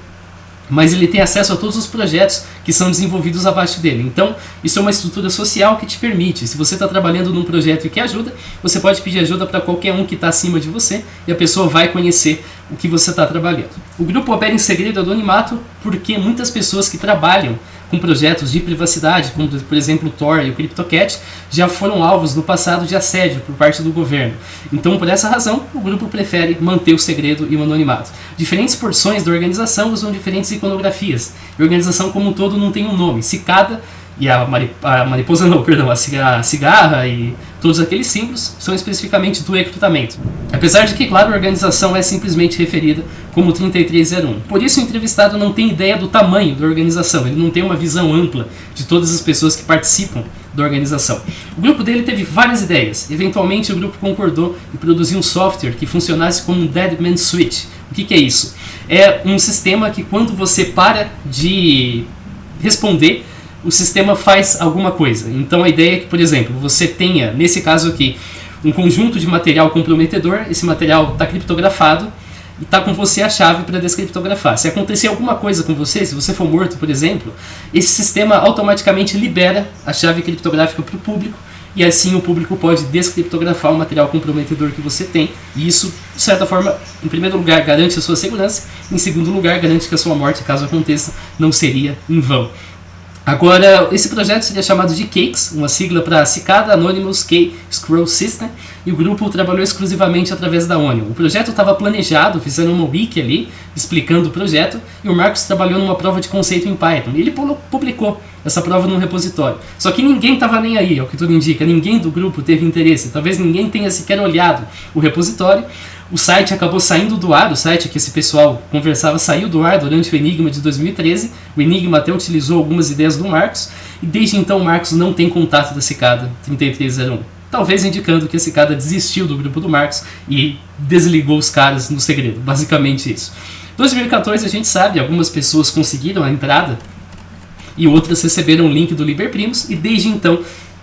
Mas ele tem acesso a todos os projetos que são desenvolvidos abaixo dele. Então, isso é uma estrutura social que te permite. Se você está trabalhando num projeto e quer ajuda, você pode pedir ajuda para qualquer um que está acima de você e a pessoa vai conhecer o que você está trabalhando. O grupo opera em segredo e anonimato porque muitas pessoas que trabalham com projetos de privacidade, como por exemplo o Tor e o CryptoCat, já foram alvos no passado de assédio por parte do governo. Então, por essa razão, o grupo prefere manter o segredo e o anonimato. Diferentes porções da organização usam diferentes iconografias. A organização como um todo não tem um nome. Cicada e a cigarra e todos aqueles símbolos são especificamente do recrutamento. Apesar de que, claro, a organização é simplesmente referida como 3301. Por isso, o entrevistado não tem ideia do tamanho da organização, ele não tem uma visão ampla de todas as pessoas que participam da organização. O grupo dele teve várias ideias. Eventualmente, o grupo concordou em produzir um software que funcionasse como um Dead Man Switch. O que é isso? É um sistema que, quando você para de responder, o sistema faz alguma coisa. Então a ideia é que, por exemplo, você tenha, nesse caso aqui, um conjunto de material comprometedor, esse material está criptografado e está com você a chave para descriptografar. Se acontecer alguma coisa com você, se você for morto, por exemplo, esse sistema automaticamente libera a chave criptográfica para o público e assim o público pode descriptografar o material comprometedor que você tem. E isso, de certa forma, em primeiro lugar, garante a sua segurança, em segundo lugar, garante que a sua morte, caso aconteça, não seria em vão. Agora, esse projeto seria chamado de CAKES, uma sigla para Cicada Anonymous Key Scroll System, e o grupo trabalhou exclusivamente através da Onion. O projeto estava planejado, fizeram uma wiki ali, explicando o projeto, e o Marcos trabalhou numa prova de conceito em Python. E ele publicou essa prova num repositório. Só que ninguém estava nem aí, é o que tudo indica, ninguém do grupo teve interesse, talvez ninguém tenha sequer olhado o repositório. O site acabou saindo do ar, o site que esse pessoal conversava saiu do ar durante o Enigma de 2013. O Enigma até utilizou algumas ideias do Marcos, e desde então o Marcos não tem contato da Cicada 3301. Talvez indicando que a Cicada desistiu do grupo do Marcos e desligou os caras no segredo, basicamente isso. Em 2014 a gente sabe, algumas pessoas conseguiram a entrada e outras receberam o link do Liber Primus, e desde então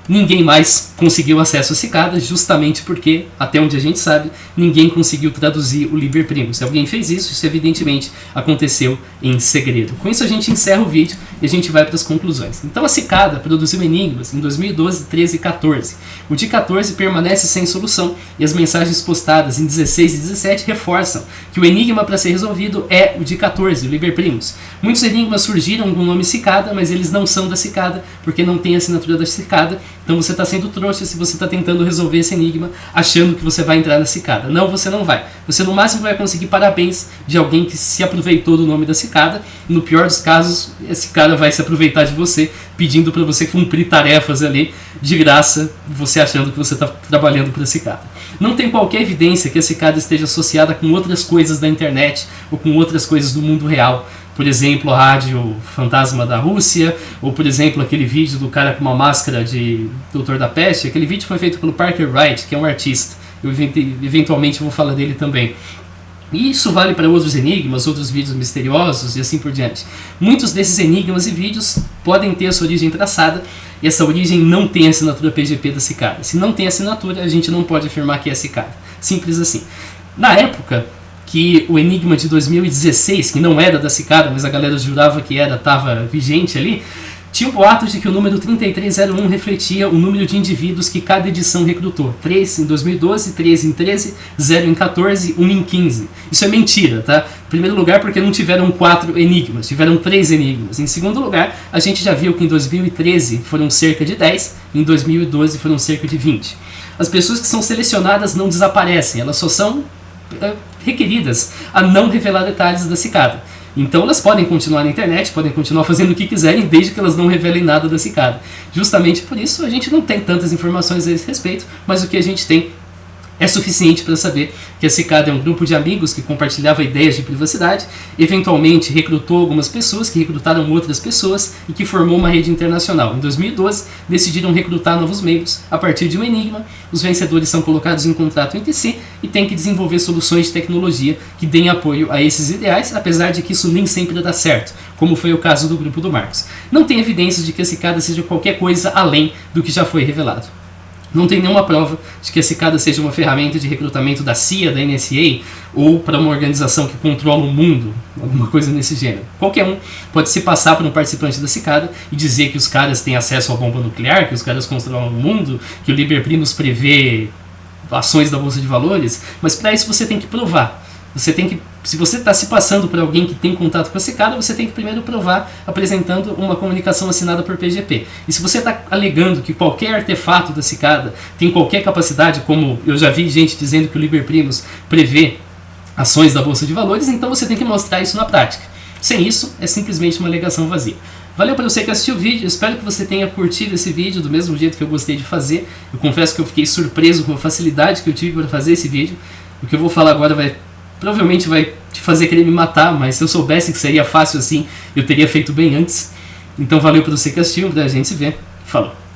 ninguém mais conseguiu acesso à Cicada, justamente porque, até onde a gente sabe, ninguém conseguiu traduzir o Liber Primus. Se alguém fez isso, isso evidentemente aconteceu em segredo. Com isso a gente encerra o vídeo e a gente vai para as conclusões. Então a Cicada produziu enigmas em 2012, 13 e 14. O de 14 permanece sem solução e as mensagens postadas em 16 e 17 reforçam que o enigma para ser resolvido é o de 14, o Liber Primus. Muitos enigmas surgiram com o nome Cicada, mas eles não são da Cicada, porque não tem a assinatura da Cicada. Então você está sendo trouxa se você está tentando resolver esse enigma achando que você vai entrar na Cicada. Não, você não vai. Você no máximo vai conseguir parabéns de alguém que se aproveitou do nome da Cicada. No pior dos casos, esse cara vai se aproveitar de você, pedindo para você cumprir tarefas ali de graça, você achando que você está trabalhando para a Cicada. Não tem qualquer evidência que a Cicada esteja associada com outras coisas da internet ou com outras coisas do mundo real. Por exemplo, a rádio fantasma da Rússia, ou por exemplo, aquele vídeo do cara com uma máscara de Doutor da Peste. Aquele vídeo foi feito pelo Parker Wright, que é um artista. Eu eventualmente vou falar dele também. E isso vale para outros enigmas, outros vídeos misteriosos e assim por diante. Muitos desses enigmas e vídeos podem ter a sua origem traçada, e essa origem não tem a assinatura PGP da Cicada. Se não tem assinatura, a gente não pode afirmar que é Cicada. Simples assim. Na época, que o Enigma de 2016, que não era da Cicada, mas a galera jurava que era, estava vigente ali, tinha um boato de que o número 3301 refletia o número de indivíduos que cada edição recrutou. 3 em 2012, 3 em 13, 0 em 14, 1 em 15. Isso é mentira, tá? Em primeiro lugar, porque não tiveram 4 enigmas, tiveram 3 enigmas. Em segundo lugar, a gente já viu que em 2013 foram cerca de 10, em 2012 foram cerca de 20. As pessoas que são selecionadas não desaparecem, elas só são requeridas a não revelar detalhes da Cicada. Então elas podem continuar na internet, podem continuar fazendo o que quiserem, desde que elas não revelem nada da Cicada. Justamente por isso a gente não tem tantas informações a esse respeito, mas o que a gente tem é suficiente para saber que a Cicada é um grupo de amigos que compartilhava ideias de privacidade, eventualmente recrutou algumas pessoas, que recrutaram outras pessoas e que formou uma rede internacional. Em 2012, decidiram recrutar novos membros a partir de um enigma. Os vencedores são colocados em contrato entre si e têm que desenvolver soluções de tecnologia que deem apoio a esses ideais, apesar de que isso nem sempre dá certo, como foi o caso do grupo do Marcos. Não tem evidências de que a Cicada seja qualquer coisa além do que já foi revelado. Não tem nenhuma prova de que a Cicada seja uma ferramenta de recrutamento da CIA, da NSA, ou para uma organização que controla o mundo, alguma coisa nesse gênero. Qualquer um pode se passar por um participante da Cicada e dizer que os caras têm acesso à bomba nuclear, que os caras controlam o mundo, que o Liber Primus prevê ações da Bolsa de Valores, mas para isso você tem que provar. Se você está se passando por alguém que tem contato com a Cicada, você tem que primeiro provar apresentando uma comunicação assinada por PGP. E se você está alegando que qualquer artefato da Cicada tem qualquer capacidade, como eu já vi gente dizendo que o Liber Primus prevê ações da Bolsa de Valores, então você tem que mostrar isso na prática. Sem isso, é simplesmente uma alegação vazia. Valeu para você que assistiu o vídeo, espero que você tenha curtido esse vídeo do mesmo jeito que eu gostei de fazer. Eu confesso que eu fiquei surpreso com a facilidade que eu tive para fazer esse vídeo. O que eu vou falar agora provavelmente vai te fazer querer me matar, mas se eu soubesse que seria fácil assim, eu teria feito bem antes. Então valeu para você que assistiu, a gente se vê. Falou!